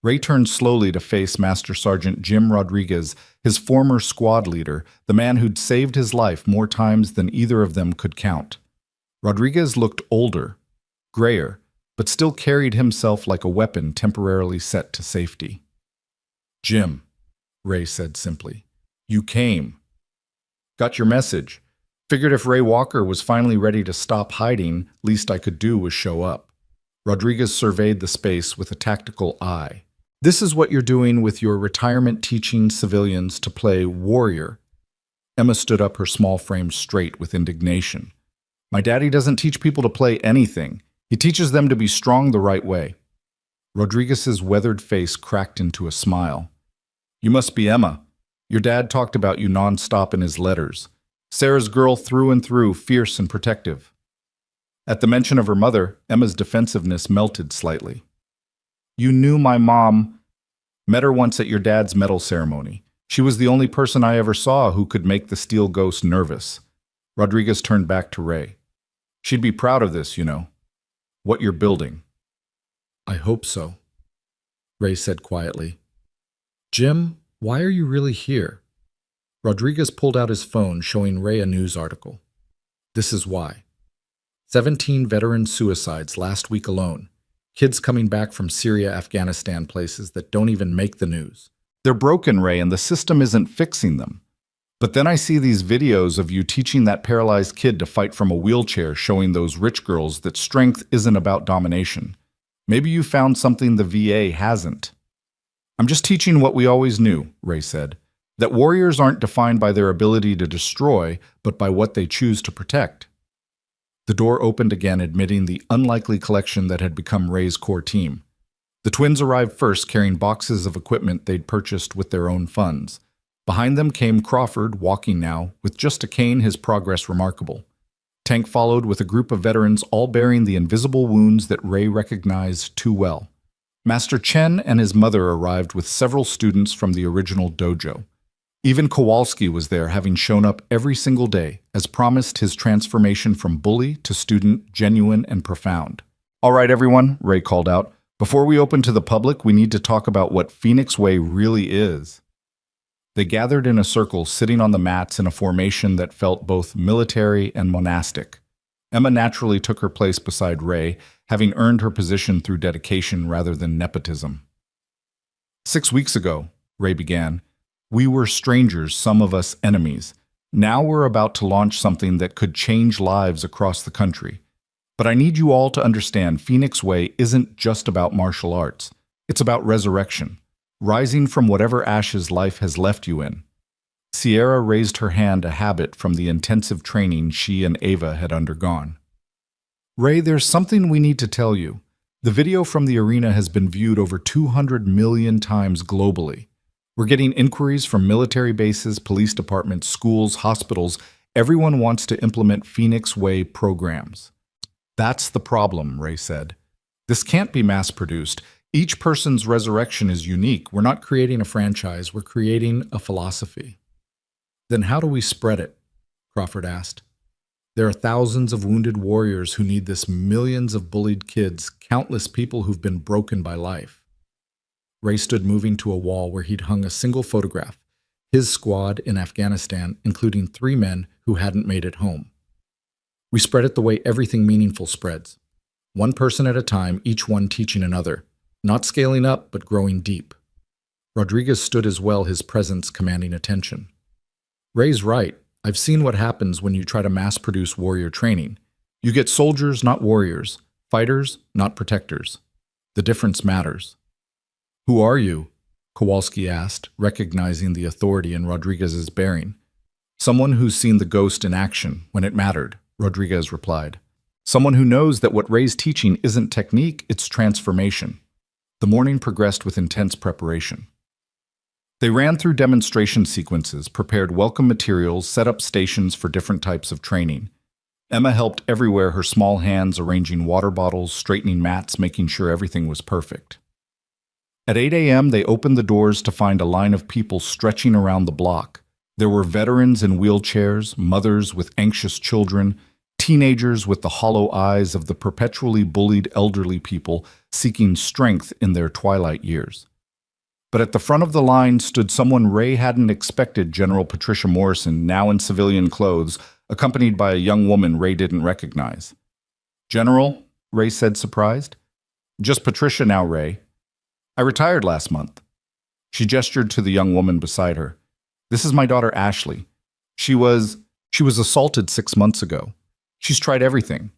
Ray turned slowly to face Master Sergeant Jim Rodriguez, his former squad leader, the man who'd saved his life more times than either of them could count. Rodriguez looked older, grayer, but still carried himself like a weapon temporarily set to safety. "Jim," Ray said simply, "you came. Got your message. Figured if Ray Walker was finally ready to stop hiding, least I could do was show up." Rodriguez surveyed the space with a tactical eye. "This is what you're doing with your retirement, teaching civilians to play warrior." Emma stood up, her small frame straight with indignation. "My daddy doesn't teach people to play anything. He teaches them to be strong the right way." Rodriguez's weathered face cracked into a smile. "You must be Emma. Your dad talked about you nonstop in his letters. Sarah's girl through and through, fierce and protective." At the mention of her mother, Emma's defensiveness melted slightly. "You knew my mom. Met her once at your dad's medal ceremony. She was the only person I ever saw who could make the steel ghost nervous." Rodriguez turned back to Ray. "She'd be proud of this, you know. What you're building." "I hope so," Ray said quietly. "Jim, why are you really here?" Rodriguez pulled out his phone, showing Ray a news article. "This is why. 17 veteran suicides last week alone. Kids coming back from Syria, Afghanistan, places that don't even make the news. They're broken, Ray, and the system isn't fixing them. But then I see these videos of you teaching that paralyzed kid to fight from a wheelchair, showing those rich girls that strength isn't about domination. Maybe you found something the VA hasn't." "I'm just teaching what we always knew," Ray said. "That warriors aren't defined by their ability to destroy, but by what they choose to protect." The door opened again, admitting the unlikely collection that had become Ray's core team. The twins arrived first, carrying boxes of equipment they'd purchased with their own funds. Behind them came Crawford, walking now, with just a cane, his progress remarkable. Tank followed with a group of veterans, all bearing the invisible wounds that Ray recognized too well. Master Chen and his mother arrived with several students from the original dojo. Even Kowalski was there, having shown up every single day, as promised, his transformation from bully to student genuine and profound. "All right, everyone," Ray called out. "Before we open to the public, we need to talk about what Phoenix Way really is." They gathered in a circle, sitting on the mats in a formation that felt both military and monastic. Emma naturally took her place beside Ray, having earned her position through dedication rather than nepotism. "6 weeks ago," Ray began, "we were strangers, some of us enemies. Now we're about to launch something that could change lives across the country. But I need you all to understand Phoenix Way isn't just about martial arts. It's about resurrection, rising from whatever ashes life has left you in." Sierra raised her hand, a habit from the intensive training she and Ava had undergone. "Ray, there's something we need to tell you. The video from the arena has been viewed over 200 million times globally. We're getting inquiries from military bases, police departments, schools, hospitals. Everyone wants to implement Phoenix Way programs." "That's the problem," Ray said. "This can't be mass-produced. Each person's resurrection is unique. We're not creating a franchise, we're creating a philosophy." "Then how do we spread it?" Crawford asked. "There are thousands of wounded warriors who need this, millions of bullied kids, countless people who've been broken by life." Ray stood moving to a wall where he'd hung a single photograph, his squad in Afghanistan, including 3 men who hadn't made it home. "We spread it the way everything meaningful spreads. One person at a time, each one teaching another. Not scaling up, but growing deep." Rodriguez stood as well, his presence commanding attention. "Ray's right. I've seen what happens when you try to mass-produce warrior training. You get soldiers, not warriors. Fighters, not protectors. The difference matters." "Who are you?" Kowalski asked, recognizing the authority in Rodriguez's bearing. Someone who's seen the ghost in action when it mattered, Rodriguez replied. Someone who knows that what Ray's teaching isn't technique, it's transformation. The morning progressed with intense preparation. They ran through demonstration sequences, prepared welcome materials, set up stations for different types of training. Emma helped everywhere, her small hands arranging water bottles, straightening mats, making sure everything was perfect. At 8 a.m., they opened the doors to find a line of people stretching around the block. There were veterans in wheelchairs, mothers with anxious children, teenagers with the hollow eyes of the perpetually bullied elderly people seeking strength in their twilight years. But at the front of the line stood someone Ray hadn't expected, General Patricia Morrison, now in civilian clothes, accompanied by a young woman Ray didn't recognize. "General," Ray said, surprised. "Just Patricia now, Ray. I retired last month." She gestured to the young woman beside her. "This is my daughter, Ashley. She was assaulted 6 months ago. She's tried everything.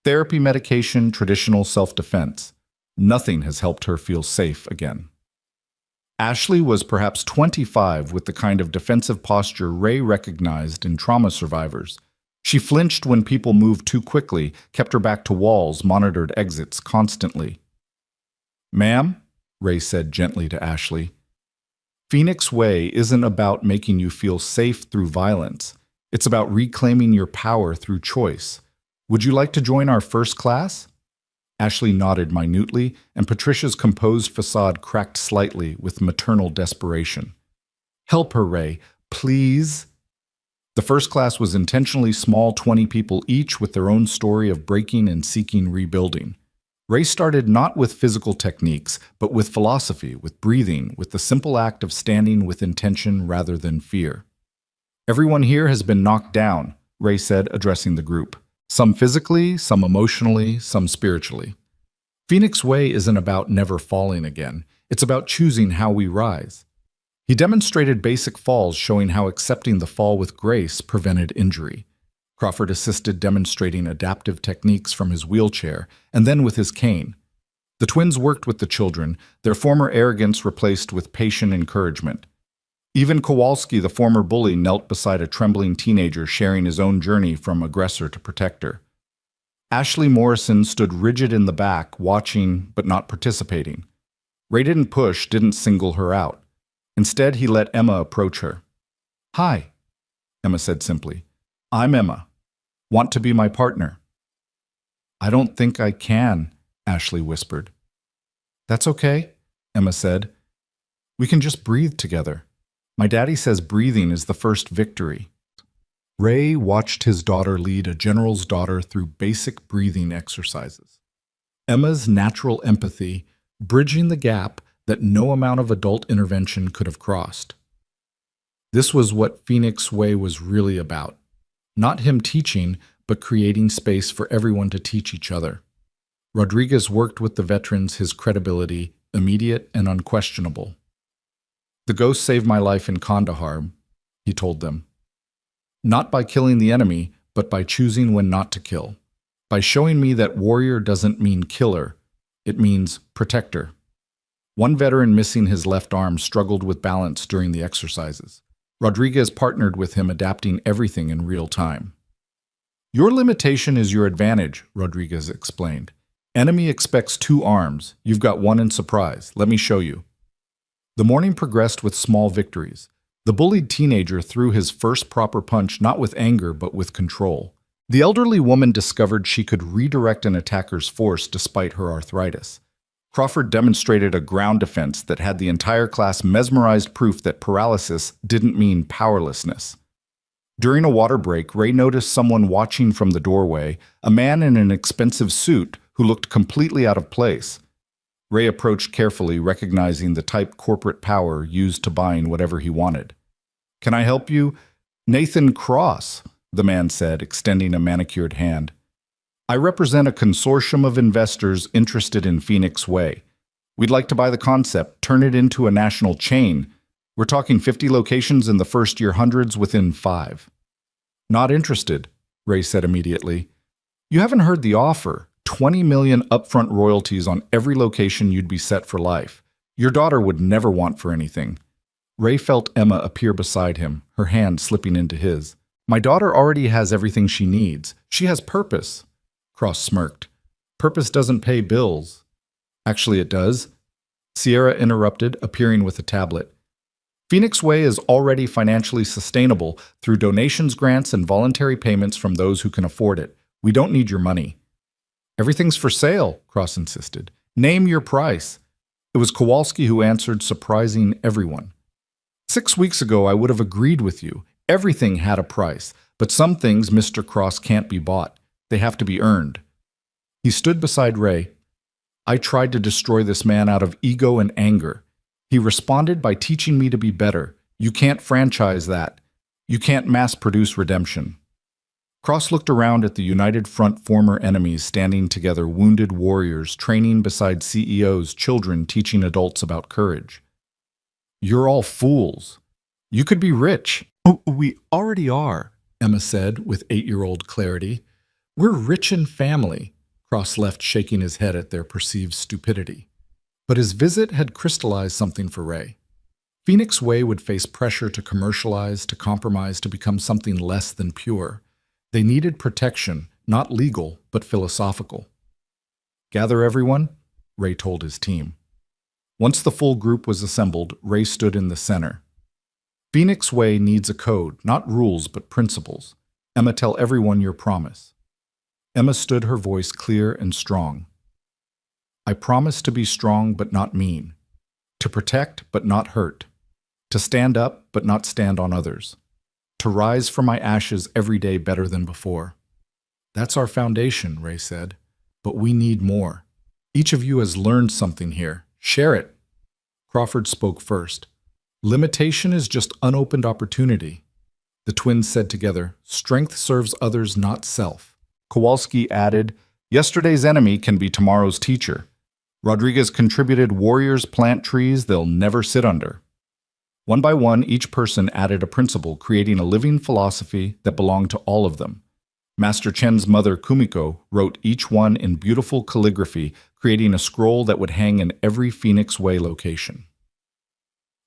Therapy, medication, traditional self-defense. Nothing has helped her feel safe again." Ashley was perhaps 25 with the kind of defensive posture Ray recognized in trauma survivors. She flinched when people moved too quickly, kept her back to walls, monitored exits constantly. "Ma'am," Ray said gently to Ashley, "Phoenix Way isn't about making you feel safe through violence. It's about reclaiming your power through choice. Would you like to join our first class?" Ashley nodded minutely, and Patricia's composed facade cracked slightly with maternal desperation. "Help her, Ray, please." The first class was intentionally small, 20 people each with their own story of breaking and seeking rebuilding. Ray started not with physical techniques, but with philosophy, with breathing, with the simple act of standing with intention rather than fear. "Everyone here has been knocked down," Ray said, addressing the group. "Some physically, some emotionally, some spiritually. Phoenix Way isn't about never falling again. It's about choosing how we rise." He demonstrated basic falls, showing how accepting the fall with grace prevented injury. Crawford assisted, demonstrating adaptive techniques from his wheelchair and then with his cane. The twins worked with the children, their former arrogance replaced with patient encouragement. Even Kowalski, the former bully, knelt beside a trembling teenager sharing his own journey from aggressor to protector. Ashley Morrison stood rigid in the back, watching but not participating. Ray didn't push, didn't single her out. Instead, he let Emma approach her. "Hi," Emma said simply. "I'm Emma. Want to be my partner?" "I don't think I can," Ashley whispered. "That's okay," Emma said. "We can just breathe together. My daddy says breathing is the first victory." Ray watched his daughter lead a general's daughter through basic breathing exercises. Emma's natural empathy, bridging the gap that no amount of adult intervention could have crossed. This was what Phoenix Way was really about. Not him teaching, but creating space for everyone to teach each other. Rodriguez worked with the veterans, his credibility immediate and unquestionable. "The ghost saved my life in Kandahar," he told them. "Not by killing the enemy, but by choosing when not to kill. By showing me that warrior doesn't mean killer, it means protector." One veteran missing his left arm struggled with balance during the exercises. Rodriguez partnered with him, adapting everything in real time. "Your limitation is your advantage," Rodriguez explained. "Enemy expects 2 arms. You've got 1 in surprise. Let me show you." The morning progressed with small victories. The bullied teenager threw his first proper punch not with anger but with control. The elderly woman discovered she could redirect an attacker's force despite her arthritis. Crawford demonstrated a ground defense that had the entire class mesmerized, proof that paralysis didn't mean powerlessness. During a water break, Ray noticed someone watching from the doorway, a man in an expensive suit who looked completely out of place. Ray approached carefully, recognizing the type corporate power used to buying whatever he wanted. "Can I help you?" "Nathan Cross," the man said, extending a manicured hand. "I represent a consortium of investors interested in Phoenix Way. We'd like to buy the concept, turn it into a national chain. We're talking 50 locations in the first year, hundreds within 5. "Not interested," Ray said immediately. "You haven't heard the offer. 20 million upfront royalties on every location, you'd be set for life. Your daughter would never want for anything. Ray felt Emma appear beside him, her hand slipping into his. My daughter already has everything she needs. She has purpose. Cross smirked. Purpose doesn't pay bills. Actually, it does. Sierra interrupted, appearing with a tablet. Phoenix Way is already financially sustainable through donations, grants, and voluntary payments from those who can afford it. We don't need your money. Everything's for sale, Cross insisted. Name your price. It was Kowalski who answered, surprising everyone. 6 weeks ago, I would have agreed with you. Everything had a price, but some things, Mr. Cross, can't be bought. They have to be earned. He stood beside Ray. I tried to destroy this man out of ego and anger. He responded by teaching me to be better. You can't franchise that. You can't mass-produce redemption. Cross looked around at the united front, former enemies standing together, wounded warriors training beside CEOs, children teaching adults about courage. You're all fools. You could be rich. Oh, we already are, Emma said with 8-year-old clarity. We're rich in family. Cross left, shaking his head at their perceived stupidity. But his visit had crystallized something for Ray. Phoenix Way would face pressure to commercialize, to compromise, to become something less than pure. They needed protection, not legal, but philosophical. Gather everyone, Ray told his team. Once the full group was assembled, Ray stood in the center. Phoenix Way needs a code, not rules, but principles. Emma, tell everyone your promise. Emma stood, her voice clear and strong. I promise to be strong but not mean, to protect but not hurt, to stand up but not stand on others, to rise from my ashes every day better than before. That's our foundation, Ray said, but we need more. Each of you has learned something here. Share it. Crawford spoke first. Limitation is just unopened opportunity. The twins said together, strength serves others, not self. Kowalski added, yesterday's enemy can be tomorrow's teacher. Rodriguez contributed, warriors plant trees they'll never sit under. One by one, each person added a principle, creating a living philosophy that belonged to all of them. Master Chen's mother, Kumiko, wrote each one in beautiful calligraphy, creating a scroll that would hang in every Phoenix Way location.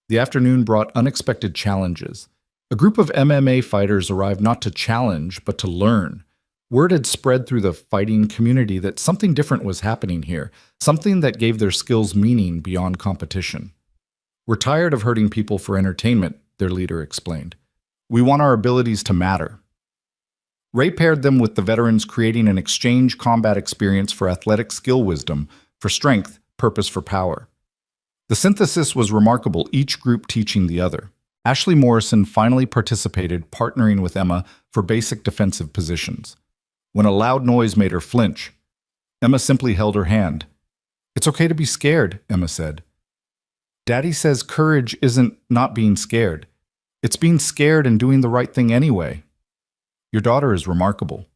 The afternoon brought unexpected challenges. A group of MMA fighters arrived not to challenge, but to learn. Word had spread through the fighting community that something different was happening here, something that gave their skills meaning beyond competition. We're tired of hurting people for entertainment, their leader explained. We want our abilities to matter. Ray paired them with the veterans, creating an exchange combat experience for athletic skill wisdom, for strength, purpose for power. The synthesis was remarkable, each group teaching the other. Ashley Morrison finally participated, partnering with Emma for basic defensive positions. When a loud noise made her flinch, Emma simply held her hand. It's okay to be scared, Emma said. Daddy says courage isn't not being scared. It's being scared and doing the right thing anyway. Your daughter is remarkable,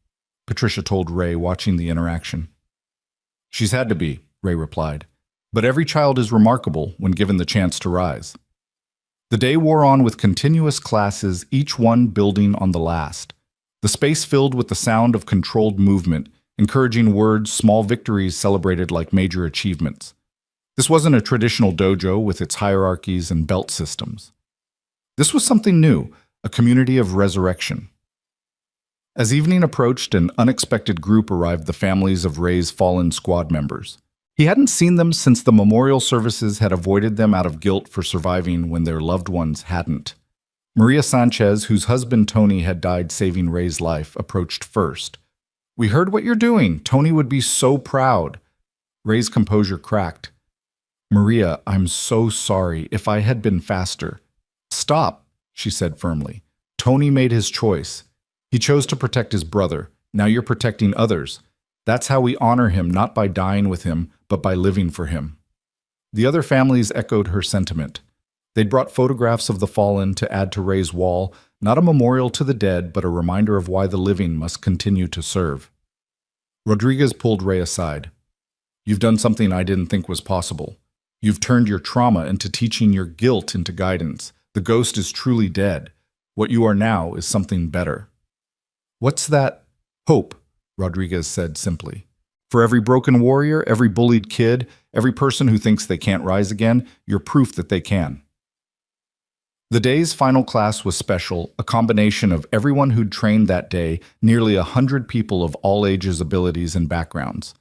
Patricia told Ray, watching the interaction. She's had to be, Ray replied. But every child is remarkable when given the chance to rise. The day wore on with continuous classes, each one building on the last. The space filled with the sound of controlled movement, encouraging words, small victories celebrated like major achievements. This wasn't a traditional dojo with its hierarchies and belt systems. This was something new, a community of resurrection. As evening approached, an unexpected group arrived, the families of Ray's fallen squad members. He hadn't seen them since the memorial services had avoided them out of guilt for surviving when their loved ones hadn't. Maria Sanchez, whose husband Tony had died saving Ray's life, approached first. We heard what you're doing. Tony would be so proud. Ray's composure cracked. Maria, I'm so sorry. If I had been faster. Stop, she said firmly. Tony made his choice. He chose to protect his brother. Now you're protecting others. That's how we honor him, not by dying with him, but by living for him. The other families echoed her sentiment. They'd brought photographs of the fallen to add to Ray's wall, not a memorial to the dead, but a reminder of why the living must continue to serve. Rodriguez pulled Ray aside. You've done something I didn't think was possible. You've turned your trauma into teaching, your guilt into guidance. The ghost is truly dead. What you are now is something better. What's that? Hope, Rodriguez said simply. For every broken warrior, every bullied kid, every person who thinks they can't rise again, you're proof that they can. The day's final class was special, a combination of everyone who'd trained that day, nearly 100 people of all ages, abilities, and backgrounds.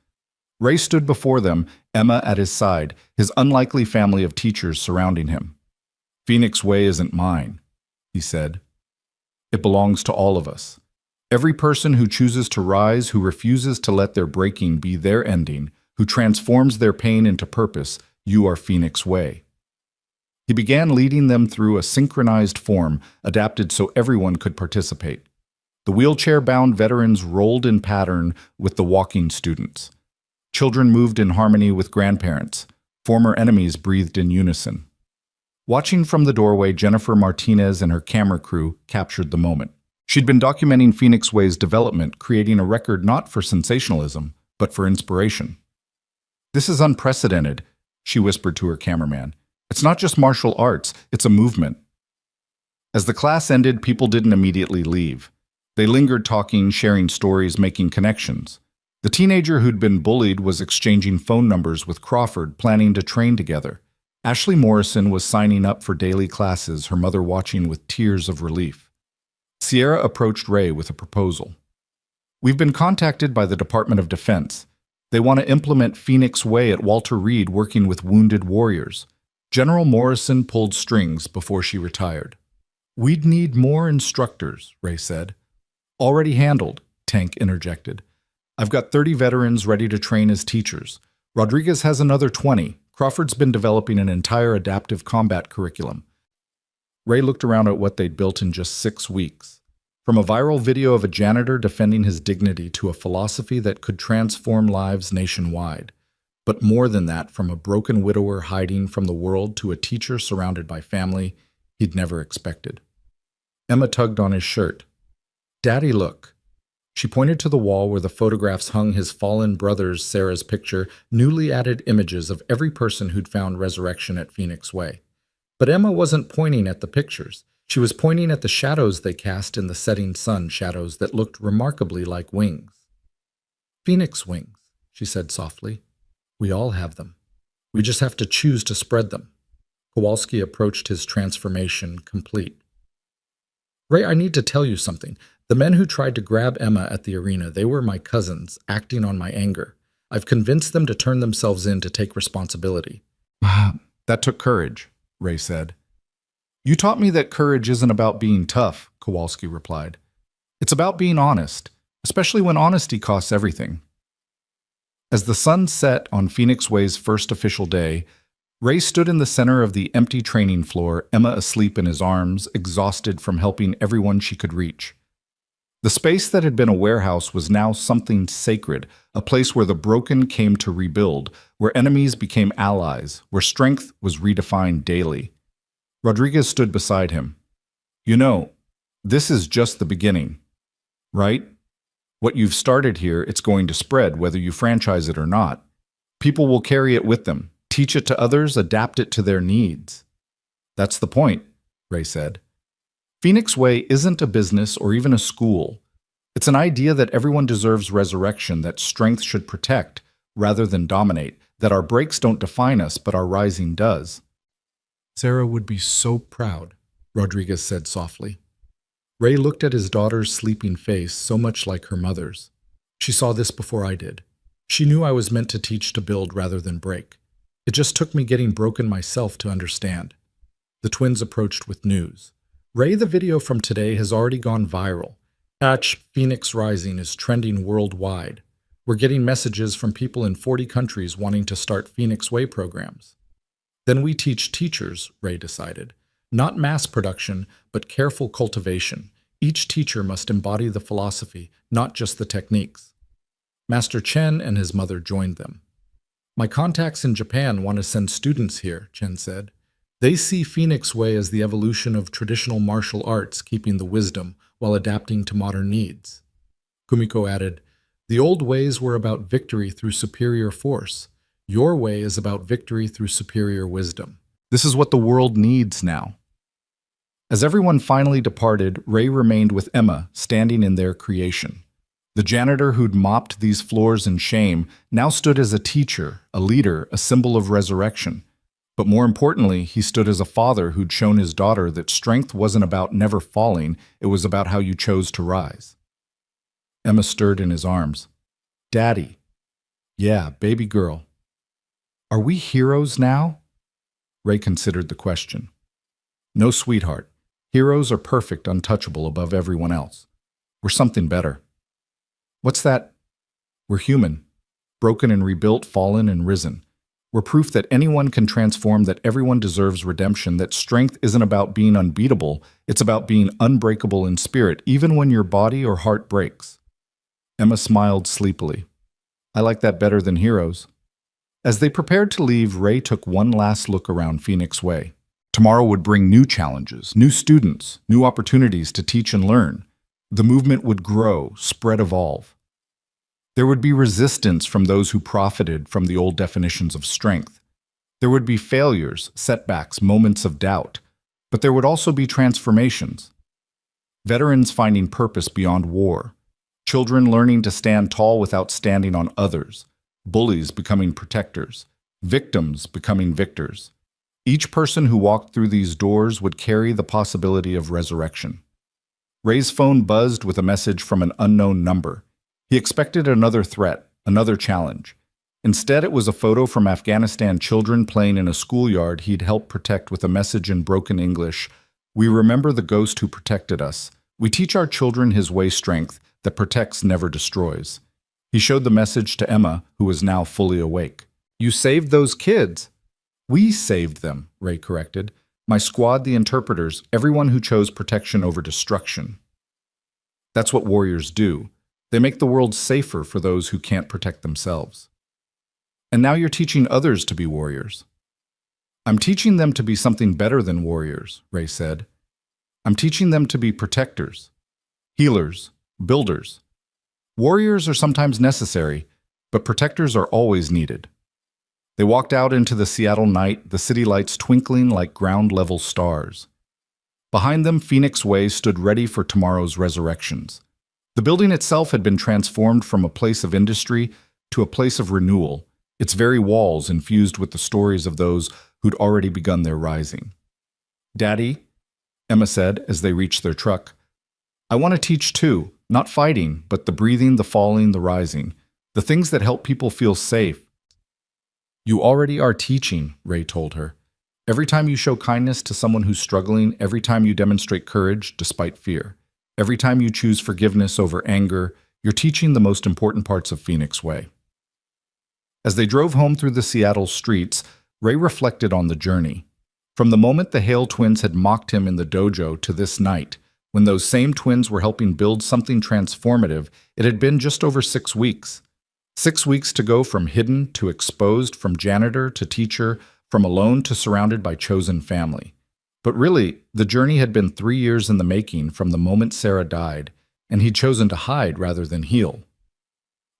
Ray stood before them, Emma at his side, his unlikely family of teachers surrounding him. "Phoenix Way isn't mine," he said. "It belongs to all of us. Every person who chooses to rise, who refuses to let their breaking be their ending, who transforms their pain into purpose, you are Phoenix Way." He began leading them through a synchronized form adapted so everyone could participate. The wheelchair-bound veterans rolled in pattern with the walking students. Children moved in harmony with grandparents. Former enemies breathed in unison. Watching from the doorway, Jennifer Martinez and her camera crew captured the moment. She'd been documenting Phoenix Way's development, creating a record not for sensationalism, but for inspiration. "This is unprecedented," she whispered to her cameraman. "It's not just martial arts, it's a movement." As the class ended, people didn't immediately leave. They lingered talking, sharing stories, making connections. The teenager who'd been bullied was exchanging phone numbers with Crawford, planning to train together. Ashley Morrison was signing up for daily classes, her mother watching with tears of relief. Sierra approached Ray with a proposal. "We've been contacted by the Department of Defense. They want to implement Phoenix Way at Walter Reed, working with wounded warriors." General Morrison pulled strings before she retired. "We'd need more instructors," Ray said. "Already handled," Tank interjected. "I've got 30 veterans ready to train as teachers. Rodriguez has another 20. Crawford's been developing an entire adaptive combat curriculum." Ray looked around at what they'd built in just 6 weeks. From a viral video of a janitor defending his dignity to a philosophy that could transform lives nationwide. But more than that, from a broken widower hiding from the world to a teacher surrounded by family he'd never expected. Emma tugged on his shirt. "Daddy, look." She pointed to the wall where the photographs hung his fallen brother's Sarah's picture, newly added images of every person who'd found resurrection at Phoenix Way. But Emma wasn't pointing at the pictures. She was pointing at the shadows they cast in the setting sun, shadows that looked remarkably like wings. "Phoenix wings," she said softly. "We all have them. We just have to choose to spread them." Kowalski approached his transformation complete. "Ray, I need to tell you something. The men who tried to grab Emma at the arena, they were my cousins, acting on my anger. I've convinced them to turn themselves in to take responsibility." "That took courage," Ray said. "You taught me that courage isn't about being tough," Kowalski replied. "It's about being honest, especially when honesty costs everything." As the sun set on Phoenix Way's first official day, Ray stood in the center of the empty training floor, Emma asleep in his arms, exhausted from helping everyone she could reach. The space that had been a warehouse was now something sacred, a place where the broken came to rebuild, where enemies became allies, where strength was redefined daily. Rodriguez stood beside him. "You know, this is just the beginning, right? What you've started here, it's going to spread, whether you franchise it or not. People will carry it with them, teach it to others, adapt it to their needs." "That's the point," Ray said. "Phoenix Way isn't a business or even a school. It's an idea that everyone deserves resurrection, that strength should protect rather than dominate, that our breaks don't define us, but our rising does." "Sarah would be so proud," Rodriguez said softly. Ray looked at his daughter's sleeping face, so much like her mother's. "She saw this before I did. She knew I was meant to teach to build rather than break. It just took me getting broken myself to understand." The twins approached with news. "Ray, the video from today has already gone viral. #Phoenix Rising is trending worldwide. We're getting messages from people in 40 countries wanting to start Phoenix Way programs." "Then we teach teachers," Ray decided. "Not mass production, but careful cultivation. Each teacher must embody the philosophy, not just the techniques." Master Chen and his mother joined them. "My contacts in Japan want to send students here," Chen said. "They see Phoenix Way as the evolution of traditional martial arts, keeping the wisdom while adapting to modern needs." Kumiko added, "The old ways were about victory through superior force. Your way is about victory through superior wisdom. This is what the world needs now." As everyone finally departed, Ray remained with Emma, standing in their creation. The janitor who'd mopped these floors in shame now stood as a teacher, a leader, a symbol of resurrection. But more importantly, he stood as a father who'd shown his daughter that strength wasn't about never falling, it was about how you chose to rise. Emma stirred in his arms. Daddy. Yeah, baby girl. Are we heroes now? Ray considered the question. No, sweetheart. Heroes are perfect, untouchable above everyone else. We're something better. What's that? We're human. Broken and rebuilt, fallen and risen. We're proof that anyone can transform, that everyone deserves redemption, that strength isn't about being unbeatable, it's about being unbreakable in spirit, even when your body or heart breaks. Emma smiled sleepily. I like that better than heroes. As they prepared to leave, Ray took one last look around Phoenix Way. Tomorrow would bring new challenges, new students, new opportunities to teach and learn. The movement would grow, spread, evolve. There would be resistance from those who profited from the old definitions of strength. There would be failures, setbacks, moments of doubt. But there would also be transformations. Veterans finding purpose beyond war. Children learning to stand tall without standing on others. Bullies becoming protectors. Victims becoming victors. Each person who walked through these doors would carry the possibility of resurrection. Ray's phone buzzed with a message from an unknown number. He expected another threat, another challenge. Instead, it was a photo from Afghanistan children playing in a schoolyard he'd helped protect, with a message in broken English. We remember the ghost who protected us. We teach our children his way strength that protects, never destroys. He showed the message to Emma, who was now fully awake. You saved those kids. We saved them, Ray corrected. My squad, the interpreters, everyone who chose protection over destruction. That's what warriors do. They make the world safer for those who can't protect themselves. And now you're teaching others to be warriors. I'm teaching them to be something better than warriors, Ray said. I'm teaching them to be protectors, healers, builders. Warriors are sometimes necessary, but protectors are always needed. They walked out into the Seattle night, the city lights twinkling like ground-level stars. Behind them, Phoenix Way stood ready for tomorrow's resurrections. The building itself had been transformed from a place of industry to a place of renewal, its very walls infused with the stories of those who'd already begun their rising. Daddy, Emma said as they reached their truck, I want to teach too, not fighting, but the breathing, the falling, the rising, the things that help people feel safe. You already are teaching, Ray told her. Every time you show kindness to someone who's struggling, every time you demonstrate courage despite fear, every time you choose forgiveness over anger, you're teaching the most important parts of Phoenix Way. As they drove home through the Seattle streets, Ray reflected on the journey. From the moment the Hale twins had mocked him in the dojo to this night, when those same twins were helping build something transformative, it had been just over 6 weeks. 6 weeks to go from hidden to exposed, from janitor to teacher, from alone to surrounded by chosen family. But really, the journey had been 3 years in the making from the moment Sarah died, and he'd chosen to hide rather than heal.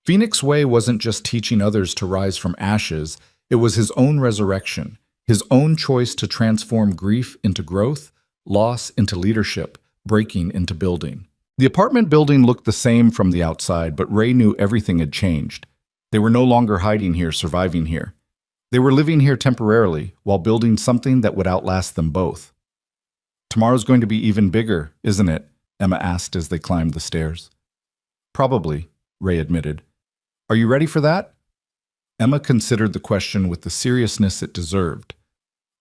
Phoenix Way wasn't just teaching others to rise from ashes, it was his own resurrection, his own choice to transform grief into growth, loss into leadership, breaking into building. The apartment building looked the same from the outside, but Ray knew everything had changed. They were no longer hiding here, surviving here. They were living here temporarily, while building something that would outlast them both. Tomorrow's going to be even bigger, isn't it? Emma asked as they climbed the stairs. Probably, Ray admitted. Are you ready for that? Emma considered the question with the seriousness it deserved.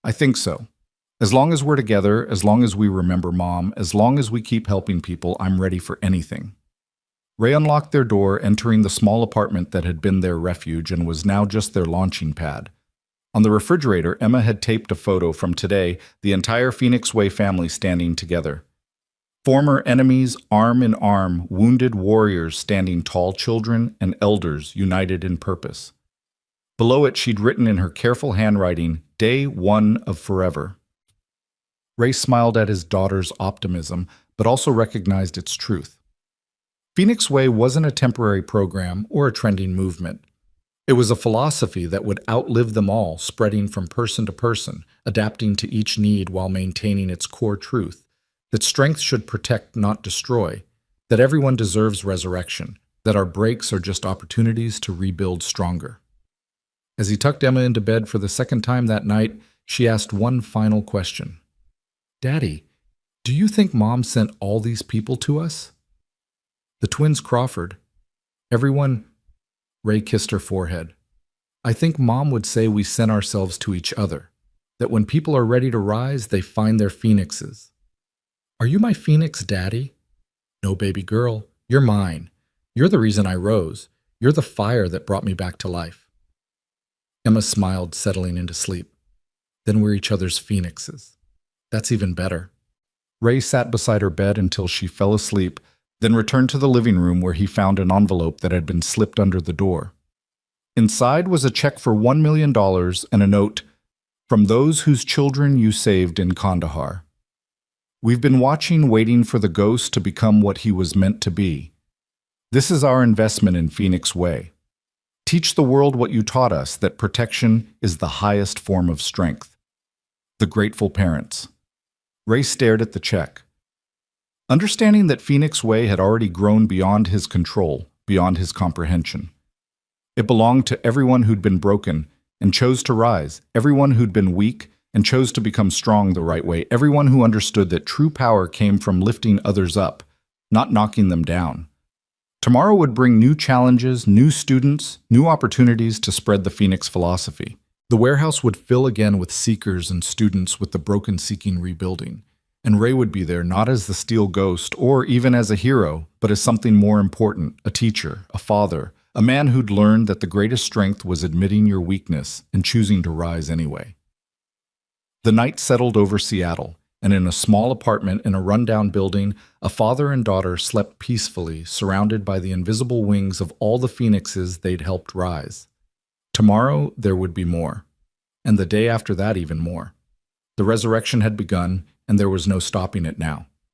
I think so. As long as we're together, as long as we remember Mom, as long as we keep helping people, I'm ready for anything. Ray unlocked their door, entering the small apartment that had been their refuge and was now just their launching pad. On the refrigerator, Emma had taped a photo from today, the entire Phoenix Way family standing together. Former enemies, arm in arm, wounded warriors standing tall, children and elders united in purpose. Below it, she'd written in her careful handwriting, Day 1 of Forever. Ray smiled at his daughter's optimism, but also recognized its truth. Phoenix Way wasn't a temporary program or a trending movement. It was a philosophy that would outlive them all, spreading from person to person, adapting to each need while maintaining its core truth, that strength should protect, not destroy, that everyone deserves resurrection, that our breaks are just opportunities to rebuild stronger. As he tucked Emma into bed for the second time that night, she asked one final question. Daddy, do you think Mom sent all these people to us? The twins Crawford. Everyone. Ray kissed her forehead. I think Mom would say we sent ourselves to each other, that when people are ready to rise, they find their phoenixes. Are you my phoenix, Daddy? No, baby girl, you're mine. You're the reason I rose. You're the fire that brought me back to life. Emma smiled, settling into sleep. Then we're each other's phoenixes. That's even better. Ray sat beside her bed until she fell asleep, then returned to the living room where he found an envelope that had been slipped under the door. Inside was a check for $1 million and a note, "From those whose children you saved in Kandahar. We've been watching, waiting for the ghost to become what he was meant to be. This is our investment in Phoenix Way. Teach the world what you taught us, that protection is the highest form of strength. The grateful parents." Ray stared at the check. Understanding that Phoenix Way had already grown beyond his control, beyond his comprehension. It belonged to everyone who'd been broken and chose to rise, everyone who'd been weak and chose to become strong the right way, everyone who understood that true power came from lifting others up, not knocking them down. Tomorrow would bring new challenges, new students, new opportunities to spread the Phoenix philosophy. The warehouse would fill again with seekers and students with the broken seeking rebuilding. And Ray would be there not as the steel ghost or even as a hero, but as something more important, a teacher, a father, a man who'd learned that the greatest strength was admitting your weakness and choosing to rise anyway. The night settled over Seattle, and in a small apartment in a rundown building, a father and daughter slept peacefully, surrounded by the invisible wings of all the phoenixes they'd helped rise. Tomorrow there would be more, and the day after that even more. The resurrection had begun, and there was no stopping it now.